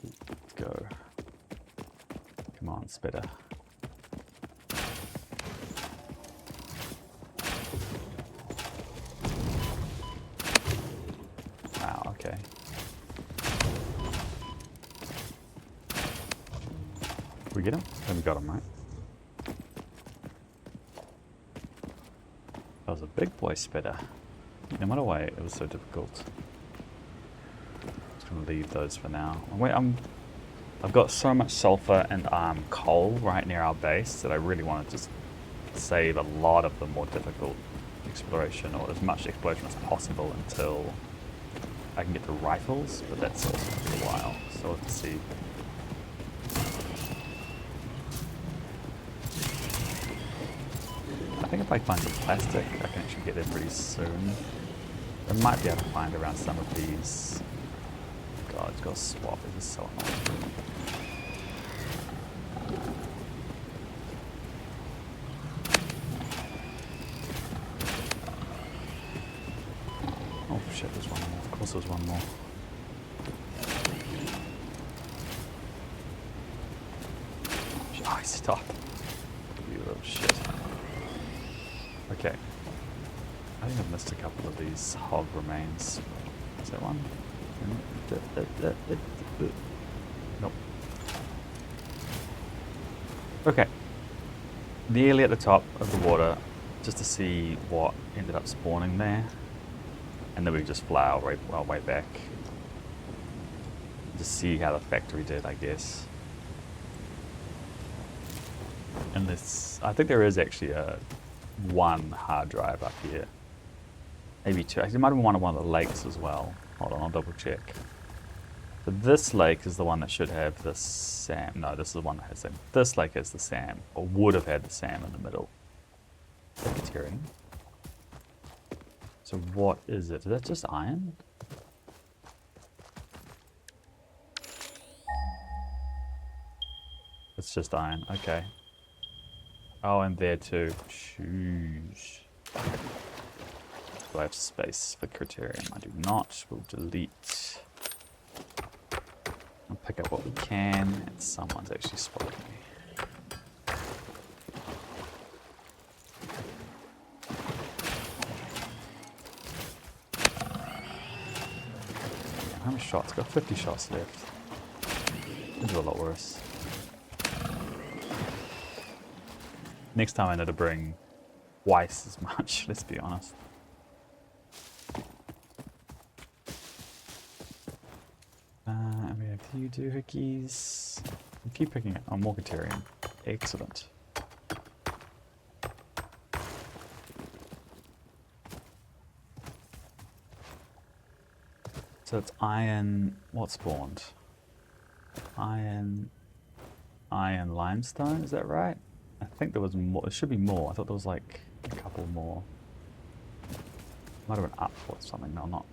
Let's go. Come on, spitter. Wow, okay. Did we get him? Then we got him, right? That was a big boy spitter. No matter why it was so difficult. Just gonna leave those for now. Wait, I've got so much sulfur and coal right near our base that I really want to just save a lot of the more difficult exploration, or as much exploration as possible, until I can get the rifles, but that's also going to be a while, so we'll have to see. I think if I find some plastic, I can actually get there pretty soon. I might be able to find around some of these. God, it's got to swap. This is so annoying. Oh shit, there's one more. Of course there's one more. Oh, stop. You little shit. Okay. I think I've missed a couple of these hog remains. Is that one? Nope. Okay. Nearly at the top of the water, just to see what ended up spawning there. And then we just fly our way back. Just see how the factory did, I guess. And this, I think there is actually one hard drive up here. Maybe two. Actually, it might have been one of the lakes as well. Hold on, I'll double check. So this lake is the one that should have the SAM. No, this is the one that has SAM. This lake has the SAM, or would have had the SAM in the middle. Vegetarian. So what is it? Is that just iron? It's just iron, okay. Oh, and there too. Shoes. Do I have space for criterion? I do not. We'll delete. I'll pick up what we can, and someone's actually spotted me. How many shots? Got 50 shots left. This is a lot worse. Next time I need to bring twice as much, let's be honest. And we have you do hickeys. We keep picking up. Oh, Morgatarian. Excellent. So it's iron. What spawned? Iron limestone, is that right? I think there was more. There should be more. I thought there was like a couple more. Might have been up or something. No, not.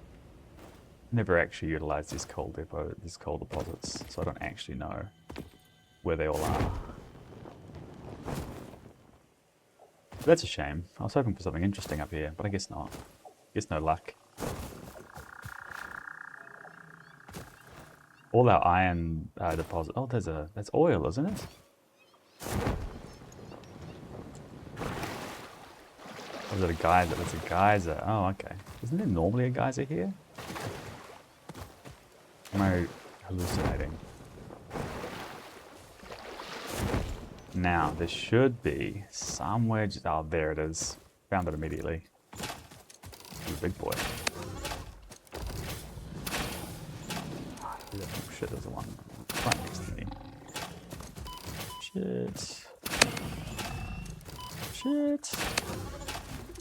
Never actually utilized these coal deposits, so I don't actually know where they all are. That's a shame. I was hoping for something interesting up here, but I guess not. Guess no luck. All our iron deposit. Oh, that's oil, isn't it? Or is it a geyser? It's a geyser. Oh, okay. Isn't there normally a geyser here? Am I hallucinating? Now, there should be somewhere just... Oh, there it is. Found it immediately. He's a big boy. shit, there's the one right next to me. Shit. Shit.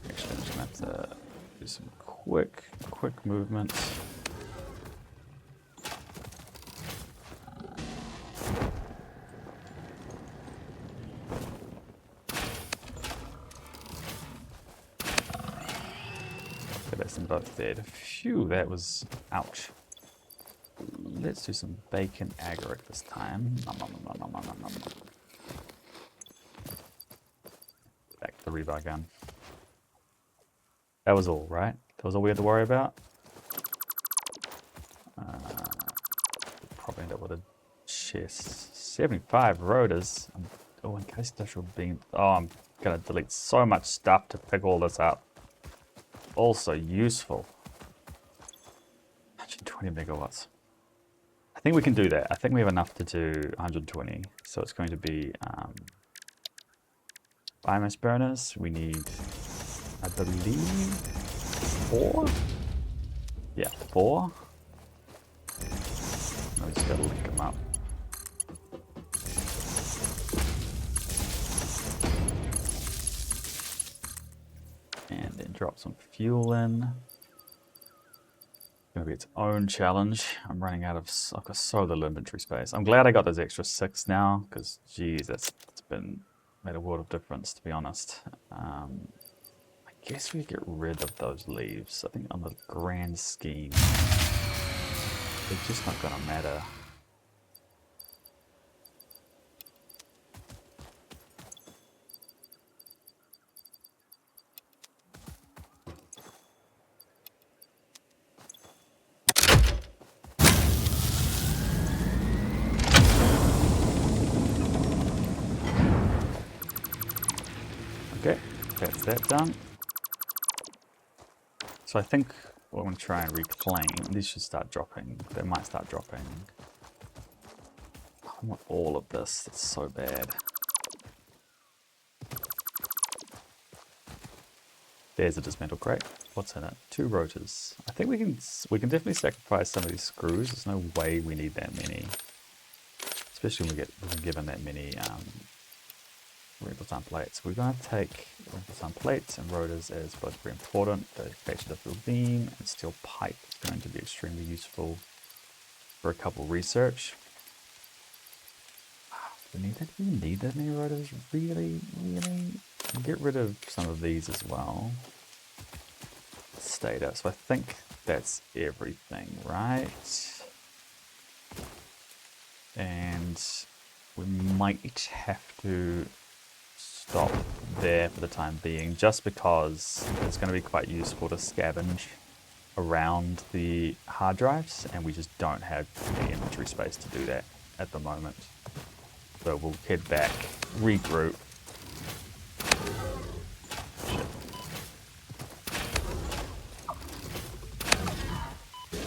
Actually, I'm just gonna have to do some quick movements. Okay, that's them both dead. Phew, that was ouch. Let's do some bacon agaric this time. Nom, nom, nom, nom, nom, nom, nom. Back to the rebar gun. That was all, right? That was all we had to worry about? Probably end up with a chest. 75 rotors. Oh, in case industrial beam. Oh, I'm gonna delete so much stuff to pick all this up. Also useful. 120 megawatts. I think we can do that. I think we have enough to do 120. So it's going to be biomass burners. We need, I believe, 4? Yeah, 4. I just gotta link them up. And then drop some fuel in. Gonna be its own challenge. I'm running out of, I've got so little inventory space. I'm glad I got those extra 6 now, because geez, it's made a world of difference, to be honest. I guess we get rid of those leaves. I think on the grand scheme, they're just not gonna matter. Okay, that's that done. So I think what I'm going to try and reclaim, these should start dropping. They might start dropping. I want all of this, it's so bad. There's a dismantle crate. What's in it? 2 rotors. I think we can definitely sacrifice some of these screws. There's no way we need that many. Especially when we're given that many rental plates. We're going to take rental plates and rotors as both very important. The industrial beam and steel pipe is going to be extremely useful for a couple research. Do we need that many rotors? Really? Get rid of some of these as well. Stay there. So I think that's everything, right? And we might have to stop there for the time being, just because it's going to be quite useful to scavenge around the hard drives, and we just don't have the inventory space to do that at the moment. So we'll head back, regroup. Shit.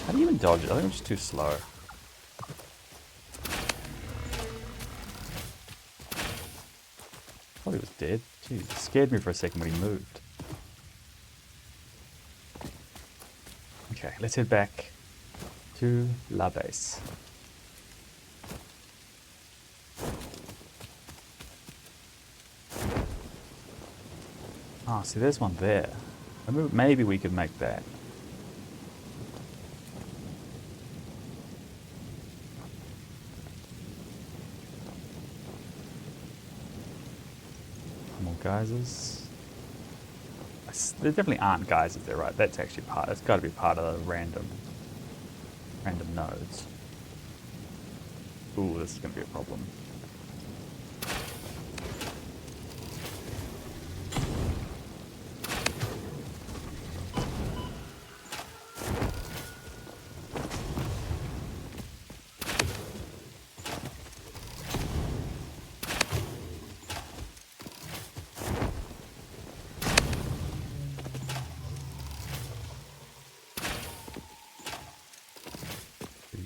How do you even dodge it? I think I'm just too slow. I thought he was dead. Jeez, it scared me for a second when he moved. Okay, let's head back to La Base. Oh, see, there's one there. Maybe we could make that. More geysers. There definitely aren't geysers there, right? That's actually it's got to be part of the random nodes. Ooh, this is going to be a problem.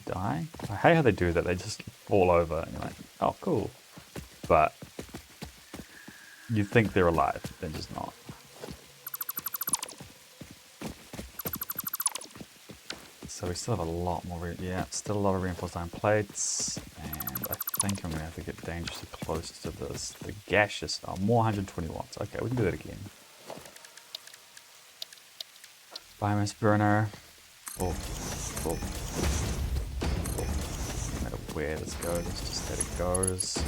Die. I hate how they do that. They just fall over and you're like, oh, cool. But you think they're alive. They're just not. so we still have a lot more, yeah, still a lot of reinforced iron plates, and I think I'm going to have to get dangerously close to this. The gaseous, oh, more 120 watts. Okay, we can do that again. Biomass burner. Oh, oh, oh. No matter where this goes, it's just that it goes.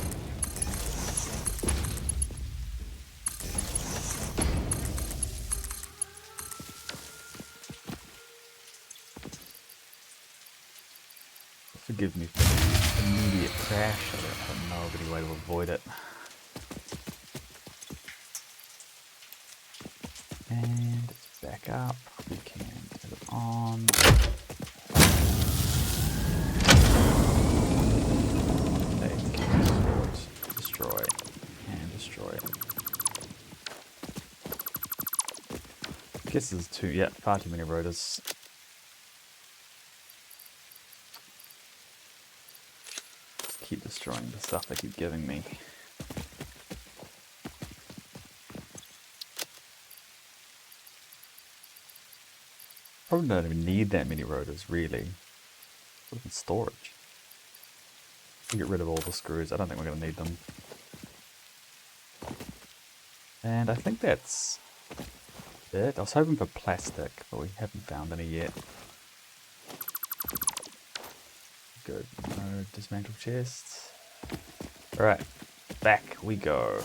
Forgive me for the immediate crash. I don't know of any way to avoid it. And it's back up. We can put it on. Destroy. And destroy. I guess there's two, yeah, far too many rotors. Just keep destroying the stuff they keep giving me. Probably don't even need that many rotors, really. Put them in storage. We'll get rid of all the screws. I don't think we're going to need them. And I think that's it. I was hoping for plastic, but we haven't found any yet. Good. No dismantle chests. Alright, back we go.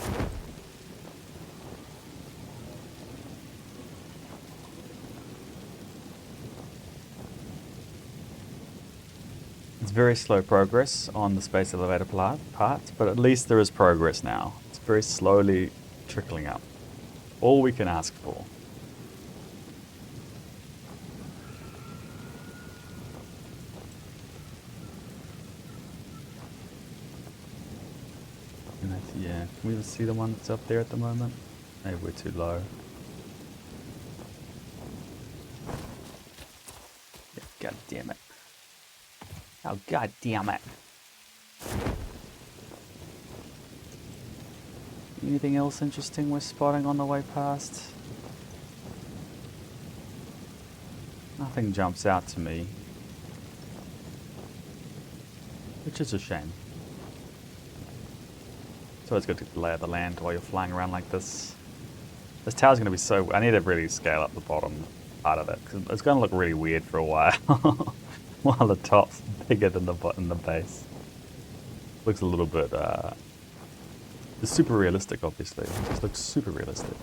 It's very slow progress on the space elevator parts, but at least there is progress now. It's very slowly trickling up. All we can ask for. And yeah, can we even see the one that's up there at the moment? Maybe we're too low. Yeah, God damn it. Oh, God damn it. Anything else interesting we're spotting on the way past? Nothing jumps out to me. Which is a shame. It's always good to lay out the land while you're flying around like this. This tower's going to be so... I need to really scale up the bottom part of it, because it's going to look really weird for a while. While the top's bigger than the base. Looks a little bit... it's super realistic, obviously. It just looks super realistic.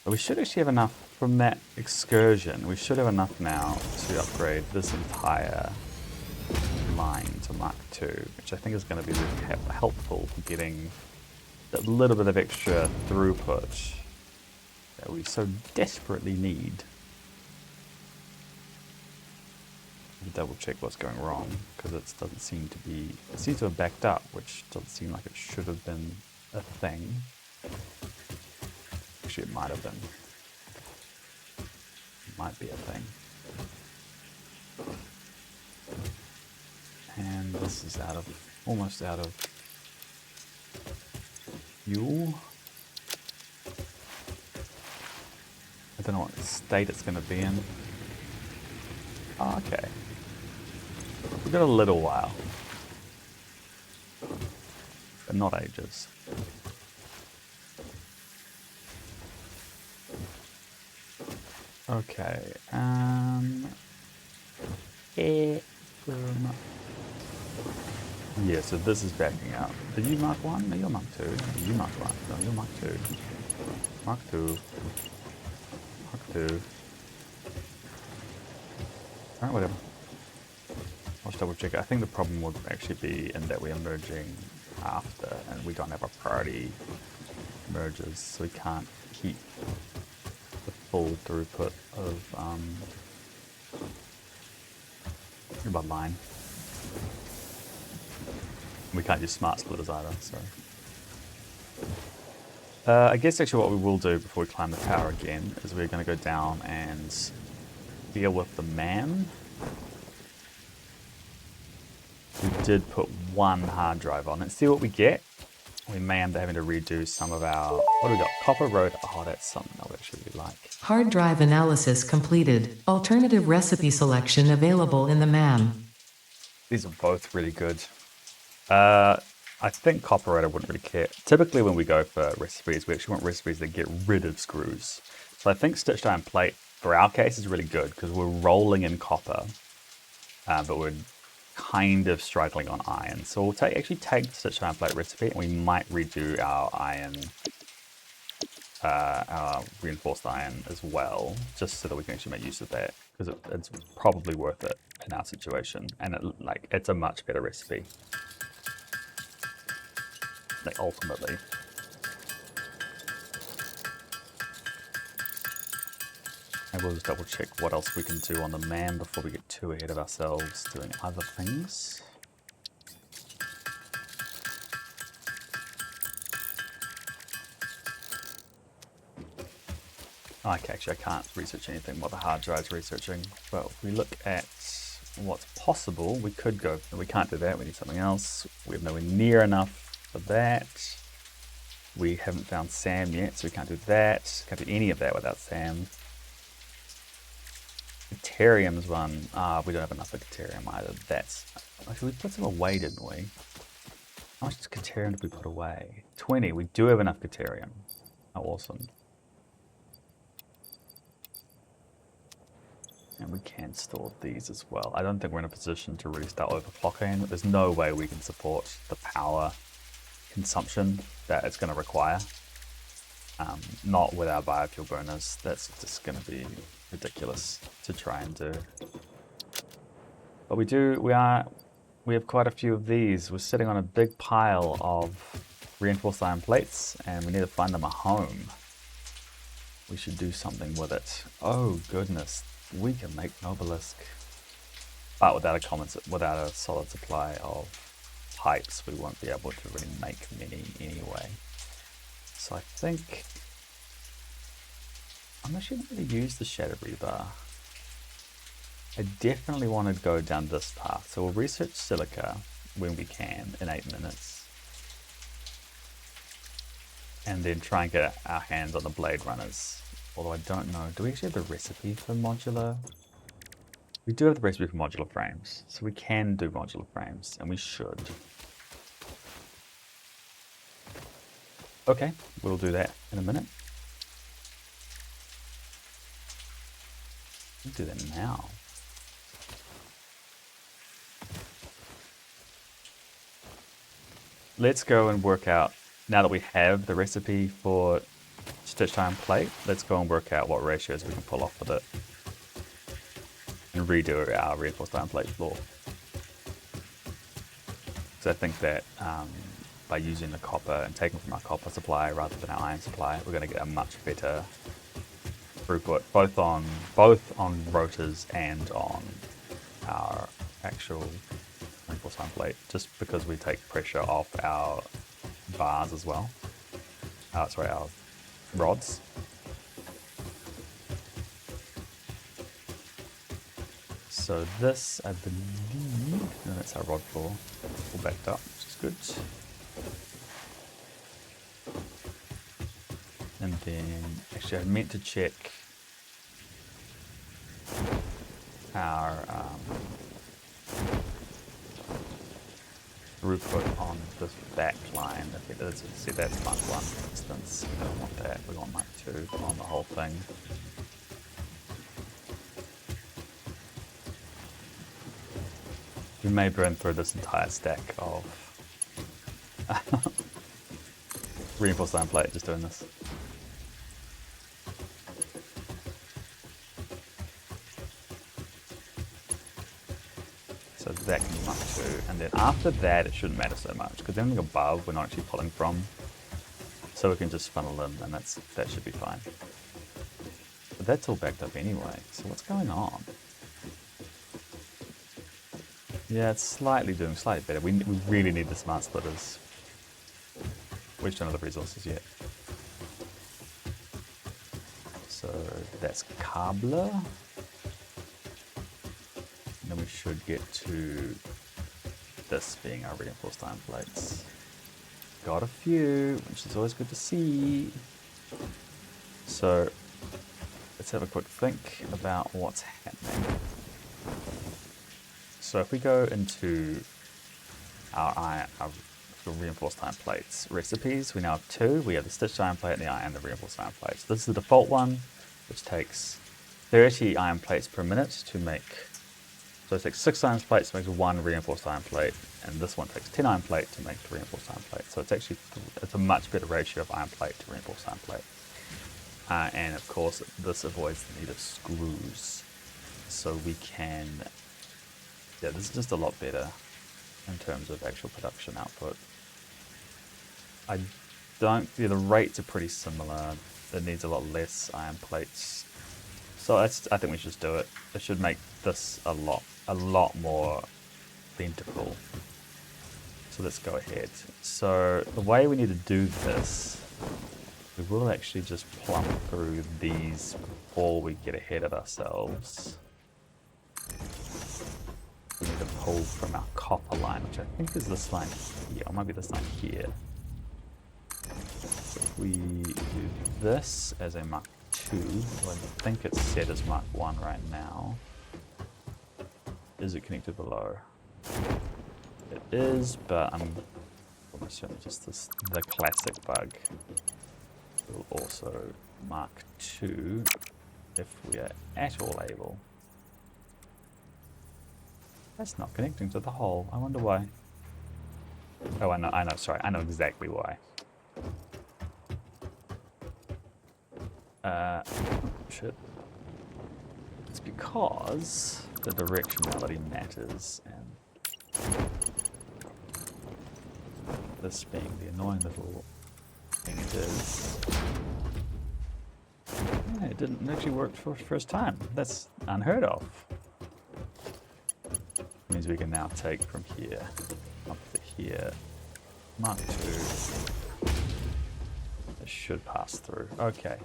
But we should actually have enough from that excursion. We should have enough now to upgrade this entire line to Mark II, which I think is going to be really helpful for getting that little bit of extra throughput that we so desperately need. Double check what's going wrong, because it doesn't seem to be... It seems to have backed up, which doesn't seem like it should have been a thing. Actually, it might have been. It might be a thing. And this is out of... almost out of fuel. I don't know what state it's going to be in. Oh, okay. We've got a little while. But not ages. Okay, yeah, so this is backing out. Did you mark 1? No, you're mark 2. You mark 1. No, you're mark 2. Mark 2. Mark 2. Alright, whatever. I'll just double check it. I think the problem would actually be in that we are merging after, and we don't have a priority merges, so we can't keep the full throughput of the line. We can't use smart splitters either, so. I guess actually what we will do before we climb the tower again is we're going to go down and deal with the man. We did put one hard drive on it. See what we get. We may end up having to redo some of our, what do we got? Copper road. Oh, that's something I would actually really like. Hard drive analysis completed. Alternative recipe selection available in the MAM. These are both really good. I think copper road I wouldn't really care. Typically when we go for recipes, we actually want recipes that get rid of screws. So I think stitched iron plate, for our case, is really good because we're rolling in copper, but we're kind of struggling on iron. So we'll actually take the stitched iron plate recipe and we might redo our iron, our reinforced iron as well, just so that we can actually make use of that because it's probably worth it in our situation. And it's a much better recipe. Like ultimately. And we'll just double check what else we can do on the MAM before we get too ahead of ourselves doing other things. Okay, actually I can't research anything while the hard drive's researching, but if we look at what's possible, we could go, we can't do that, we need something else. We have nowhere near enough for that. We haven't found SAM yet, so we can't do that. Can't do any of that without SAM. Deuterium's one. We don't have enough of deuterium either. That's actually we put some away, didn't we? How much deuterium did we put away? 20. We do have enough deuterium. How awesome. And we can store these as well. I don't think we're in a position to really start overclocking. There's no way we can support the power consumption that it's going to require. Not with our biofuel burners. That's just going to be ridiculous to try and do. But we have quite a few of these. We're sitting on a big pile of reinforced iron plates and we need to find them a home. We should do something with it. Oh goodness, we can make an obelisk. But without a solid supply of pipes, we won't be able to really make many anyway. So I think I'm actually not going to use the shadow rebar. I definitely want to go down this path. So we'll research silica when we can in 8 minutes. And then try and get our hands on the blade runners. Although I don't know, do we actually have the recipe for modular? We do have the recipe for modular frames. So we can do modular frames, and we should. Okay, we'll do that in a minute. We'll do that now. Let's go and work out, now that we have the recipe for stitched iron plate, let's go and work out what ratios we can pull off with it. And redo our reinforced iron plate floor. So I think that by using the copper and taking from our copper supply rather than our iron supply, we're going to get a much better throughput, both on rotors and on our actual reinforced iron plate, just because we take pressure off our bars as well. Sorry, our rods. So this, I believe, no, that's our rod floor, all backed up, which is good. And then, actually I meant to check our throughput on this back line. I think that's, see, that's Mark 1 for instance. We don't want that, we want Mark 2 on the whole thing. We may burn through this entire stack of reinforced iron plate just doing this. So that can be Mark 2, and then after that it shouldn't matter so much, because anything above we're not actually pulling from. So we can just funnel in, and that should be fine. But that's all backed up anyway, so what's going on? Yeah, it's doing slightly better. We really need the smart splitters. We just don't have the resources yet. So that's Kabler. And then we should get to this being our reinforced iron plates. Got a few, which is always good to see. So let's have a quick think about what's happening. So if we go into our reinforced iron plates recipes, we now have two. We have the stitched iron plate and the reinforced iron plate. So this is the default one, which takes 30 iron plates per minute to make. So it takes 6 iron plates to make 1 reinforced iron plate, and this one takes 10 iron plate to make 3 reinforced iron plate. So it's actually it's a much better ratio of iron plate to reinforced iron plate. And of course, this avoids the need of screws, so we can. Yeah, this is just a lot better in terms of actual production output. I don't. Yeah, the rates are pretty similar. It needs a lot less iron plates. So I think we should just do it. It should make this a lot more plentiful. So let's go ahead. So the way we need to do this, we will actually just plumb through these before we get ahead of ourselves. We need to pull from our copper line, which I think is this line here, or might be this line here. So if we do this as a Mark II, well, I think it's set as Mark I right now. Is it connected below? It is, but I'm almost certain just the classic bug. We'll also Mark II if we are at all able. That's not connecting to the hole. I wonder why. Oh, I know, sorry, I know exactly why. Shit. It's because the directionality matters, and this being the annoying little thing it is. Yeah, it didn't actually work for the first time. That's unheard of. Means we can now take from here up to here. Mark II. It should pass through. Okay.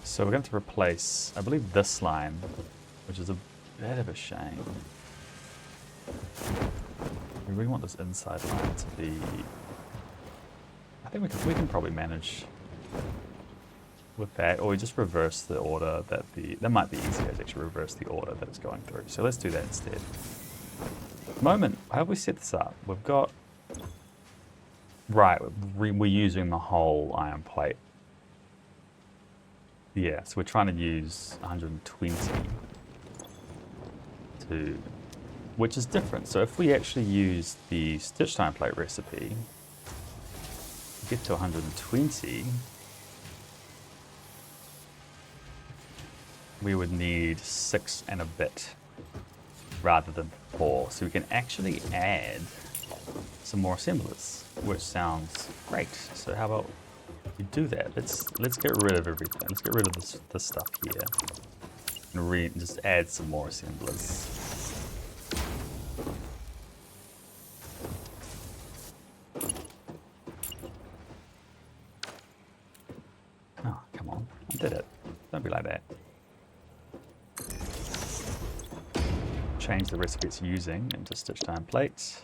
So we're going to replace, I believe, this line, which is a bit of a shame. We really want this inside line to be. I think we can probably manage with that, or we just reverse the order that that might be easier to actually reverse the order that it's going through. So let's do that instead. Moment, how have we set this up? We've got, right, we're using the whole iron plate. Yeah, so we're trying to use 120 to, which is different. So if we actually use the stitched iron plate recipe, get to 120, we would need 6 and a bit rather than 4. So we can actually add some more assemblers, which sounds great. So how about we do that? Let's get rid of everything. Let's get rid of this stuff here and just add some more assemblers. Oh, come on. I did it. Don't be like that. Change the recipe it's using into stitched iron plates.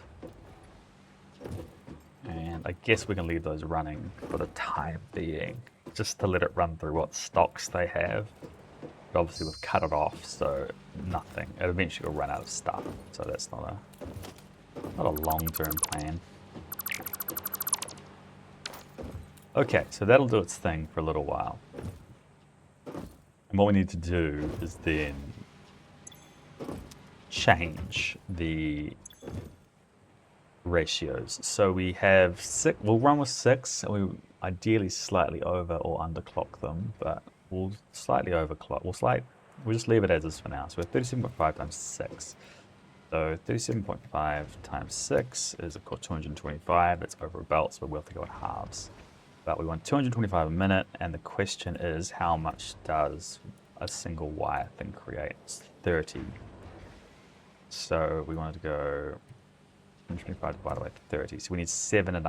And I guess we can leave those running for the time being, just to let it run through what stocks they have. But obviously we've cut it off, so nothing. It eventually will run out of stuff, so that's not a long-term plan. Okay, so that'll do its thing for a little while. And what we need to do is then change the ratios. So we have 6, we'll run with 6, and we ideally slightly over or underclock them, but we'll slightly overclock. We'll just leave it as is for now. So we're 37.5 times 6. So 37.5 times 6 is of course 225. It's over a belt, so we'll have to go in halves. But we want 225 a minute, and the question is, how much does a single wire thing create? It's 30. So we wanted to go 125 divided by 30. So we need 7.5. It's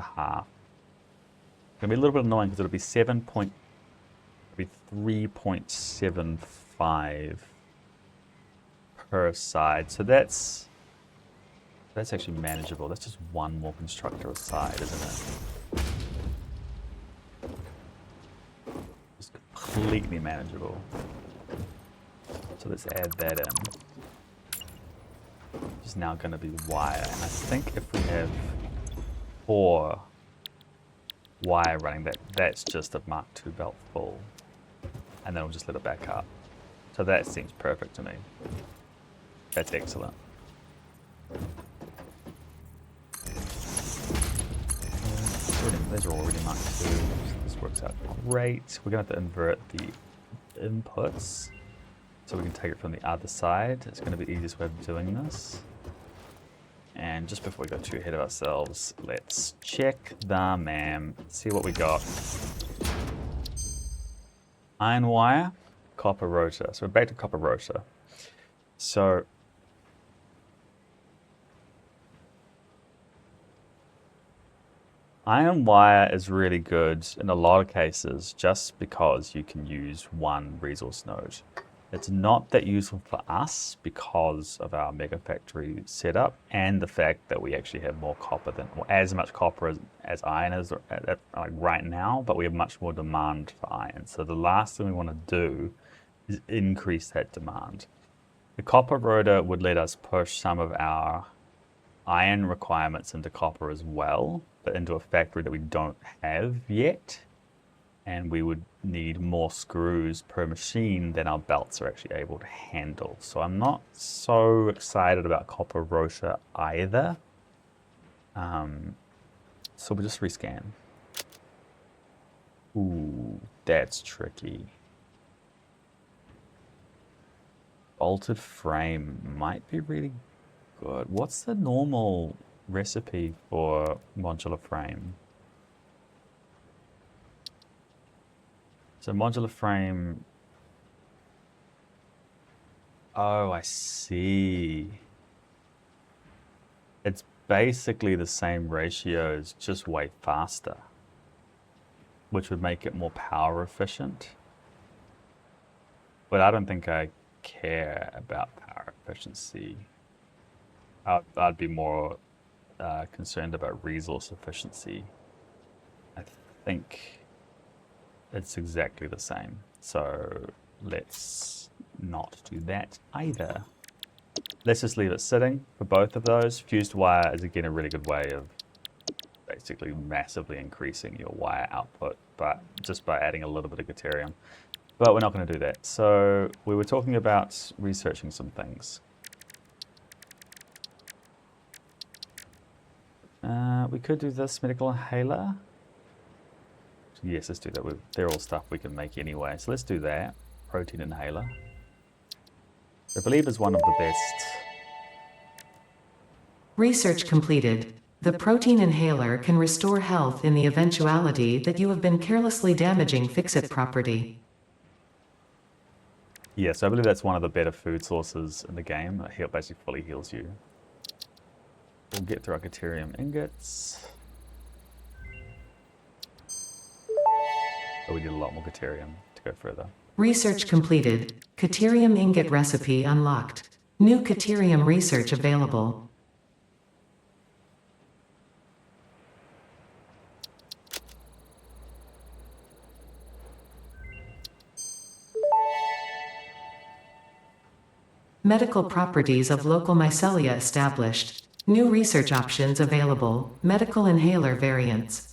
going to be a little bit annoying because it'll be 3.75 per side. So that's That's actually manageable. That's just one more constructor aside, isn't it? Just completely manageable. So let's add that in. It's now going to be wire. And I think if we have 4 wire running, that's just a Mark II belt full. And then we'll just let it back up. So that seems perfect to me. That's excellent. Those are already Mark II. This works out great. We're going to have to invert the inputs so we can take it from the other side. It's going to be the easiest way of doing this. And just before we go too ahead of ourselves, let's check the MAM, see what we got. Iron wire, copper rotor. So we're back to copper rotor. So iron wire is really good in a lot of cases just because you can use one resource node. It's not that useful for us because of our MegaFactory setup and the fact that we actually have more copper than, or as much copper as iron is like right now, but we have much more demand for iron. So the last thing we want to do is increase that demand. The copper rotor would let us push some of our iron requirements into copper as well, but into a factory that we don't have yet. And we would need more screws per machine than our belts are actually able to handle. So I'm not so excited about copper rotor either. So we'll just rescan. Ooh, that's tricky. Bolted frame might be really good. What's the normal recipe for modular frame? So modular frame, oh, I see. It's basically the same ratios, just way faster, which would make it more power efficient. But I don't think I care about power efficiency. I'd be more concerned about resource efficiency. I think it's exactly the same. So let's not do that either. Let's just leave it sitting for both of those. Fused wire is again a really good way of basically massively increasing your wire output, but just by adding a little bit of deuterium. But we're not going to do that. So we were talking about researching some things. We could do this medical inhaler. Yes, let's do that. They're all stuff we can make anyway. So let's do that. Protein inhaler. I believe is one of the best. Research completed. The protein inhaler can restore health in the eventuality that you have been carelessly damaging fix-it property. Yes, I believe that's one of the better food sources in the game. It basically fully heals you. We'll get through our deuterium ingots. But we need a lot more deuterium to go further. Research completed. Deuterium ingot recipe unlocked. New deuterium research available. Medical properties of local mycelia established. New research options available. Medical inhaler variants.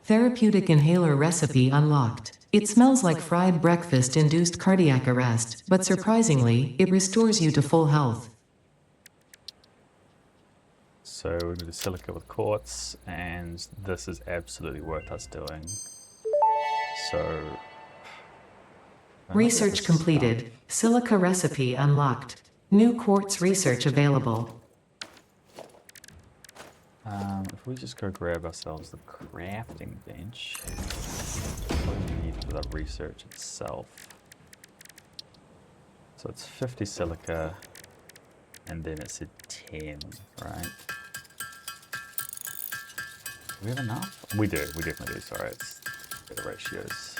Therapeutic inhaler recipe unlocked. It smells like fried breakfast-induced cardiac arrest, but surprisingly, it restores you to full health. So we're going to do silica with quartz, and this is absolutely worth us doing. So Research completed. Silica recipe unlocked. New quartz research available. If we just go grab ourselves the crafting bench, what do we need for the research itself? So it's 50 silica, and then it's a 10, right? Do we have enough? We do, we definitely do, sorry, it's the ratios.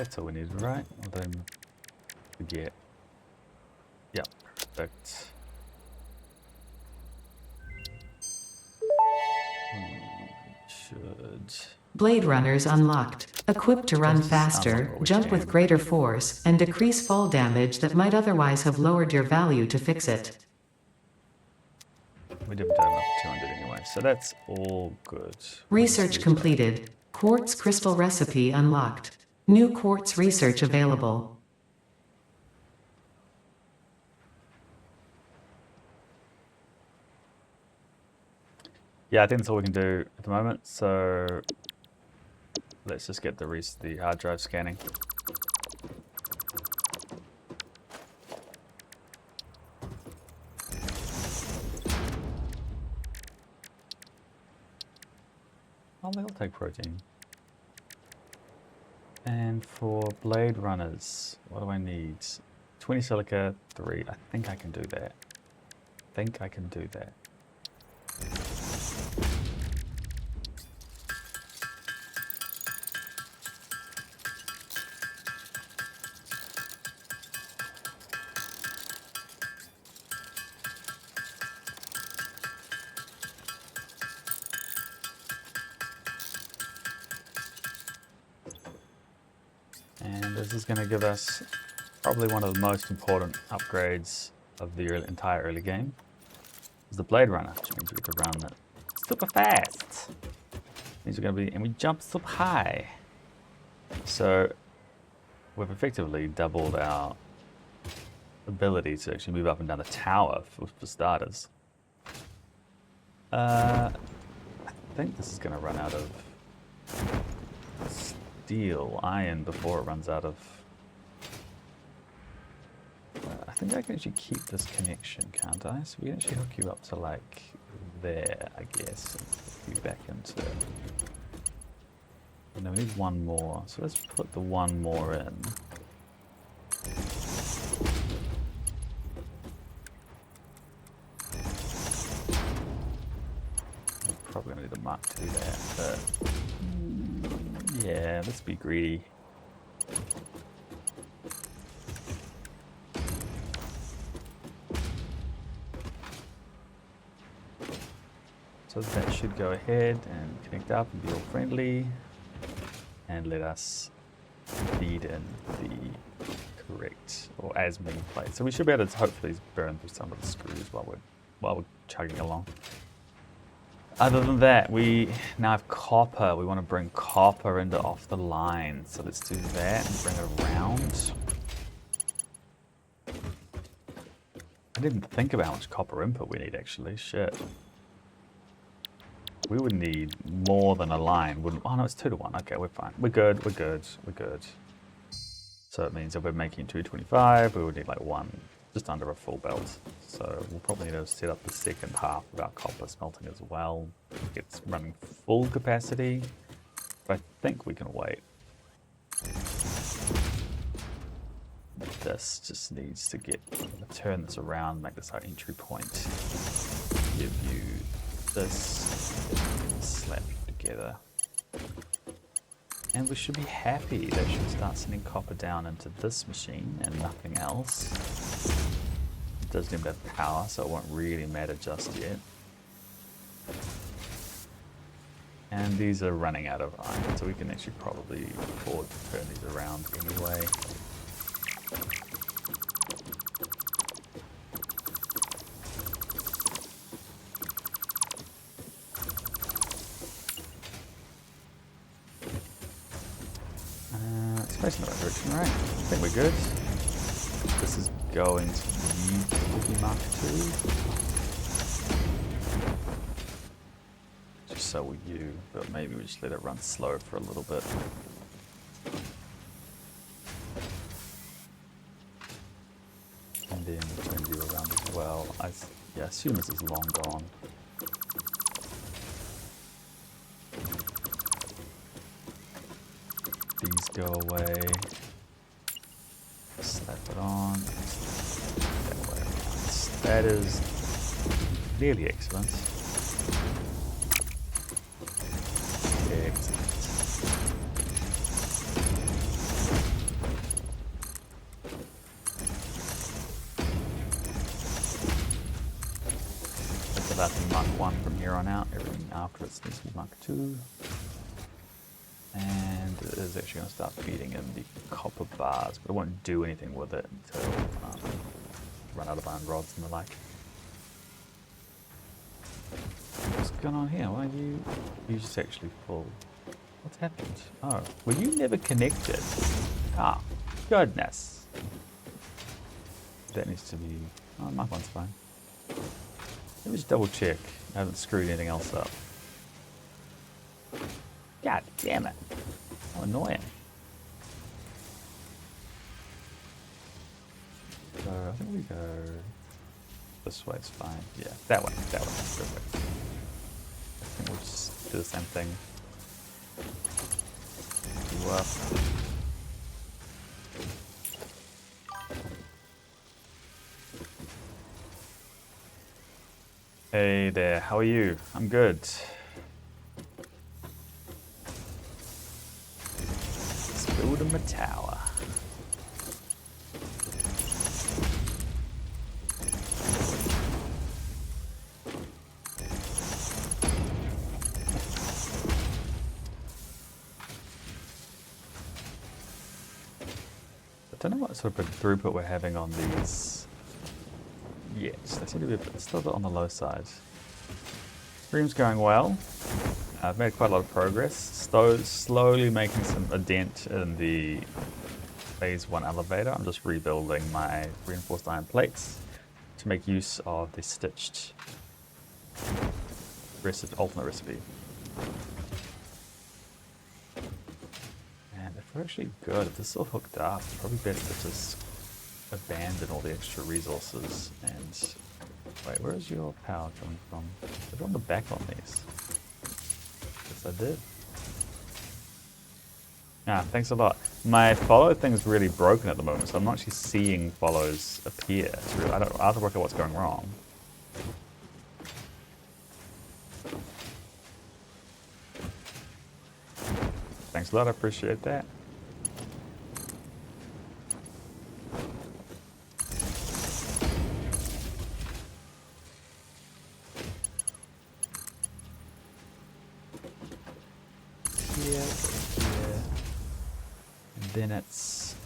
That's all we need, right? Or did I forget? Yep, perfect. Should... Blade Runners unlocked. Equipped to run Let's just unlock faster, what we jump can. with greater force, and decrease fall damage that might otherwise have lowered your value to fix it. We didn't have enough for 200 anyway, so that's all good. Research completed. Quartz crystal recipe unlocked. New quartz research available. Yeah, I think that's all we can do at the moment, so let's just get the hard drive scanning. Oh, they'll take protein. And for Blade Runners, what do I need? 20 silica, 3. I think I can do that. And this is going to give us probably one of the most important upgrades of the entire early game. Is the Blade Runner, which means we get to run it super fast. Means we're going to be, and we jump super high. So we've effectively doubled our ability to actually move up and down the tower for starters. I think this is going to run out of iron before it runs out of... I think I can actually keep this connection, can't I? So we can actually hook you up to like there, I guess, and hook you back into... No, we need one more, so let's put the one more in. Probably gonna need a Mark II there, but yeah, let's be greedy. So that should go ahead and connect up and be all friendly, and let us feed in the correct or as many plates. So we should be able to hopefully burn through some of the screws while we're chugging along. Other than that, we now have copper. We want to bring copper into off the line. So let's do that and bring it around. I didn't think about how much copper input we need actually. Shit. We would need more than a line, wouldn't? Oh no, it's 2 to 1. Okay, we're fine. We're good. So it means if we're making 225, we would need like just under a full belt. So we'll probably need to set up the second half of our copper smelting as well. It's running full capacity, but I think we can wait. This just needs to turn this around, make this our entry point. Give you this, slap together. And we should be happy. That should start sending copper down into this machine and nothing else. It doesn't even have power, so it won't really matter just yet. And these are running out of iron, so we can actually probably afford to turn these around anyway. It's facing the right direction, right? I think we're good. This is going to be Mark II. Just so will you, but maybe we just let it run slow for a little bit. And then we'll turn you around as well. I assume this is long gone. These go away. Slap it on. That way. That is really excellent. Excellent. 1 from here on out. Everything after it needs to be Mark 2. And it is actually going to start feeding in the copper bars, but I won't do anything with it until run out of iron rods and the like. What's going on here? Why are you just actually full? What's happened? Oh, were you never connected? Ah, goodness. That needs to be... Oh, my one's fine. Let me just double check. I haven't screwed anything else up. God damn it. How annoying. So I think we go... This way is fine. Yeah, that way. Perfect. I think we'll just do the same thing. You up. Hey there, how are you? I'm good. Let's build him a tower. I don't know what sort of throughput we're having on these yet. They seem to be still a bit on the low side. Stream's going well. I've made quite a lot of progress. Slowly making a dent in the phase 1 elevator. I'm just rebuilding my reinforced iron plates to make use of the stitched alternate recipe. And if we're actually good, if this is all hooked up, it's probably better to just abandon all the extra resources and... Wait, where is your power coming from? Is it on the back on these? Yes, I did. Ah, thanks a lot. My follow thing's really broken at the moment, so I'm not actually seeing follows appear. It's really, I have to work out what's going wrong. Thanks a lot, I appreciate that. Then it's...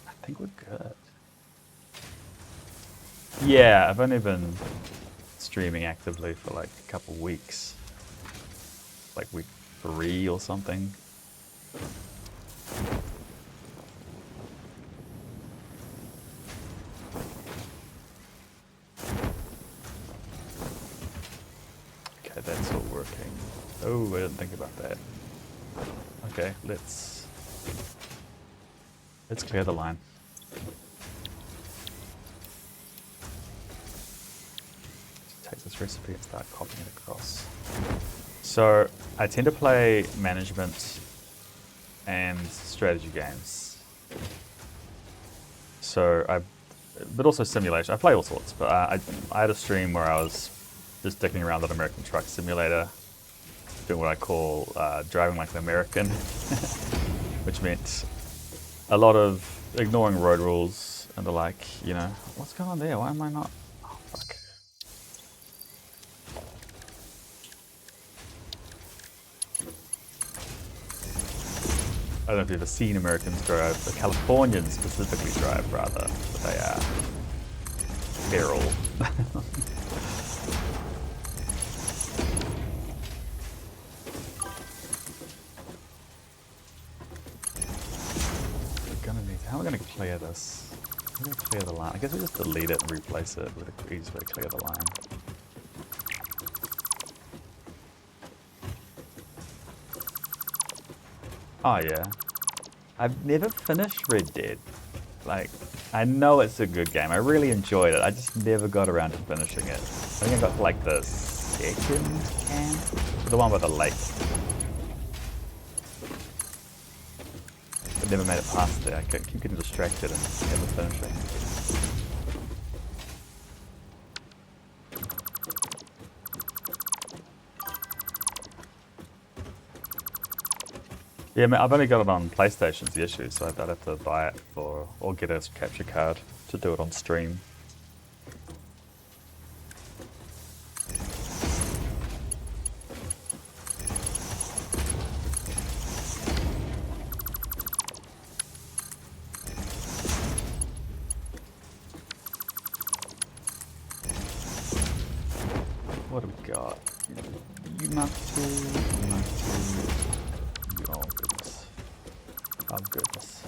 I think we're good. Yeah, I've only been streaming actively for like a couple weeks. Like week 3 or something. Okay, that's all working. Oh, I didn't think about that. Okay, let's clear the line. Take this recipe and start copying it across. So I tend to play management and strategy games. But also simulation. I play all sorts, but I had a stream where I was just dicking around an American truck simulator, doing what I call driving like an American, which meant a lot of ignoring road rules and the like, you know. What's going on there? Why am I not? Oh, fuck. I don't know if you've ever seen Americans drive, the Californians specifically drive rather, but they are feral. How am I going to clear this? I'm going to clear the line. I guess we just delete it and replace it with the easiest way to clear the line. Oh yeah. I've never finished Red Dead. Like, I know it's a good game. I really enjoyed it. I just never got around to finishing it. I think I got to like the 2nd camp? The one with the lake. I never made it past there. I keep getting distracted and never finishing. Yeah, I've only got it on PlayStation's the issue, so I'd have to buy it or get a capture card to do it on stream. What have we got? You must oh goodness. Oh goodness.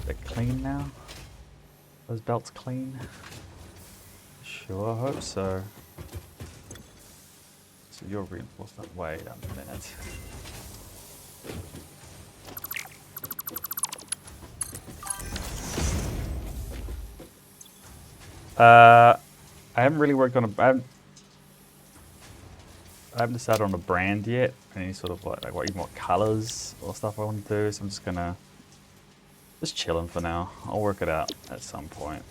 They're clean now? Those belts clean? Sure hope so. So you're reinforcement. Wait a minute. I haven't really worked on I haven't decided on a brand yet. Any sort of like what even what colors or stuff I want to do. So I'm just gonna chilling for now. I'll work it out at some point.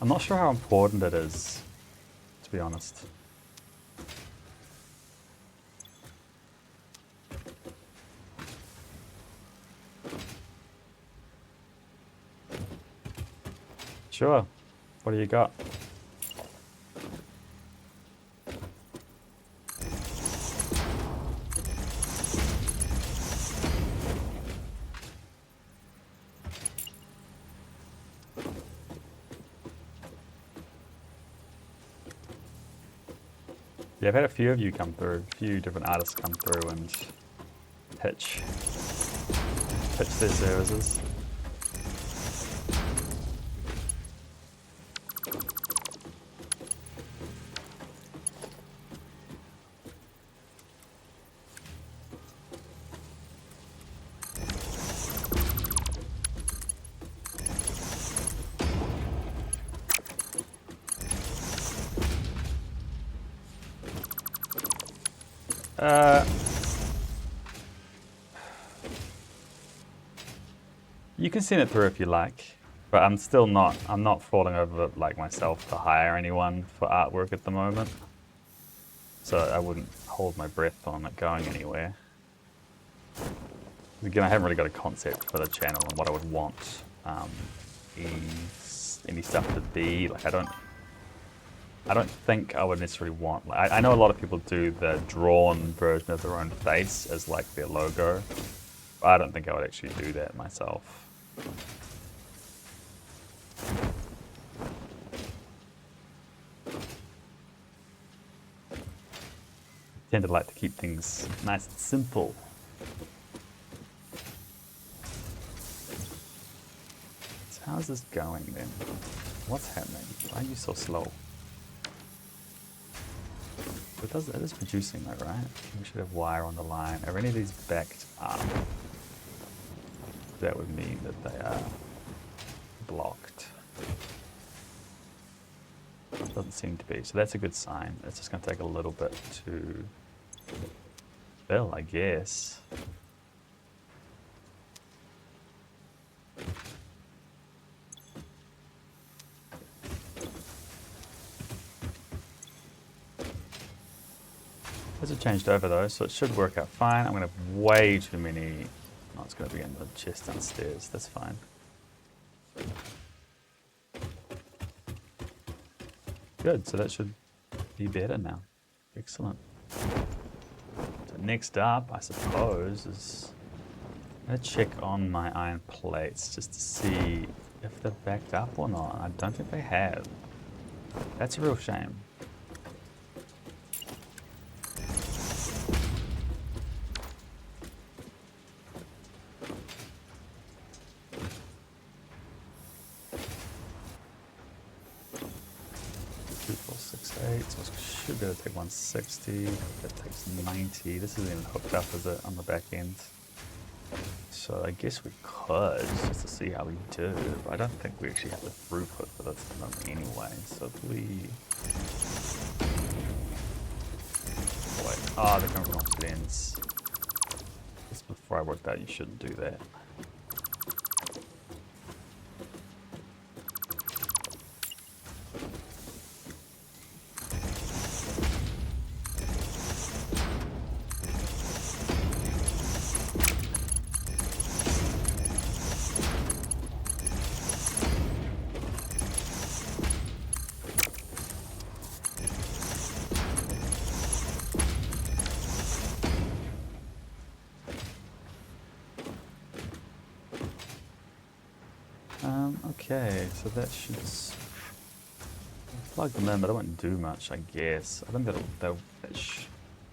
I'm not sure how important it is, to be honest. Sure. What do you got? Yeah, I've had a few of you come through, a few different artists come through and pitch their services. You can send it through if you like, but I'm not falling over like myself to hire anyone for artwork at the moment. So I wouldn't hold my breath on it going anywhere. Again, I haven't really got a concept for the channel and what I would want any stuff to be. Like I don't think I would necessarily want, like, I know a lot of people do the drawn version of their own face as like their logo. But I don't think I would actually do that myself. I tend to like to keep things nice and simple. So how's this going then? What's happening? Why are you so slow? It is producing though, right? We should have wire on the line. Are any of these backed up? That would mean that they are blocked. Doesn't seem to be, so that's a good sign. It's just going to take a little bit to fill, I guess. Those are changed over though, so it should work out fine. I'm going to have way too many. No, it's going to be in the chest downstairs. That's fine. Good, so that should be better now. Excellent. So next up, I suppose, is I'm going to check on my iron plates just to see if they're backed up or not. I don't think they have. That's a real shame. Should be able to take 160. That takes 90. This isn't even hooked up, is it, on the back end? So I guess we could, just to see how we do. But I don't think we actually have the throughput for this at the moment anyway. So if we... Wait, they're coming from opposite ends. Just before I work that, you shouldn't do that. Okay, so that should plug them in, but it won't do much, I guess. I think that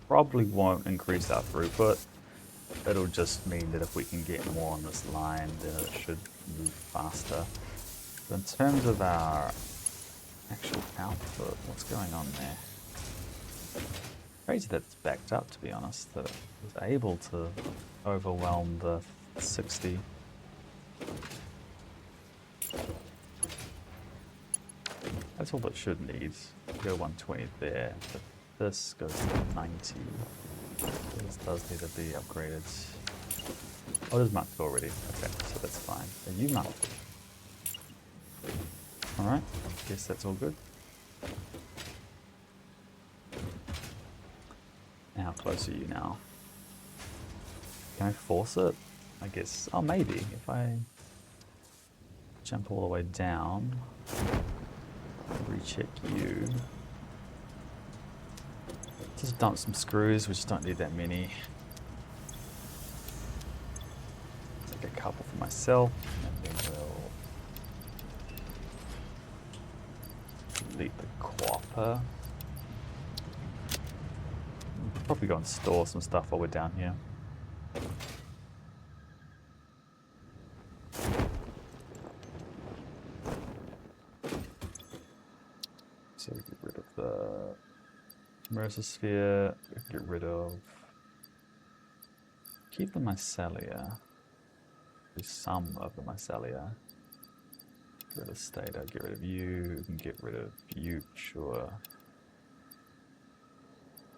probably won't increase our throughput. It'll just mean that if we can get more on this line, then it should move faster. But in terms of our actual output, what's going on there? Crazy that it's backed up, to be honest, that it was able to overwhelm the 60. That's all it should need. Go 120 there, but this goes to 90. This does need to be upgraded. Oh, there's marked already. Okay, so that's fine. Are you marked? Alright, guess that's all good. How close are you now? Can I force it? I guess. Oh, maybe. If I jump all the way down, recheck you. Just dump some screws. We just don't need that many. Take a couple for myself, and then we'll delete the copper. Probably go and store some stuff while we're down here. So we get rid of the Mesosphere, get rid of, keep the Mycelia, do some of the Mycelia, get rid of Stata, get rid of you, we can get rid of you, sure.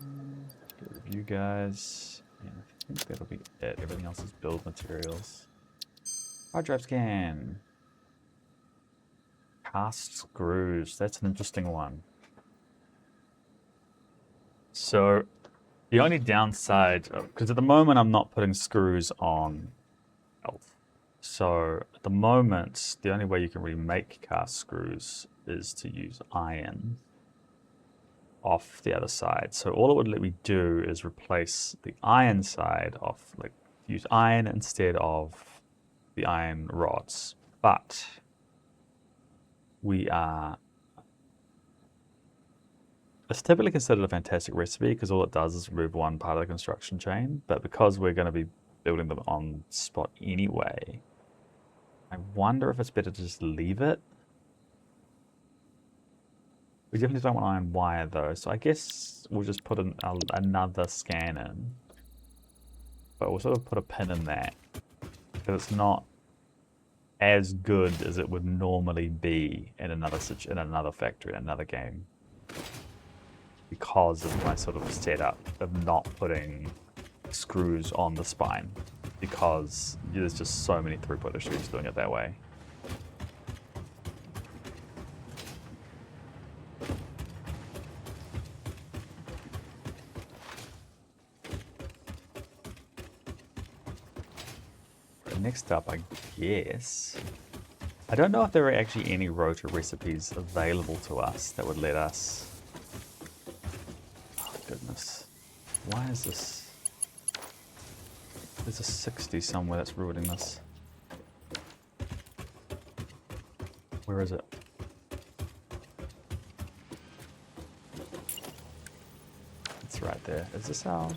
Get rid of you guys, and I think that'll be it. Everything else is build materials. Hard drive scan. Cast screws, that's an interesting one. So the only downside, because at the moment I'm not putting screws on health. So at the moment, the only way you can really make cast screws is to use iron off the other side. So all it would let me do is replace the iron side off, like use iron instead of the iron rods. But we are, it's typically considered a fantastic recipe because all it does is remove one part of the construction chain. But because we're going to be building them on spot anyway, I wonder if it's better to just leave it. We definitely don't want iron wire though, so I guess we'll just put another scan in. But we'll sort of put a pin in that, because it's not as good as it would normally be in another factory, in another game. Because of my sort of setup of not putting screws on the spine, because there's just so many throughput issues doing it that way. Next up, I guess, I don't know if there are actually any rotor recipes available to us that would let us, oh goodness, why is this, there's a 60 somewhere that's ruining this. Where is it? It's right there. Is this how?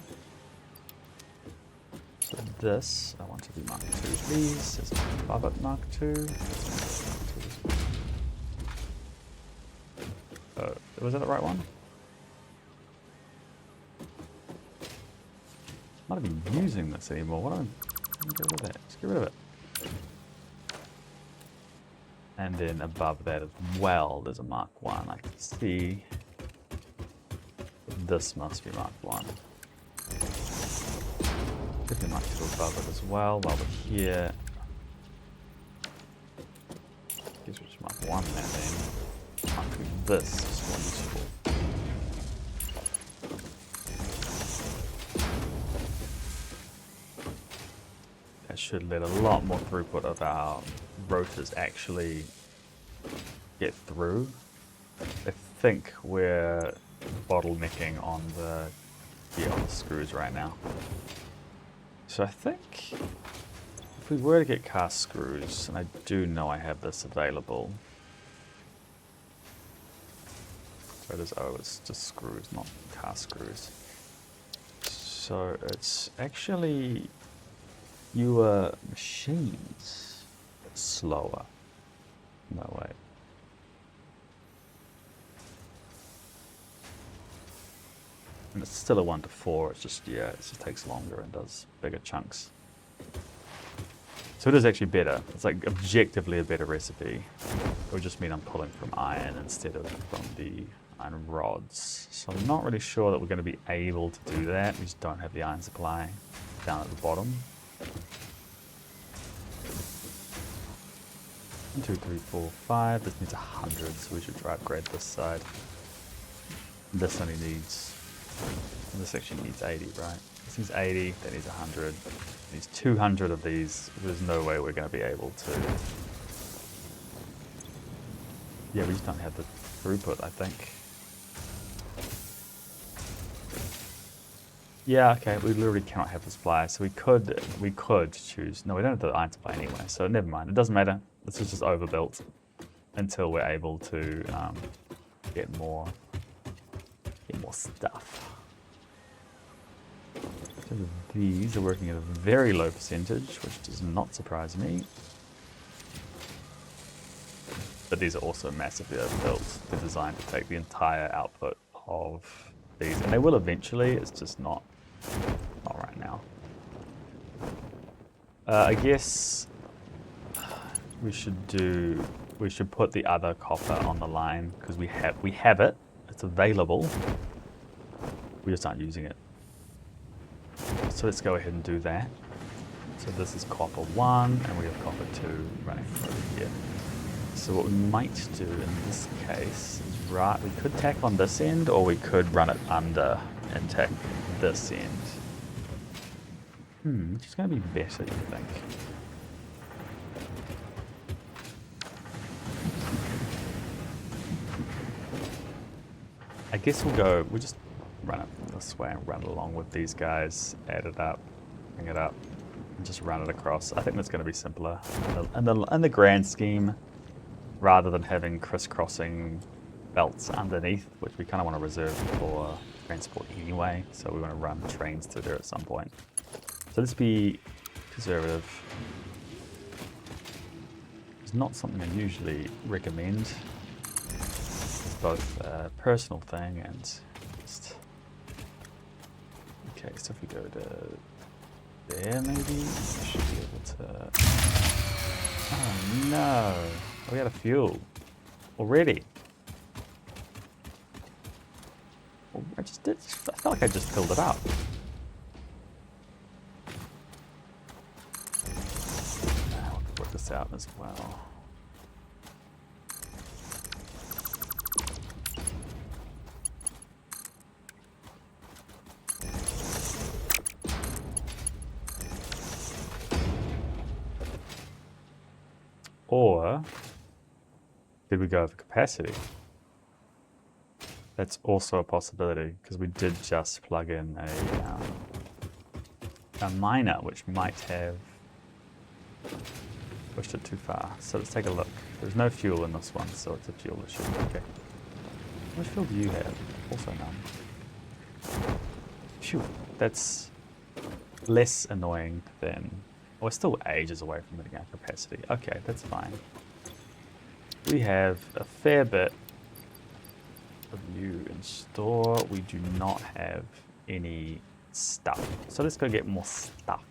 So this, I want to be Mark 2, please. Is it above it Mark 2? Oh, was that the right one? I'm not even using this anymore. What am I? Get rid of that. Just get rid of it. And then above that as well, there's a Mark 1. I can see this must be Mark 1. Pretty much above it as well, while we're here. Guess we'll just mark 1 there then. Mark this is more useful. That should let a lot more throughput of our rotors actually get through. I think we're bottlenecking on the screws right now. So I think if we were to get cast screws, and I do know I have this available. So it is, oh, it's just screws, not cast screws. So it's actually fewer machines, but slower. No way. And it's still a 1 to 4, it's just, yeah, it just takes longer and does bigger chunks. So it is actually better. It's like objectively a better recipe. It would just mean I'm pulling from iron instead of from the iron rods. So I'm not really sure that we're going to be able to do that. We just don't have the iron supply down at the bottom. 1, 2, 3, 4, 5. This needs 100, so we should try upgrade this side. This only needs... This actually needs 80, right? This needs 80, that needs 100. Needs 200 of these. There's no way we're going to be able to... Yeah, we just don't have the throughput, I think. Yeah, okay, we literally cannot have the supply, so we could choose... No, we don't have the iron supply anyway, so never mind. It doesn't matter. This is just overbuilt until we're able to get more stuff. So these are working at a very low percentage, which does not surprise me. But these are also massively overbuilt. They're designed to take the entire output of these, and they will eventually. It's just not right now. I guess we should put the other copper on the line because we have it. It's available. We just aren't using it. So let's go ahead and do that. So this is copper 1, and we have copper 2 running through here. So what we might do in this case is, right, we could tack on this end, or we could run it under and tack this end. Which is going to be better, you think? I guess we'll just run it this way and run it along with these guys, add it up, bring it up, and just run it across. I think that's going to be simpler in the grand scheme, rather than having crisscrossing belts underneath, which we kind of want to reserve for transport anyway, so we want to run trains through there at some point. So let's be conservative. It's not something I usually recommend. It's both a personal thing and just... Okay, so if we go to there maybe, we should be able to... Oh no! We out of fuel already. Well, I felt like I just filled it up. Now we'll work this out as well. Or did we go over capacity? That's also a possibility, because we did just plug in a miner, which might have pushed it too far. So let's take a look. There's no fuel in this one, so it's a fuel issue. Okay. How much fuel do you have? Also none. Phew, that's less annoying than... We're still ages away from hitting our capacity. Okay, that's fine. We have a fair bit of you in store. We do not have any stuff. So let's go get more stuff.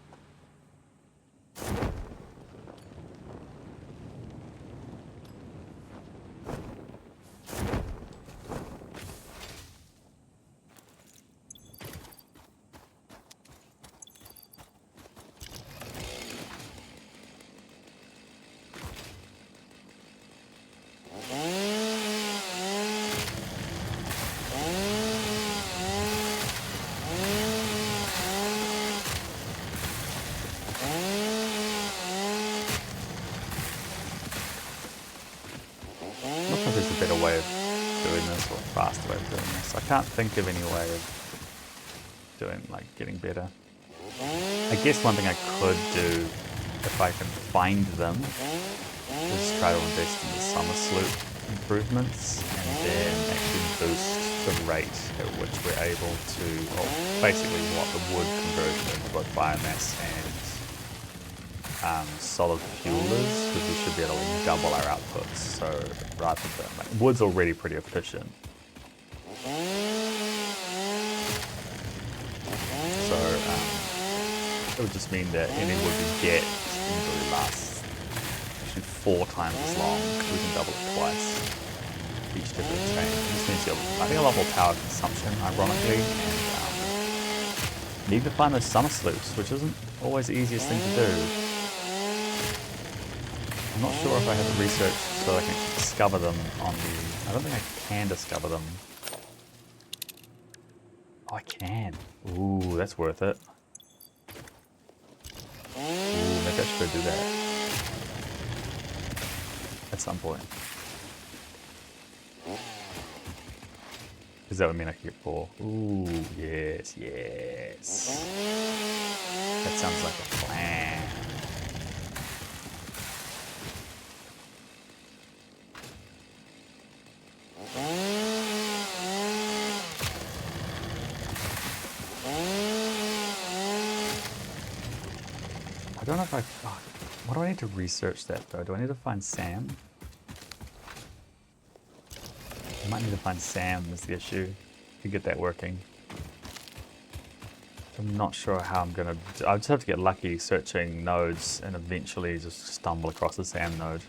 I can't think of any way of doing, like, getting better. I guess one thing I could do if I can find them, just try to invest in the summer slope improvements and then actually boost the rate at which we're able to, well, basically what the wood conversion into both biomass and solid fuel is, because we should be able to double our outputs. So rather than, like, wood's already pretty efficient. So it would just mean that any wood we get usually lasts actually 4 times as long, because we can double it twice each dip of the chain. This means I think a lot more power consumption, ironically, and need to find those summer sloops, which isn't always the easiest thing to do. I'm not sure if I have it researched so I can discover them on the... I don't think I can discover them. Oh, I can. Ooh, that's worth it. Ooh, maybe I should go do that at some point. Because that would mean I could get 4. Ooh, yes, yes. That sounds like a plan. I don't know if I... Oh, what do I need to research that though? Do I need to find Sam? I might need to find Sam is the issue to get that working. I'm not sure how I'm gonna... I just have to get lucky searching nodes and eventually just stumble across the Sam node.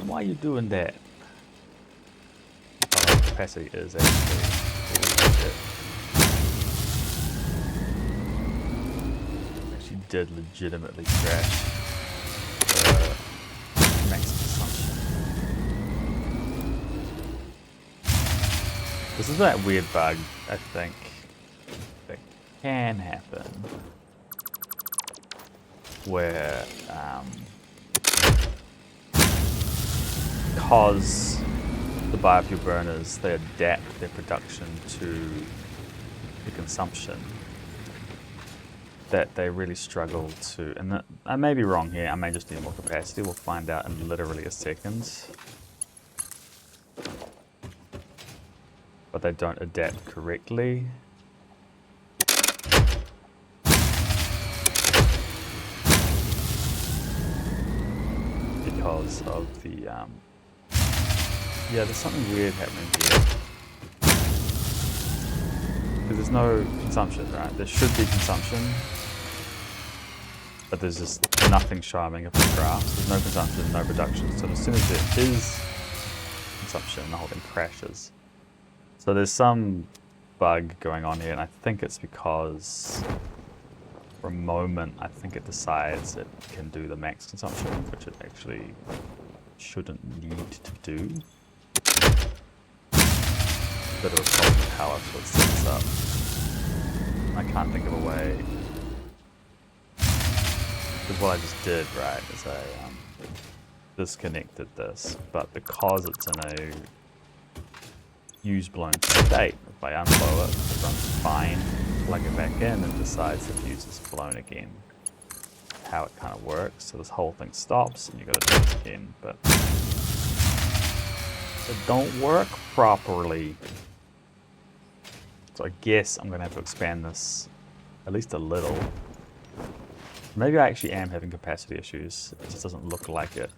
Why are you doing that? Oh, capacity is actually actually did legitimately crash max consumption. This is that weird bug, I think, that can happen where because the biofuel burners, they adapt their production to the consumption, that they really struggle to, and I may be wrong here, I may just need more capacity, we'll find out in literally a second. But they don't adapt correctly. Because of the yeah, there's something weird happening here. Because there's no consumption, right? There should be consumption, but there's just nothing showing up in the graphs. There's no consumption, no production. So as soon as there is consumption, the whole thing crashes. So there's some bug going on here, and I think it's because for a moment, I think it decides it can do the max consumption, which it actually shouldn't need to do. Bit of a problem with how it sets up. I can't think of a way. Because what I just did, right, is I disconnected this, but because it's in a use blown state, if I unblow it, it runs fine, plug it back in, and decides the fuse is blown again. How it kind of works. So this whole thing stops, and you got to do it again, but it don't work properly. So I guess I'm going to have to expand this at least a little. Maybe I actually am having capacity issues. It just doesn't look like it.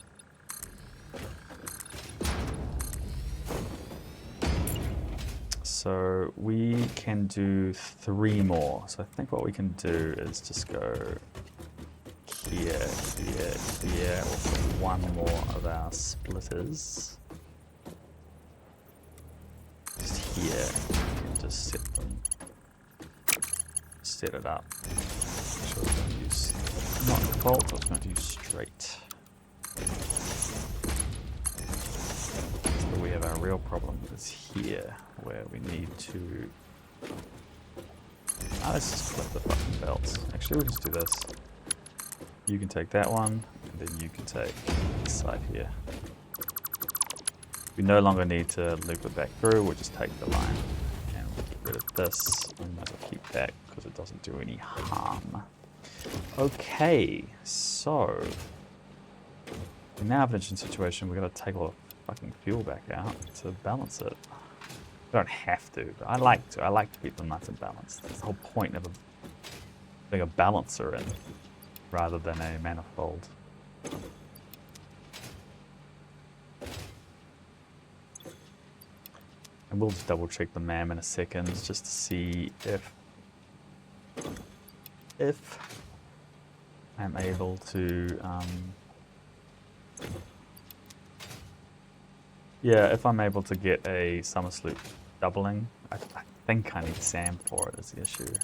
So we can do 3 more. So I think what we can do is just go here, here, here. We'll put 1 more of our splitters. Just here. And just set them. Set it up. Make sure we're going to use not default, I was going to use straight. real problem is here, where we need to... let's just flip the fucking belts. Actually, we'll just do this. You can take that one, and then you can take this side here. We no longer need to loop it back through, we'll just take the line. And we'll get rid of this, and might as well keep that, because it doesn't do any harm. Okay, so... we now have an interesting situation. We've got to take all the fucking fuel back out to balance it. We don't have to, but I like to. I like to keep them nice and balanced. That's the whole point of putting a balancer in, rather than a manifold. And we'll just double check the MAM in a second, just to see if I'm able to, yeah, if I'm able to get a summer sloop doubling. I think I need SAM for it is the issue.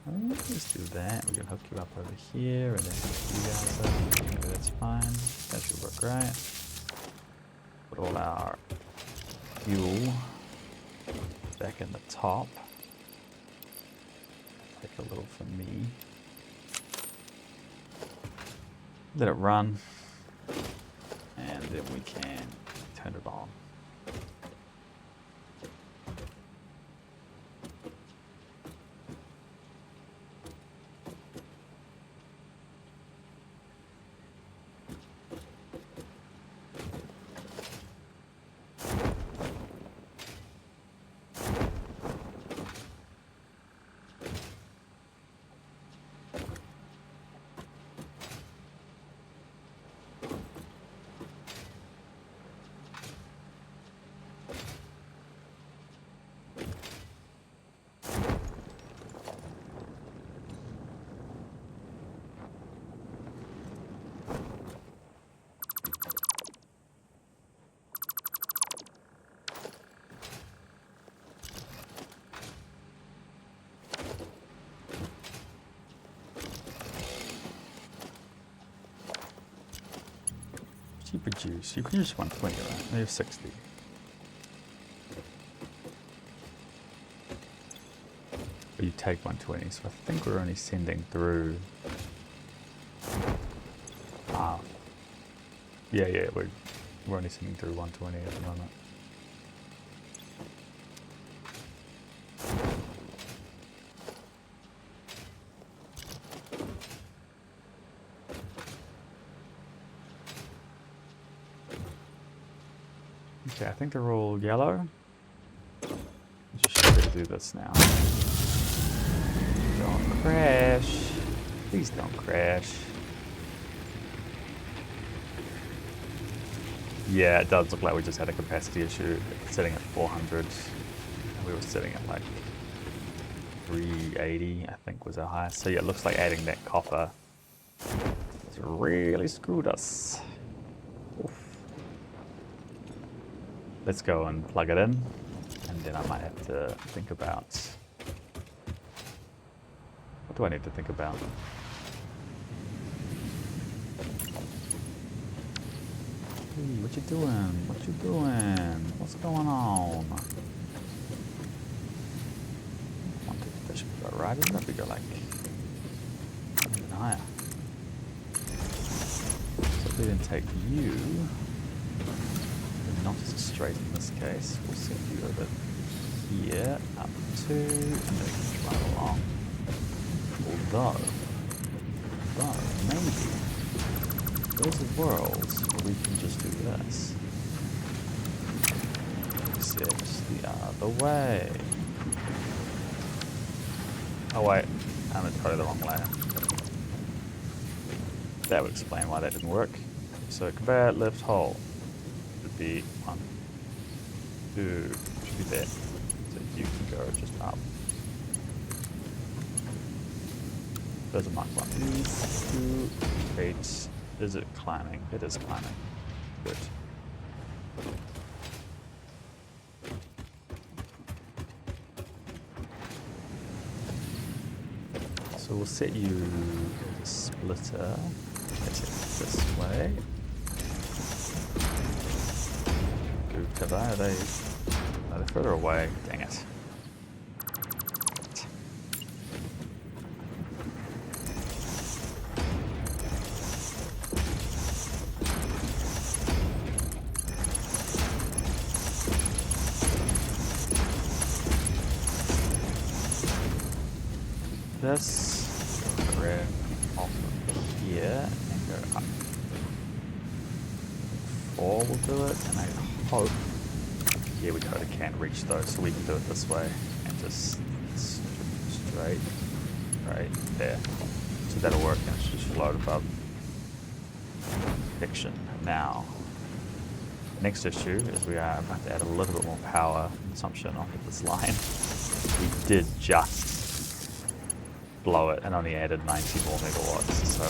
Let's do that. We can hook you up over here and then hook you guys up. Maybe that's fine. That should work right. Put all our fuel back in the top. Take a little for me. Let it run. And then we can turn it on. You produce 120, right? Maybe 60. But you take 120, so I think we're only sending through. Yeah, we're only sending through 120 at the moment. Okay, I think they're all yellow. Just should do this now. Don't crash. Please don't crash. Yeah, it does look like we just had a capacity issue. It's sitting at 400. And we were sitting at like 380, I think was our highest. So yeah, it looks like adding that copper has really screwed us. Oof. Let's go and plug it in, and then I might have to think about... what do I need to think about? Hey, what you doing? What you doing? What's going on? I want to, that should go right, isn't it? We go like even higher. So if we then take you, not as straight in this case, we'll send you over here, up to, and then right along. Although maybe there's a world where we can just do this. Except the other way. Oh wait, I'm in totally the wrong layer. That would explain why that didn't work. So conveyor, lift, hold. Should be 1, 2, should be there. So you can go just up. There's a mark 1, 2, 8. Is it climbing? It is climbing. Good. So we'll set you the splitter. Let's hit this way. Have I? Are they? No, they're further away. Dang it. This grab off of here and go up. 4 will do it, and I hope. Yeah, we totally can't reach those, so we can do it this way and just straight right there. So that'll work, and it should just float above fiction. Now, the next issue is we are about to add a little bit more power consumption onto this line. We did just blow it and only added 90 more megawatts, so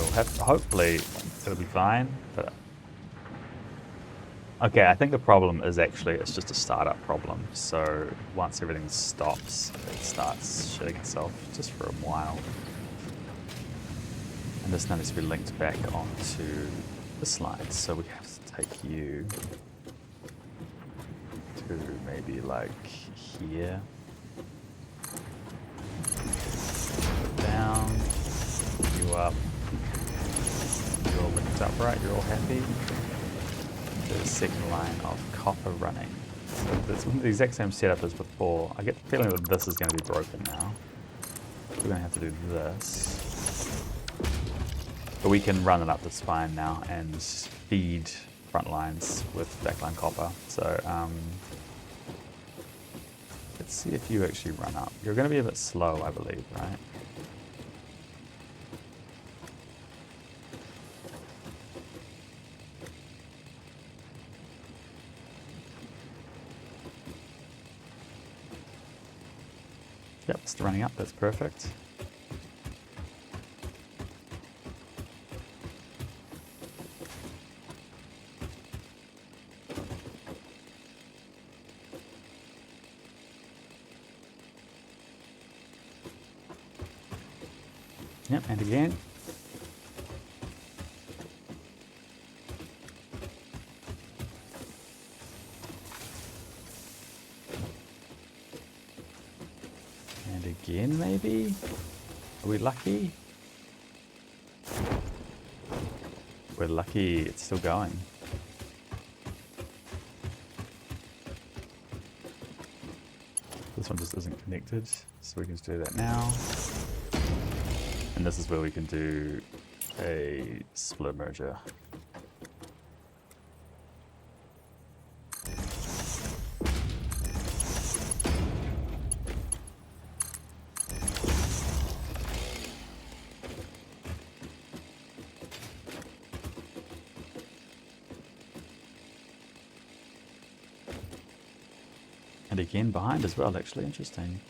hopefully it'll be fine. But okay, I think the problem is actually it's just a startup problem. So once everything stops, it starts shitting itself just for a while. And this now needs to be linked back onto this line. So we have to take you to maybe like here. Down, you up. You're all linked up, right? You're all happy. The second line of copper running. So it's the exact same setup as before. I get the feeling that this is going to be broken now. We're going to have to do this. But we can run it up the spine now and feed front lines with backline copper. So let's see if you actually run up. You're going to be a bit slow, I believe, right? Yep, it's running up, that's perfect. Yep, and again. And again, maybe? Are we lucky? We're lucky it's still going. This one just isn't connected, so we can just do that now. And this is where we can do a split merger. And again behind as well, actually, interesting.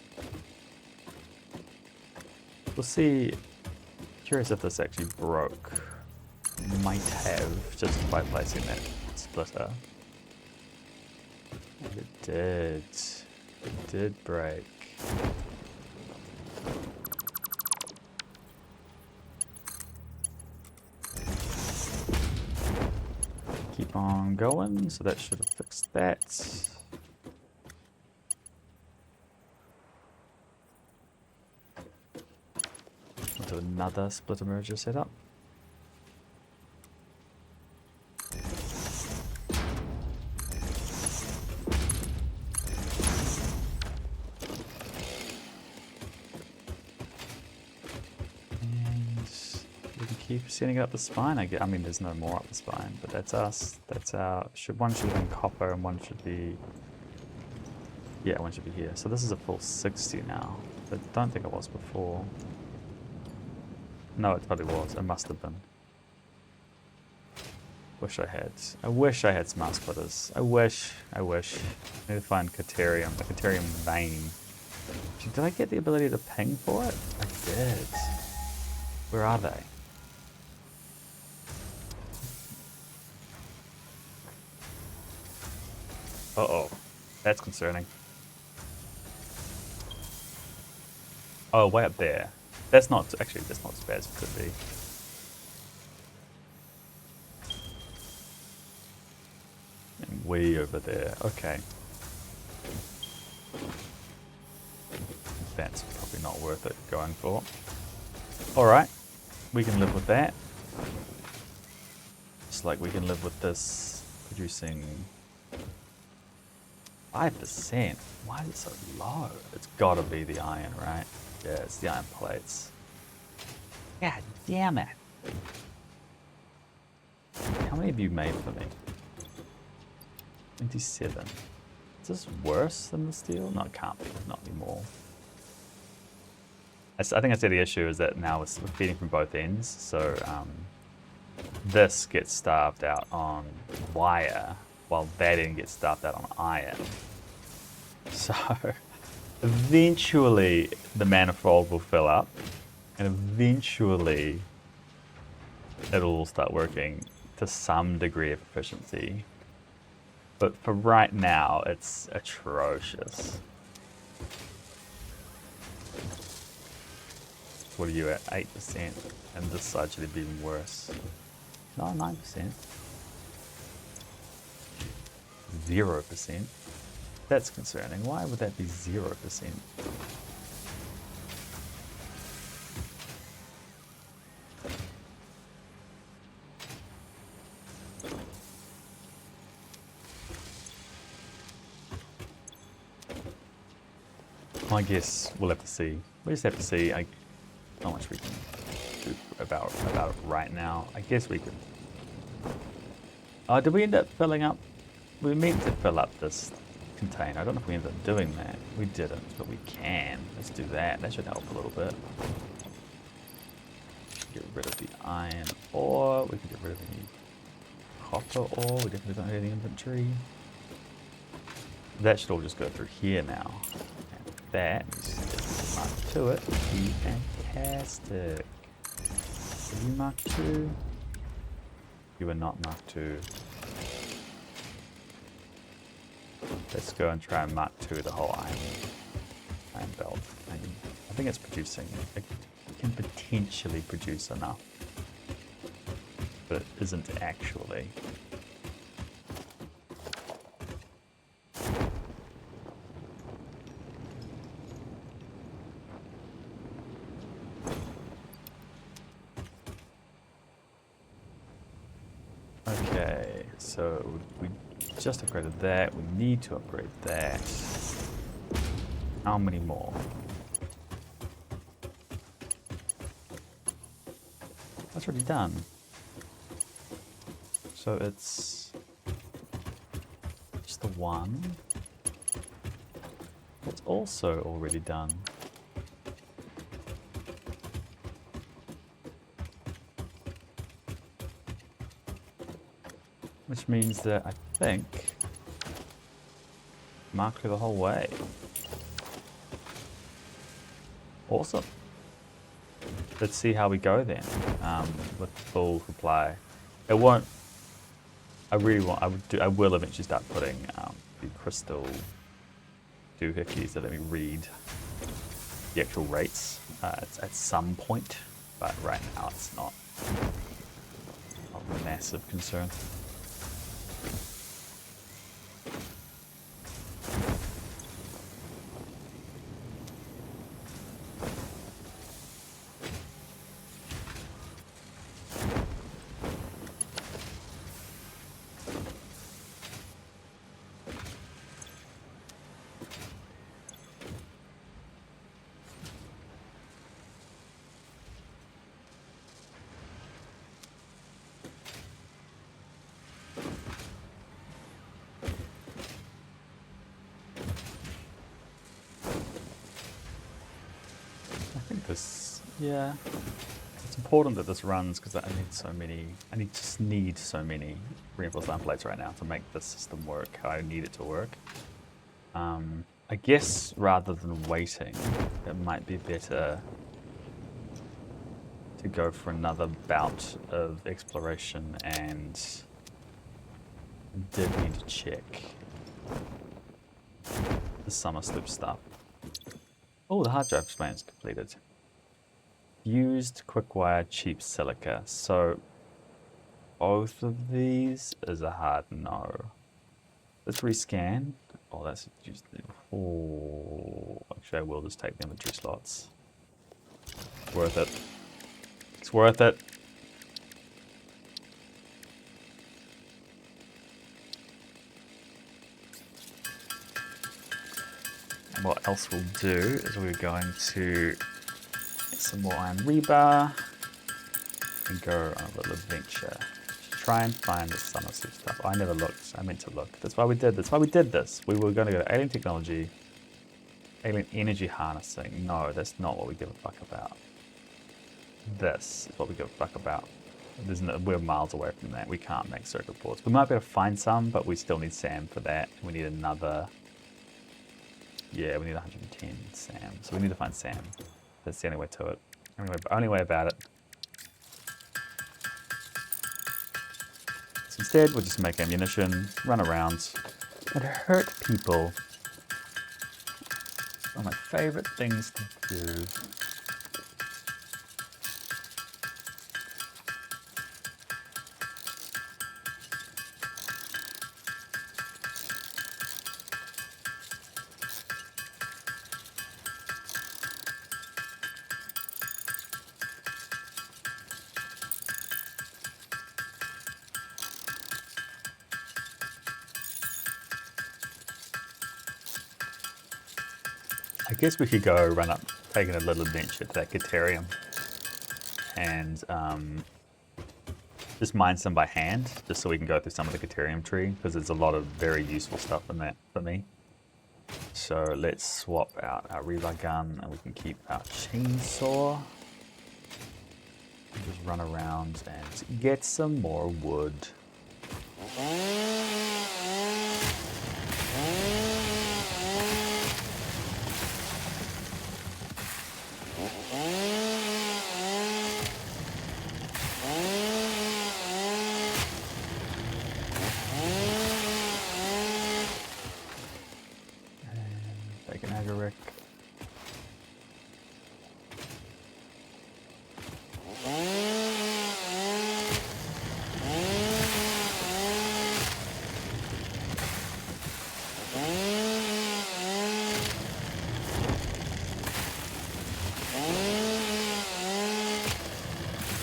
We'll see. Curious if this actually broke. Might have, just by placing that splitter. And it did. It did break. Keep on going, so that should have fixed that. Do another splitter merger setup. And we can keep setting up the spine. I mean, there's no more up the spine, but that's us. That's our. One should have been copper, and one should be. Yeah, one should be here. So this is a full 60 now. I don't think it was before. No, it probably was. It must have been. Wish I had. I wish I had smart splitters. I wish. I need to find Caterium, the Caterium vein. Did I get the ability to ping for it? I did. Where are they? Uh-oh. That's concerning. Oh, way up there. That's not, actually, that's not as bad as it could be. And way over there. Okay. That's probably not worth it going for. Alright, we can live with that. Just like we can live with this producing 5%. Why is it so low? It's gotta be the iron, right? Yeah, it's the iron plates. God damn it. How many have you made for me? 27. Is this worse than the steel? No, it can't be. Not anymore. I think I said the issue is that now we're feeding from both ends. So this gets starved out on wire, while that end gets starved out on iron. So eventually the manifold will fill up, and eventually it'll all start working to some degree of efficiency. But for right now, it's atrocious. What are you at? 8%, and this side should be even worse. No, 9%. 0%. That's concerning. Why would that be 0%? I guess we'll have to see. We just have to see how much we can do about it right now. I guess we could. Oh, did we end up filling up? We meant to fill up this container. I don't know if we ended up doing that. We didn't, but we can. Let's do that. That should help a little bit. Get rid of the iron ore. We can get rid of any copper ore. We definitely don't have any inventory. That should all just go through here now. And that is Mark to it. Be fantastic. Are you Mark 2? You are not Mark 2. Let's go and try and Mark 2 the whole iron belt. I think it's producing. It can potentially produce enough, but it isn't actually. Okay, so we just upgraded that. We need to upgrade that. How many more? That's already done. So it's just the one. That's also already done. Which means that I think Mark through the whole way. Awesome. Let's see how we go then with full supply. It won't. I really want. I will eventually start putting the crystal doohickeys that let me read the actual rates at some point, but right now it's not a massive concern. Yeah, it's important that this runs because I need so many. I just need so many reinforced iron plates right now to make the system work how I need it to work. I guess rather than waiting, it might be better to go for another bout of exploration and did need to check the summer sloop stuff. Oh, the hard drive expansion's completed. Used quickwire cheap silica. So both of these is a hard no. let's rescan. Oh, that's just. Oh, actually, I will just take the inventory slots. Worth it. It's worth it. And what else we'll do is we're going to get some more iron rebar and go on a little adventure. Try and find the summer suit stuff. Oh, I never looked. I meant to look. That's why we did this. That's why we did this. We were going to go to alien technology, alien energy harnessing. No, that's not what we give a fuck about. This is what we give a fuck about. We're miles away from that. We can't make circuit boards. We might be able to find some, but we still need SAM for that. We need another. Yeah, we need 110 SAM. So we need to find SAM. That's the only way to it. Only way about it. So instead, we'll just make ammunition, run around, and hurt people. One of my favorite things to do. I guess we could go run up, taking a little adventure to that Caterium and just mine some by hand, just so we can go through some of the Caterium tree, because there's a lot of very useful stuff in that for me. So let's swap out our rebar gun and we can keep our chainsaw. And just run around and get some more wood. Take an agaric.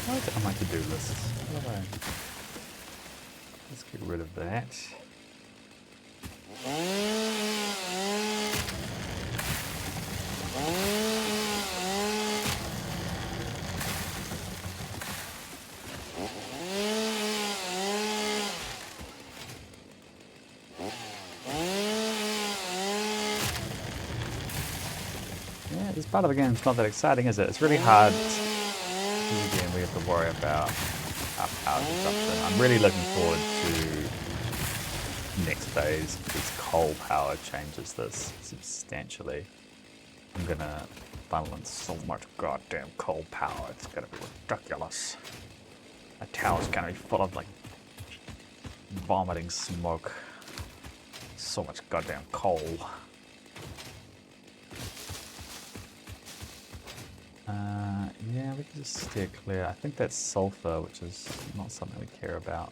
What's on my to-do list? Let's get rid of that. Yeah, this part of the game is not that exciting, is it? It's really hard. Again, we have to worry about our power consumption. I'm really looking forward to next phase, because coal power changes this substantially. I'm gonna funnel in so much goddamn coal power, it's gonna be ridiculous. My tower's gonna be full of like vomiting smoke. So much goddamn coal. Yeah, we can just steer clear. I think that's sulfur, which is not something we care about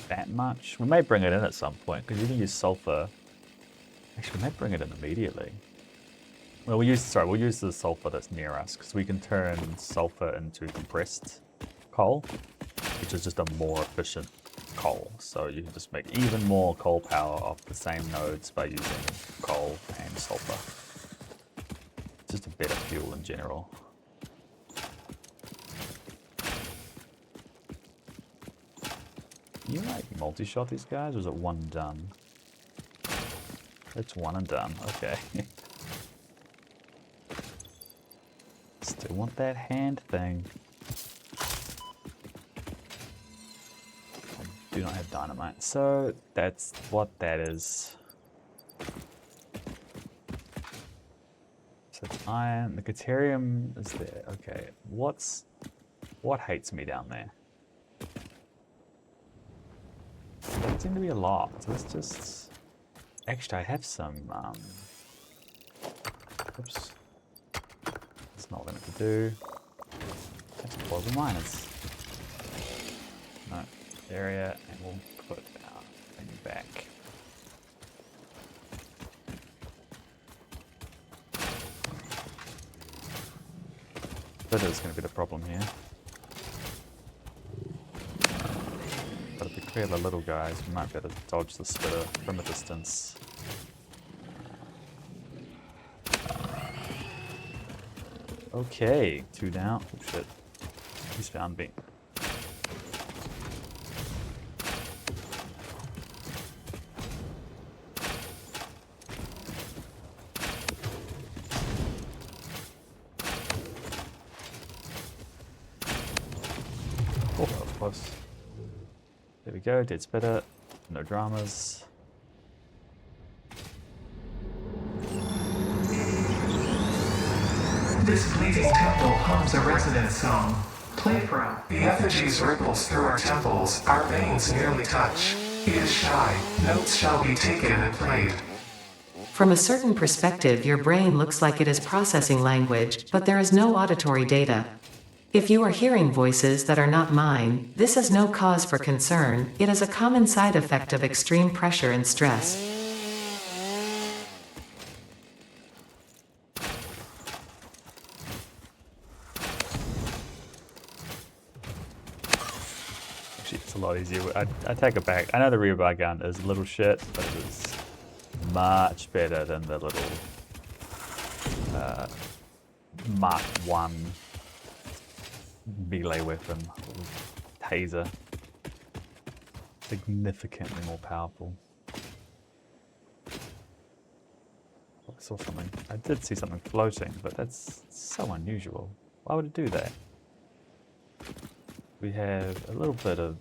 that much. We may bring it in at some point, because you can use sulfur. Actually, we may bring it in immediately. Well, we'll use the sulfur that's near us, because we can turn sulfur into compressed coal, which is just a more efficient coal. So you can just make even more coal power off the same nodes by using coal and sulfur. It's just a better fuel in general. Can you like multi-shot these guys, or is it one and done? It's one and done, okay. Still want that hand thing. I do not have dynamite, so that's what that is. So it's iron, the Caterium is there, okay. What hates me down there? Doesn't seem to be a lot, so let's just... Actually, I have some, oops. That's not what I meant to do. Let's explore the miners. No, area, and we'll put our thing back. Splitter's going to be the problem here. But if we clear the little guys, we might be able to dodge the splitter from a distance. Okay, 2 down. Oh shit. He's found me. Oh, that was close. There we go, did splitter. No dramas. This pleasing temple hums a resonant song. Play from. The effigies ripples through our temples, our veins nearly touch. He is shy, notes shall be taken and played. From a certain perspective, your brain looks like it is processing language, but there is no auditory data. If you are hearing voices that are not mine, this is no cause for concern. It is a common side effect of extreme pressure and stress. Actually, it's a lot easier. I take it back. I know the rebar gun is a little shit, but it is much better than the little Mark 1 melee weapon, taser. Significantly more powerful. I saw something. I did see something floating, but that's so unusual. Why would it do that? We have a little bit of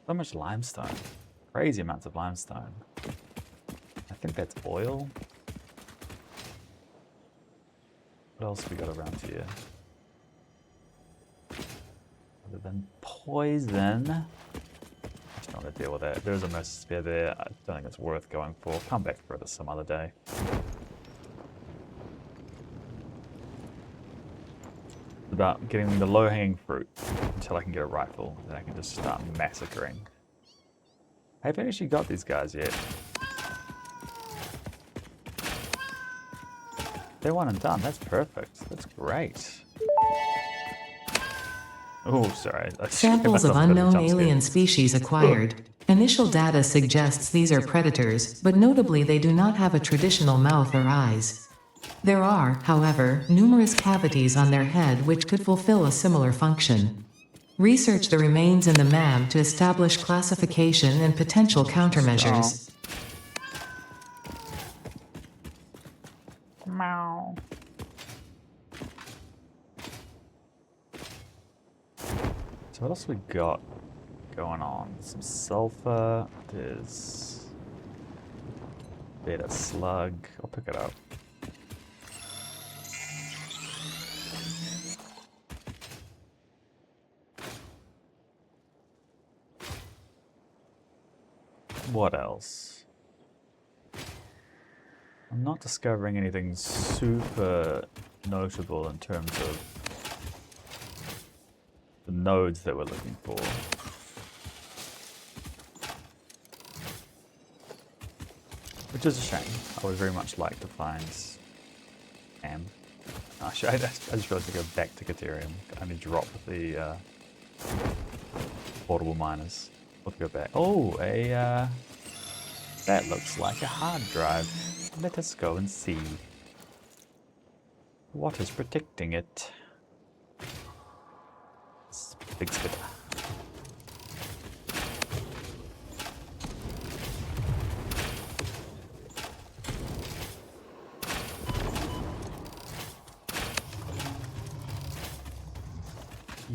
so much limestone. Crazy amounts of limestone. I think that's oil. What else we got around here? Other than poison. I just don't want to deal with that. There's a mess spear there. I don't think it's worth going for. Come back for this some other day. It's about getting the low-hanging fruit until I can get a rifle. Then I can just start massacring. I haven't actually got these guys yet. They're one and done. That's perfect. That's great. Oh, sorry. Samples of unknown alien species acquired. Initial data suggests these are predators, but notably they do not have a traditional mouth or eyes. There are, however, numerous cavities on their head which could fulfill a similar function. Research the remains in the MAM to establish classification and potential countermeasures. Meow. So what else we got going on? Some sulfur. There's beta slug. I'll pick it up. What else? I'm not discovering anything super notable in terms of the nodes that we're looking for. Which is a shame. I would very much like to find Am. Actually, I just realized to go back to Caterium. I only drop the portable miners. We'll go back. Oh, that looks like a hard drive. Let us go and see. What is protecting it? Big spitter.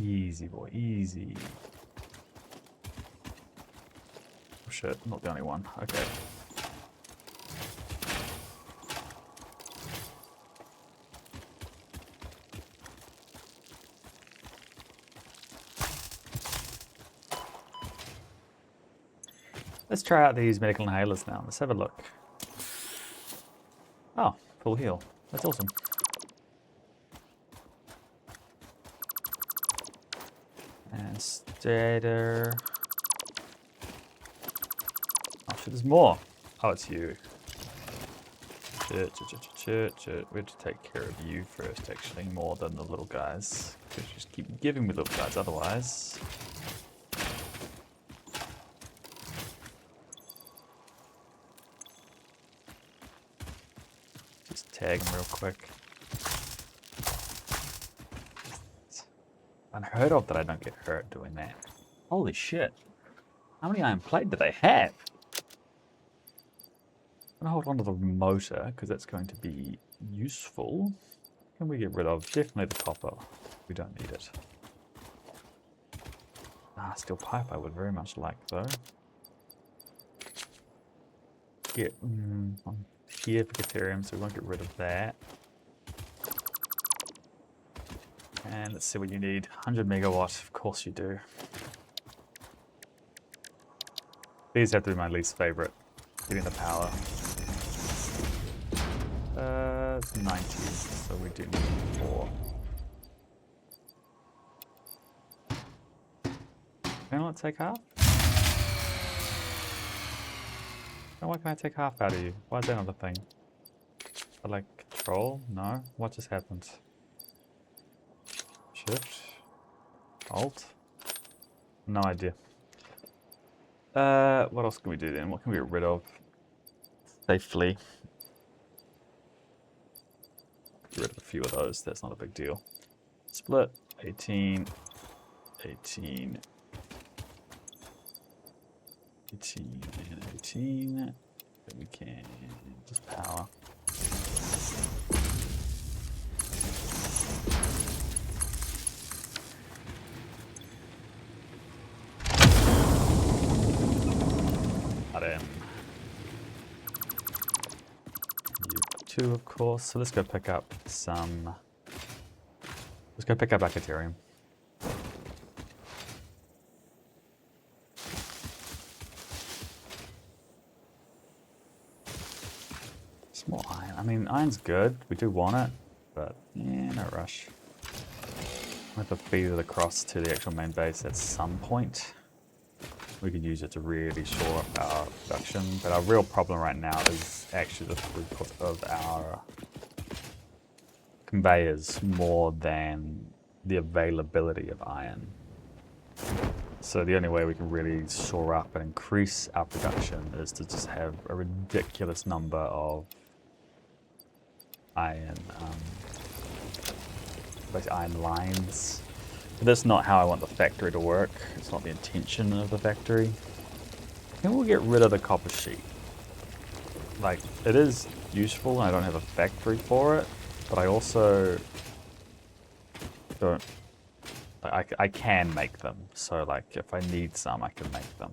Easy boy, easy. Oh shit, not the only one. Okay. Let's try out these medical inhalers now. Let's have a look. Oh, full heal. That's awesome. And stator. Oh shit, there's more. Oh, it's you. Chit. We have to take care of you first, actually, more than the little guys. Just keep giving me little guys, otherwise. Just tag them real quick. Unheard of that I don't get hurt doing that. Holy shit. How many iron plate do they have? I'm gonna hold on to the motor because that's going to be useful. Can we get rid of? Definitely the copper. We don't need it. Steel pipe I would very much like though. Get I'm here for Ethereum, so we won't get rid of that. And let's see what you need. 100 megawatt, of course you do. These have to be my least favorite. Getting the power. It's 90, so we do need 4. Can I not take half? Oh, why can I take half out of you? Why is that not a thing? I like control? No? What just happened? Shift? Alt? No idea. What else can we do then? What can we get rid of? Safely. Get rid of a few of those, that's not a big deal. Split, 18, 18, 18, and 18. Then we can just power. Cut in. You 2, of course. So let's go pick up some. Let's go pick up Ethereum. More iron. I mean, iron's good. We do want it, but yeah, no rush. We'll have to feed it across to the actual main base at some point. We could use it to really shore up our production, but our real problem right now is actually the throughput of our conveyors more than the availability of iron. So the only way we can really shore up and increase our production is to just have a ridiculous number of iron, basically iron lines. But that's not how I want the factory to work. It's not the intention of the factory. I think we'll get rid of the copper sheet. Like, it is useful and I don't have a factory for it, but I also don't, I can make them. So like, if I need some, I can make them.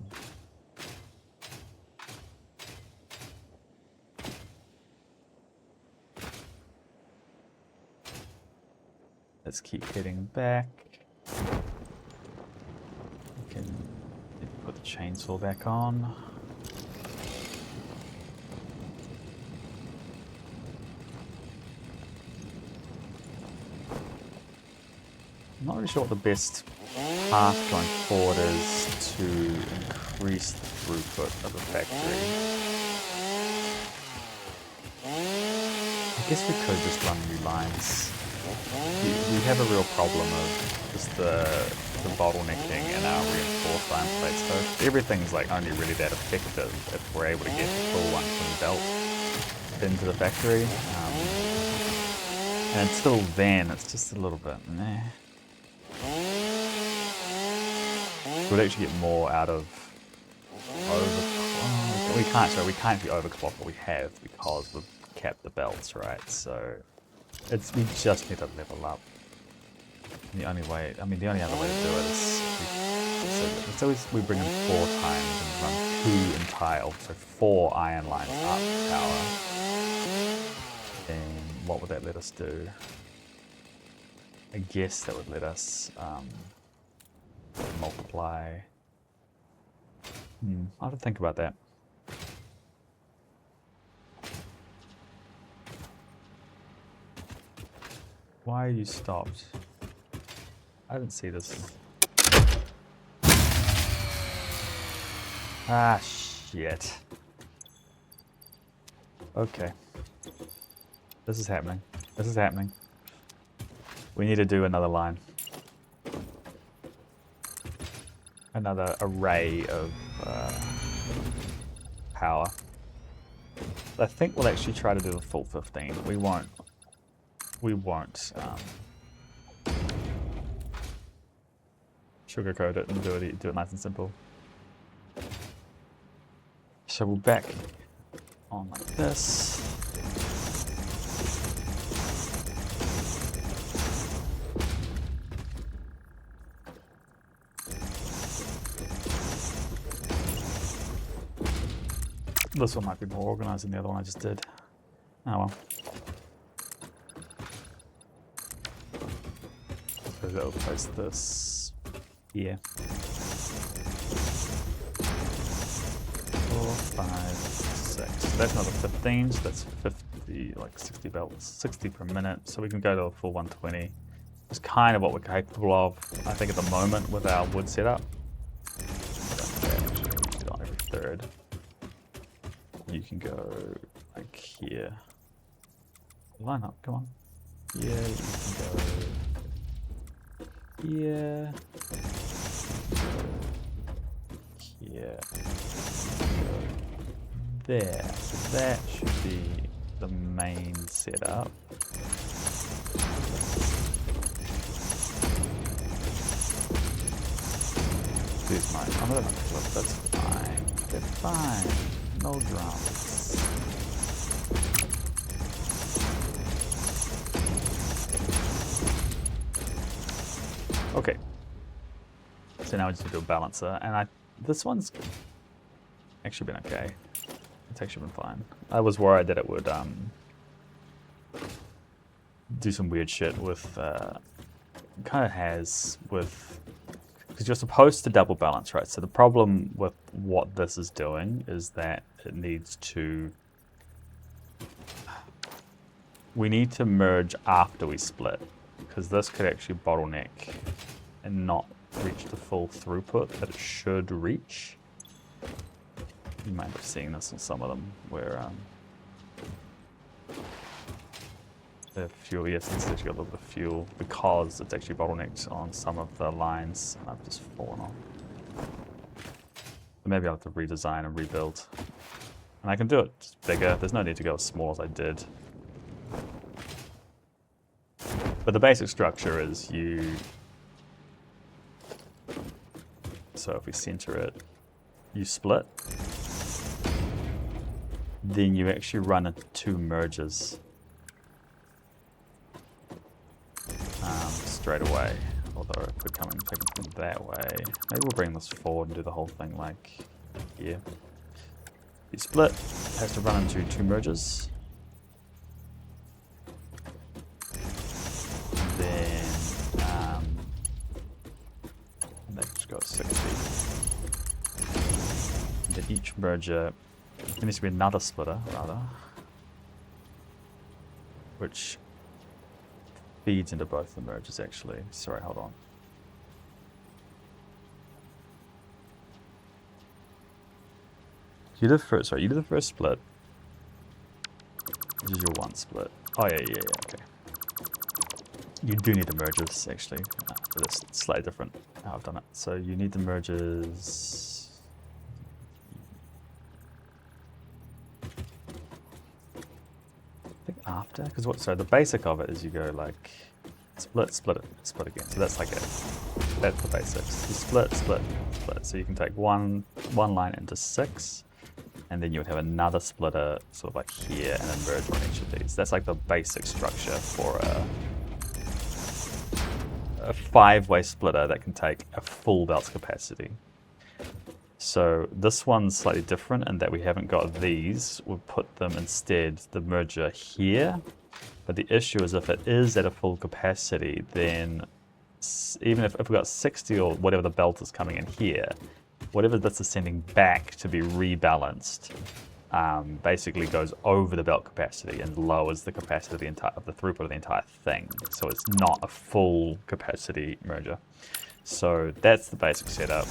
Let's keep heading back. We can put the chainsaw back on. I'm not really sure what the best path going forward is to increase the throughput of the factory. I guess we could just run new lines. We have a real problem of just the bottlenecking in our reinforced iron plates. So everything's like only really that effective if we're able to get the full 120 belt into the factory. And until then, it's just a little bit meh. We'd actually get more out of we can't be overclock what we have because we've capped the belts, right? So we just need to level up. And the only other way to do it is we bring in 4 times and run 2 in tile, so 4 iron lines up power. And what would that let us do? I guess that would let us multiply. I'll have to think about that. Why are you stopped? I didn't see this. Ah, shit. Okay. This is happening. This is happening. We need to do another line. Another array of power. I think we'll actually try to do the full 15. We won't. Sugarcoat it and do it nice and simple. So we'll back on like this. This one might be more organized than the other one I just did. Oh well. So that'll place this here. 4, 5, 6. That's another 15, so that's 50, like 60 belts, 60 per minute. So we can go to a full 120. It's kind of what we're capable of, I think, at the moment with our wood setup. Actually, we do it on every third. You can go like here. Line up, come on. Yeah, you can go here. Here. There. So that should be the main setup. Here's mine. I'm gonna flip, that's fine. That's fine. No dramas. Okay. So now we just do a balancer, and this one's actually been okay. It's actually been fine. I was worried that it would do some weird shit with kind of has with, because you're supposed to double balance, right? So the problem with what this is doing is that it needs to, we need to merge after we split, because this could actually bottleneck and not reach the full throughput that it should reach. You might be seeing this in some of them where the fuel, yes, it's actually got a little bit of fuel because it's actually bottlenecked on some of the lines, and I've just fallen off. But maybe I'll have to redesign and rebuild. And I can do it just bigger. There's no need to go as small as I did. But the basic structure is so if we center it, you split. Then you actually run into 2 merges straight away. Although if we're taking from that way, maybe we'll bring this forward and do the whole thing like here. You split, it has to run into 2 merges. Then let's go 60. And then each merger, there needs to be another splitter, rather, which feeds into both the merges, actually. Sorry, hold on. You did the first, sorry, you did the first split. This is your one split. Oh, yeah, okay. You do need the merges, actually. It's slightly different how I've done it. So you need the merges. After, because so the basic of it is you go like split, split it, split again. So that's like it. That's the basics. You split, split, split. So you can take one line into 6, and then you would have another splitter sort of like here, and then merge on each of these. That's like the basic structure for a 5-way splitter that can take a full belt's capacity. So this one's slightly different in that we haven't got these. We'll put them instead, the merger here. But the issue is if it is at a full capacity, then even if we've got 60 or whatever the belt is coming in here, whatever this is sending back to be rebalanced basically goes over the belt capacity and lowers the capacity of the throughput of the entire thing. So it's not a full capacity merger. So that's the basic setup.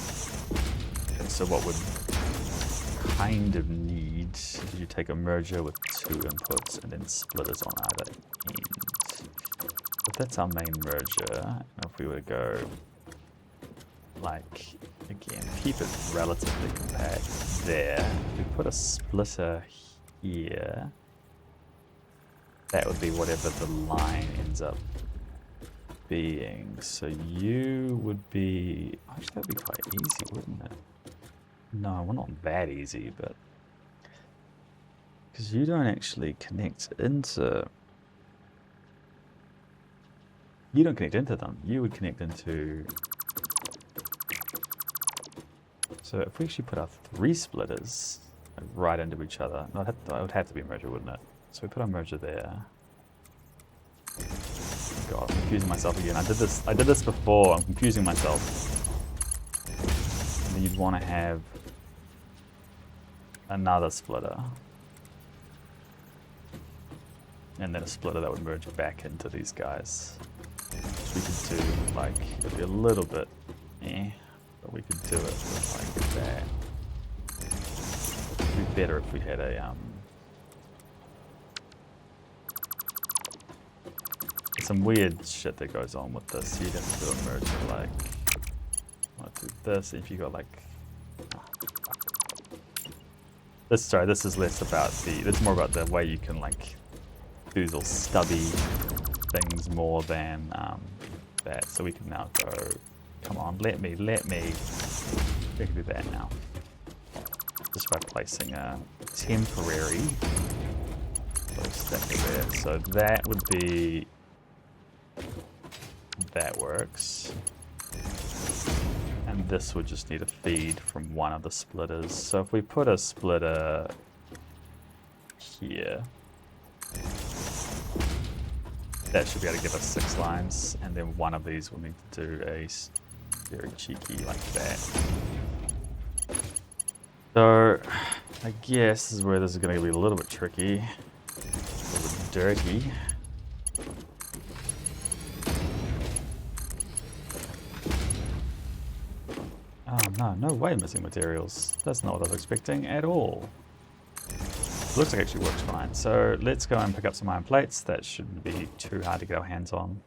So what we kind of need And you take a merger with 2 inputs and then splitters on either end. If that's our main merger, if we were to go like, again, keep it relatively compact there. If we put a splitter here, that would be whatever the line ends up being. So you would be, actually that would be quite easy, wouldn't it? No, well, not that easy, but because you don't actually connect into, you don't connect into them. You would connect into, so if we actually put our 3 splitters right into each other, no, it would have to be a merger, wouldn't it? So we put our merger there. God, I'm confusing myself again. I did this before. I'm confusing myself. And then you'd want to have another splitter. And then a splitter that would merge back into these guys. Which we could do, like, it'd be a little bit but we could do it with like that. It'd be better if we had a some weird shit that goes on with this. You'd have to do a merger like, let's do this. If you got like, this is less about it's more about the way you can like do these little stubby things more than that. So we can now go, come on, let me. We can do that now. Just by placing a temporary little sticker there. So that would be, that works. And this would just need a feed from one of the splitters. So if we put a splitter here, that should be able to give us 6 lines, and then one of these will need to do a very cheeky like that. So I guess this is where this is going to be a little bit tricky, a little bit dirty. Oh no way missing materials. That's not what I was expecting at all. Looks like it actually works fine. So let's go and pick up some iron plates. That shouldn't be too hard to get our hands on.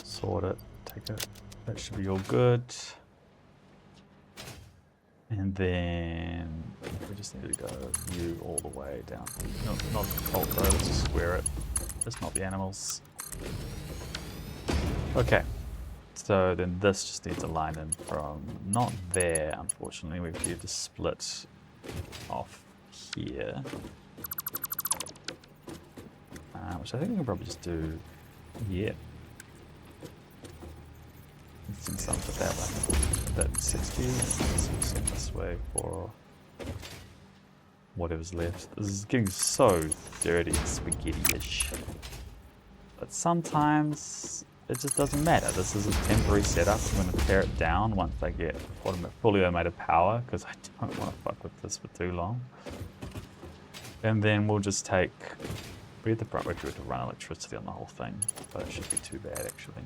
Sort it, take it. That should be all good. And then we just need to go you all the way down. No, not the default though, let's just square it. Just not the animals. Okay, so then this just needs a line in from, not there unfortunately, we need to split off here. Which I think we can probably just do, yeah. Let's start with that one. That 60, and let's send this way for whatever's left. This is getting so dirty and spaghetti-ish. But sometimes it just doesn't matter. This is a temporary setup. I'm going to tear it down once I get fully automated power, because I don't want to fuck with this for too long. And then we'll just take, we had the front to run electricity on the whole thing, but it shouldn't be too bad actually.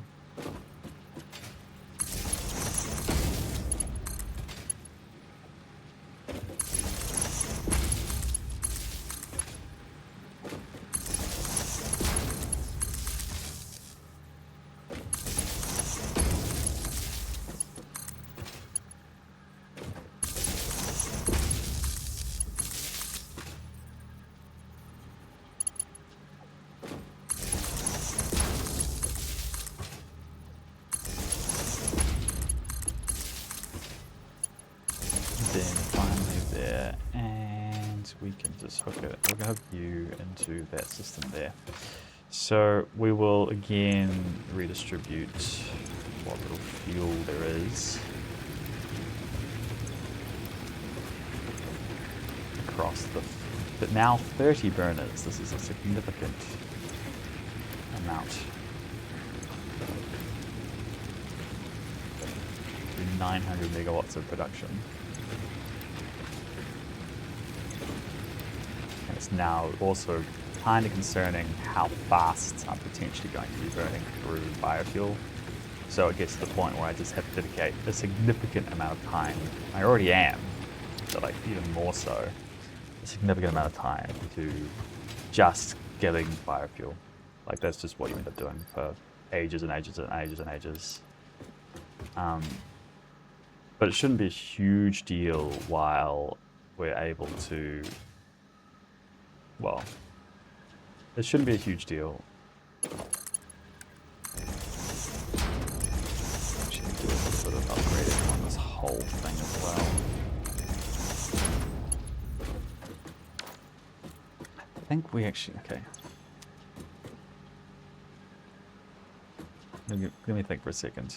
We can just hook it, we're going to hook you into that system there. So we will again redistribute what little fuel there is across but now 30 burners. This is a significant amount. 900 megawatts of production. it's now also kind of concerning how fast I'm potentially going to be burning through biofuel. So it gets to the point where I just have to dedicate a significant amount of time. I already am, but like even more so, a significant amount of time to just getting biofuel. Like that's just what you end up doing for ages and ages and ages and ages. But it shouldn't be a huge deal while we're able to, well, it shouldn't be a huge deal. Actually, do a little bit of upgrading on this whole thing as well. I think we actually, okay. Let me think for a second.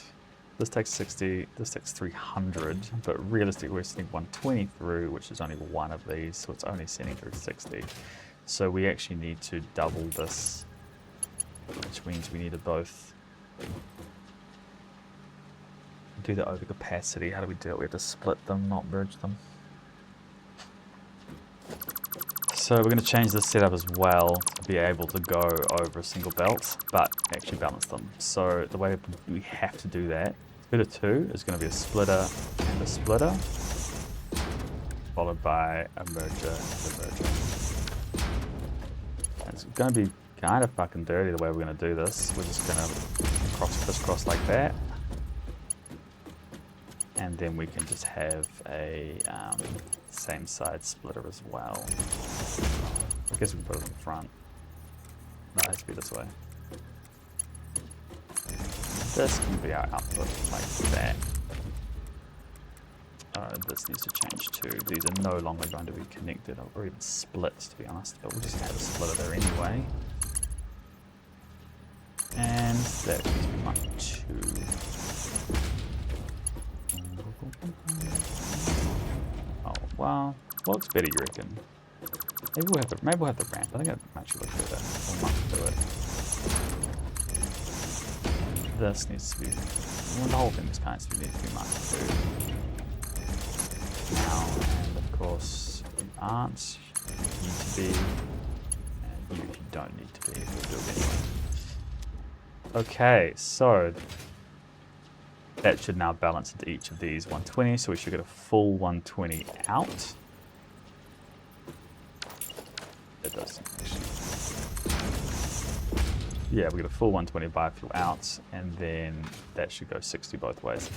This takes 60, this takes 300, but realistically we're sending 120 through, which is only one of these, so it's only sending through 60. So we actually need to double this, which means we need to both do the overcapacity. How do we do it? We have to split them, not merge them. So we're going to change this setup as well to be able to go over a single belt, but actually balance them. So the way we have to do that, splitter 2 is going to be a splitter and a splitter, followed by a merger and a merger. And it's going to be kind of fucking dirty the way we're going to do this. We're just going to crisscross like that. And then we can just have a same side splitter as well. I guess we can put it in front. No, it has to be this way. This can be our output like that. This needs to change too. These are no longer going to be connected or even split, to be honest, but we'll just have a splitter there anyway. And that needs to be marked 2. Oh, well, what looks better, you reckon? Maybe we'll have the ramp. I think it actually looks better. We'll mark through it. This needs to be, well, the whole thing just kind of needs to be marked too. Now, and of course, you aren't, you need to be, and you don't need to be. We'll do it anyway. Okay, so that should now balance into each of these 120, so we should get a full 120 out. It does, actually. Yeah, we get a full 120 biofuel out, and then that should go 60 both ways.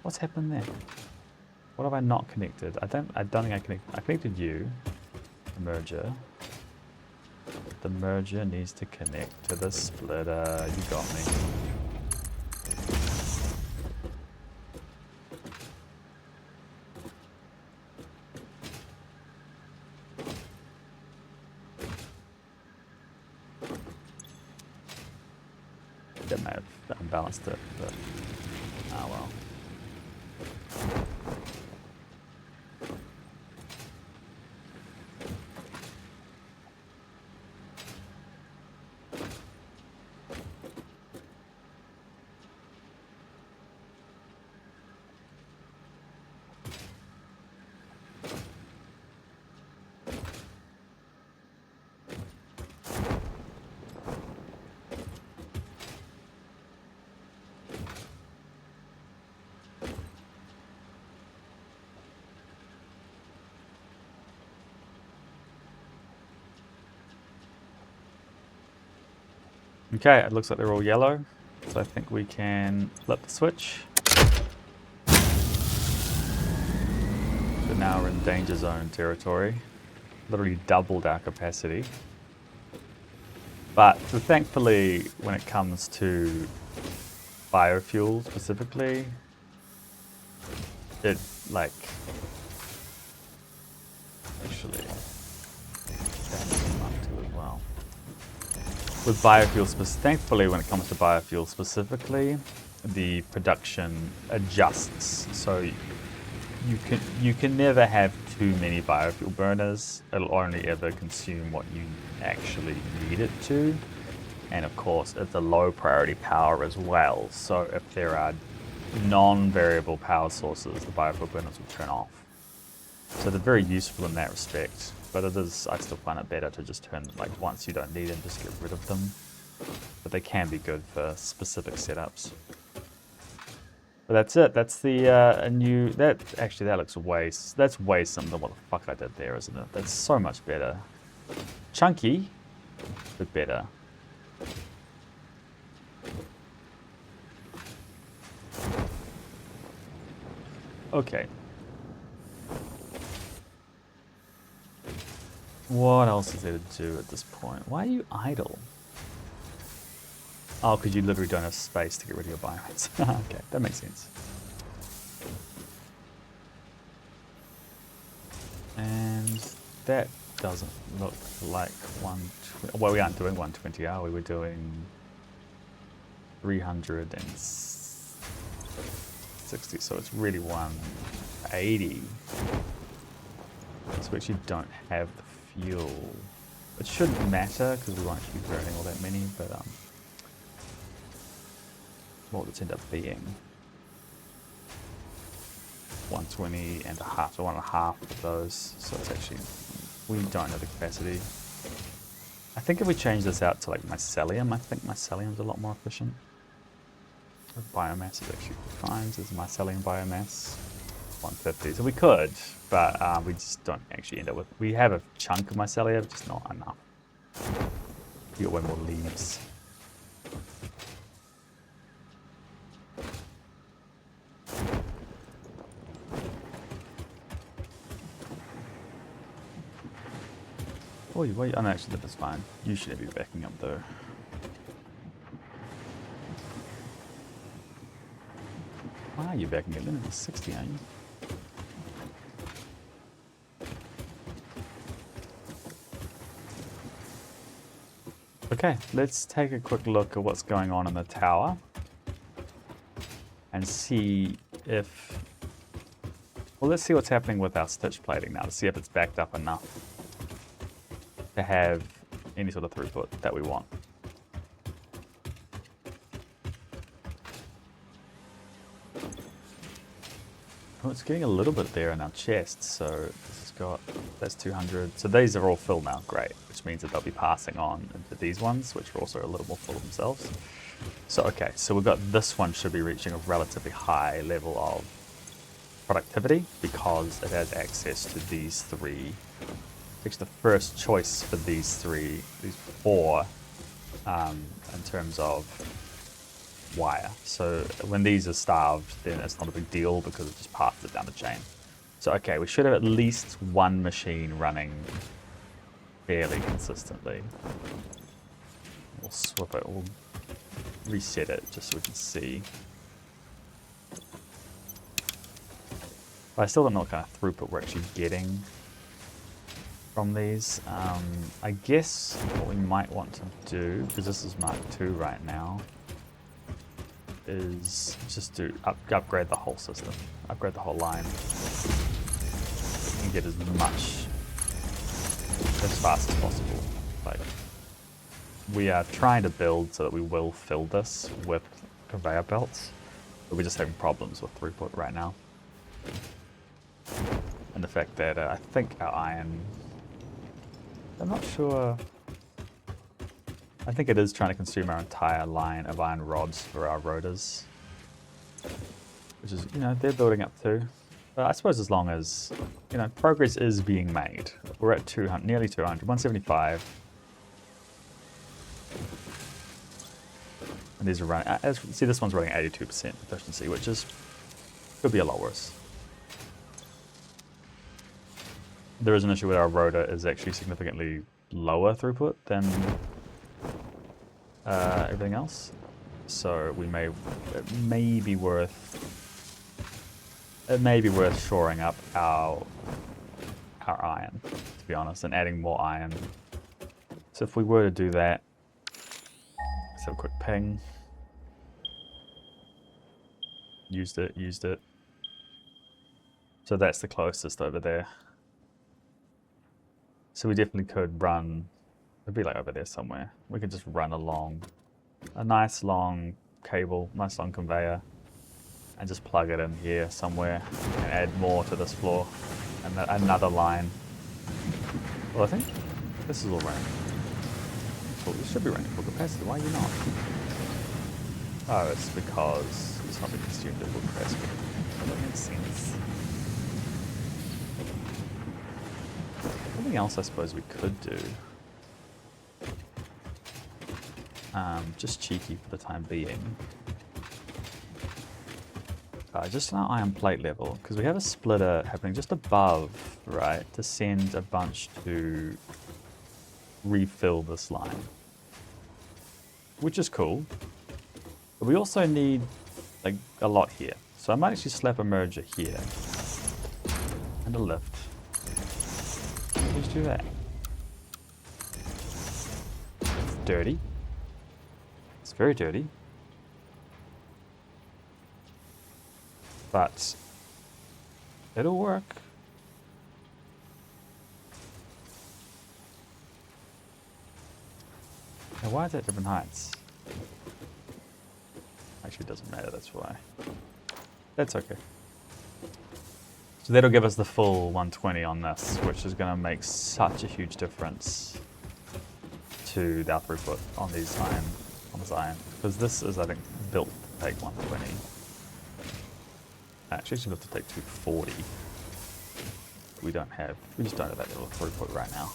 What's happened there? What have I not connected? I don't think I connected you, the merger. The merger needs to connect to the splitter. You got me. That may have unbalanced it, but oh well. Okay, it looks like they're all yellow, so I think we can flip the switch. So now we're in danger zone territory. Literally doubled our capacity. But so thankfully, when it comes to biofuel specifically, it like actually as well. With biofuel, thankfully, when it comes to biofuel specifically, the production adjusts. So you can never have too many biofuel burners. It'll only ever consume what you actually need it to. And of course, it's a low priority power as well. So if there are non-variable power sources, the biofuel burners will turn off. So they're very useful in that respect. but it is, I still find it better to just turn, like, once you don't need them, just get rid of them. But they can be good for specific setups. But that's it. That's the new. That actually, that looks way. That's way similar to what the fuck I did there, isn't it? That's so much better. Chunky, but better. Okay. What else is there to do at this point? Why are you idle? Oh, because you literally don't have space to get rid of your biomass. Okay, that makes sense. And that doesn't look like 120. Well, we aren't doing 120, are we? We're doing 360, so it's really 180. So we actually don't have the fuel. It shouldn't matter because we won't be burning all that many, but what would it end up being? 120 and a half, so 1.5 of those. So it's actually, we don't have the capacity. I think if we change this out to like mycelium, I think mycelium's a lot more efficient. The biomass is actually fine. So this is mycelium biomass, 150. So we could, but we just don't actually end up with. We have a chunk of mycelium, just not enough. You got way more leaves. Oh, wait, oh no, actually that's fine. You should be backing up though. Why are you backing up? Then it's 60, aren't you? Okay, let's take a quick look at what's going on in the tower and see if. Well, let's see what's happening with our stitch plating now to see if it's backed up enough to have any sort of throughput that we want. Oh, it's getting a little bit there in our chest, so this has got, that's 200. So these are all full now, great, which means that they'll be passing on into these ones, which are also a little more full themselves. So okay, so we've got this one should be reaching a relatively high level of productivity because it has access to these three. It's the first choice for these four, in terms of wire. So when these are starved, then it's not a big deal because it just passes it down the chain. So okay, we should have at least one machine running fairly consistently. We'll swap it, we'll reset it just so we can see. But I still don't know what kind of throughput we're actually getting from these. I guess what we might want to do, because this is Mark II right now, is just to upgrade the whole system, upgrade the whole line, and get as much as fast as possible. Like, we are trying to build so that we will fill this with conveyor belts, but we're just having problems with throughput right now. And the fact that I think our iron, I'm not sure, I think it is trying to consume our entire line of iron rods for our rotors, which is, you know, they're building up too. But I suppose as long as, you know, progress is being made. We're at 200, nearly 200, 175. And these are running, see this one's running 82% efficiency, which is, could be a lot worse. There is an issue with our rotor is actually significantly lower throughput than everything else. So we may, it may be worth shoring up our iron, to be honest, and adding more iron. So if we were to do that, let's have a quick ping. Used it. So that's the closest over there. So we definitely could run, it'd be like over there somewhere. We could just run along a nice long cable, nice long conveyor, and just plug it in here somewhere and add more to this floor and another line. Well, I think this is all running. Well, it should be running full capacity. Why are you not? Oh, it's because it's not being consumed at full capacity. Well, that makes sense. Something else I suppose we could do. Just cheeky for the time being. Just on our iron plate level, because we have a splitter happening just above, right, to send a bunch to refill this line. Which is cool. But we also need, like, a lot here. So I might actually slap a merger here. And a lift. Let's do that. It's dirty. It's very dirty. But it'll work. Now why is that different heights? Actually, it doesn't matter, that's why. That's okay. So that'll give us the full 120 on this, which is going to make such a huge difference to the throughput on these iron, because this is, I think, built to take 120. Actually, built to take 240. We just don't have that level of throughput right now.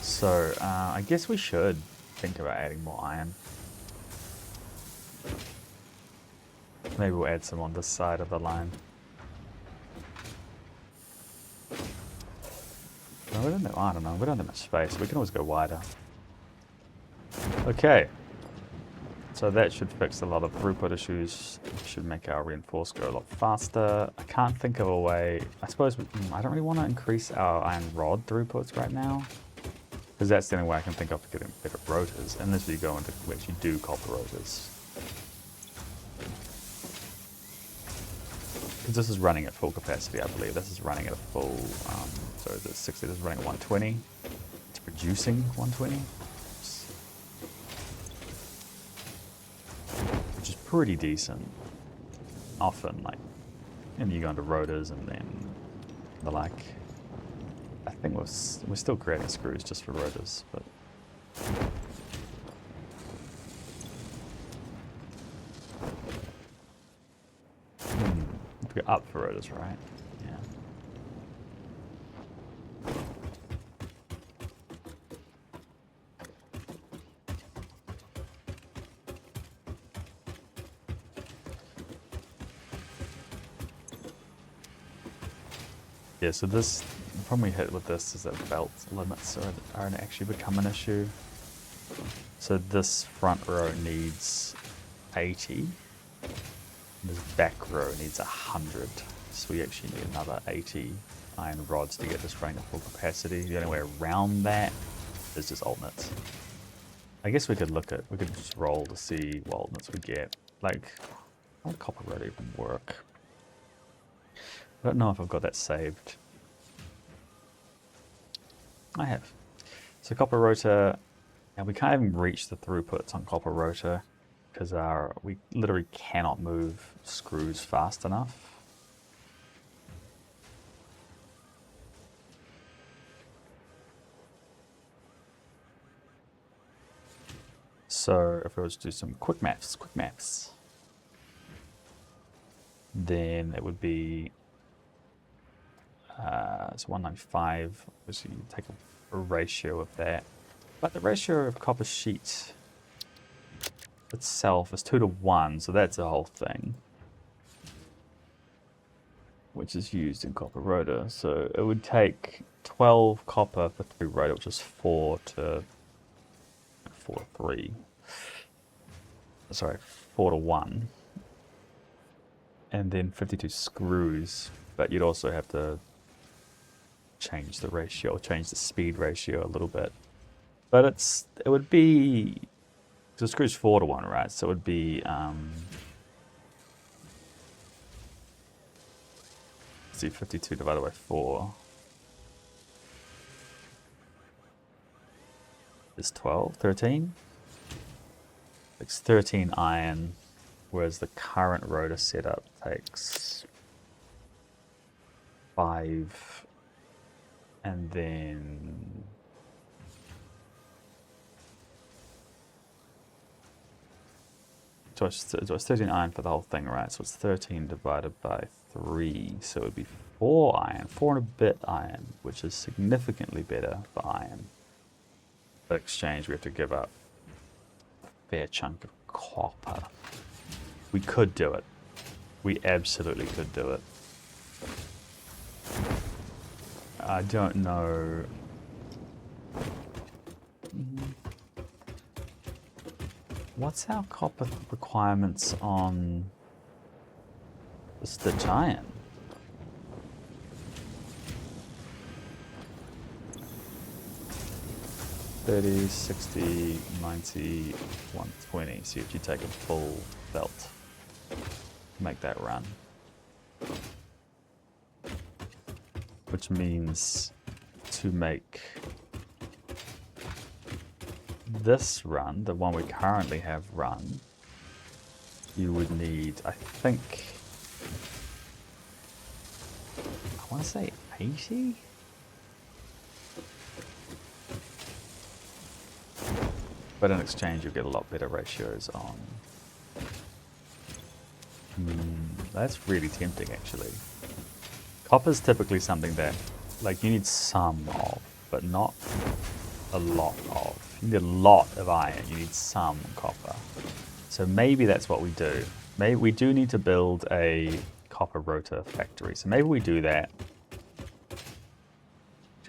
So I guess we should think about adding more iron. Maybe we'll add some on this side of the line. No, we don't know. I don't know. We don't have much space. We can always go wider. Okay. So that should fix a lot of throughput issues. Should make our reinforce go a lot faster. I can't think of a way. I suppose I don't really want to increase our iron rod throughputs right now, because that's the only way I can think of to get better rotors, unless we go into we actually do copper rotors. Because this is running at full capacity, I believe. This is running at a full, so the 60, this is running at 120. It's producing 120. Which is pretty decent. Often, like, and you go into rotors and then the like. I think we're still creating screws just for rotors, but. Go up for rotors, right? Yeah. Yeah, so this, the problem we hit with this is that belt limits are actually become an issue. So this front row needs 80. This back row needs 100, so we actually need another 80 iron rods to get this running at full capacity. The only way around that is just alternates. I guess we could just roll to see what alternates we get. Like, how would copper rod even work? I don't know if I've got that saved. I have. So copper rotor, and we can't even reach the throughputs on copper rotor, because we literally cannot move screws fast enough. So if we were to do some quick maths, then it would be it's 195. Obviously, you take a ratio of that, but the ratio of copper sheet itself is 2 to 1, so that's the whole thing, which is used in copper rotor. So it would take 12 copper for 3 rotor, which is 4 to 3. Sorry, 4 to 1, and then 52 screws. But you'd also have to change the ratio, change the speed ratio a little bit. But it would be, so screws 4 to 1, right? So it would be let's see, 52 divided by 4 is 12, 13. It's 13 iron, whereas the current rotor setup takes 5, and then so it's 13 iron for the whole thing, right? So it's 13 divided by 3, so it would be 4 iron, 4 and a bit iron, which is significantly better for iron. For exchange, we have to give up a fair chunk of copper. We could do it. We absolutely could do it. I don't know. What's our copper requirements on the stitch iron? $30, $60, $90, $120. See if you take a full belt. Make that run. Which means to make this run, the one we currently have run, you would need, I think, I want to say 80? But in exchange, you'll get a lot better ratios on. That's really tempting, actually. Copper's typically something that, like, you need some of, but not a lot of. You need a lot of iron, you need some copper. So maybe that's what we do. Maybe we do need to build a copper rotor factory. So maybe we do that.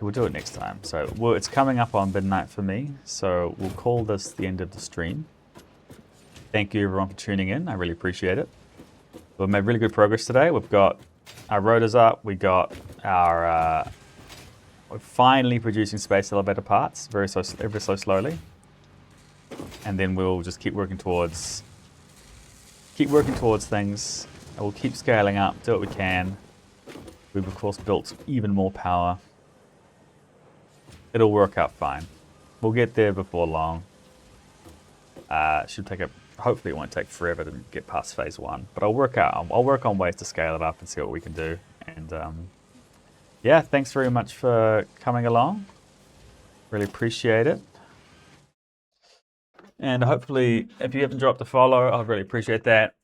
We'll do it next time. So it's coming up on midnight for me, so we'll call this the end of the stream. Thank you everyone for tuning in. I really appreciate it. We've made really good progress today. We've got our rotors up. We got our we're finally producing space elevator parts, ever so slowly. And then we'll just keep working towards things. And we'll keep scaling up, do what we can. We've of course built even more power. It'll work out fine. We'll get there before long. Should take hopefully it won't take forever to get past phase 1. But I'll work on ways to scale it up and see what we can do. And yeah, thanks very much for coming along. Really appreciate it. And hopefully, if you haven't dropped a follow, I'd really appreciate that.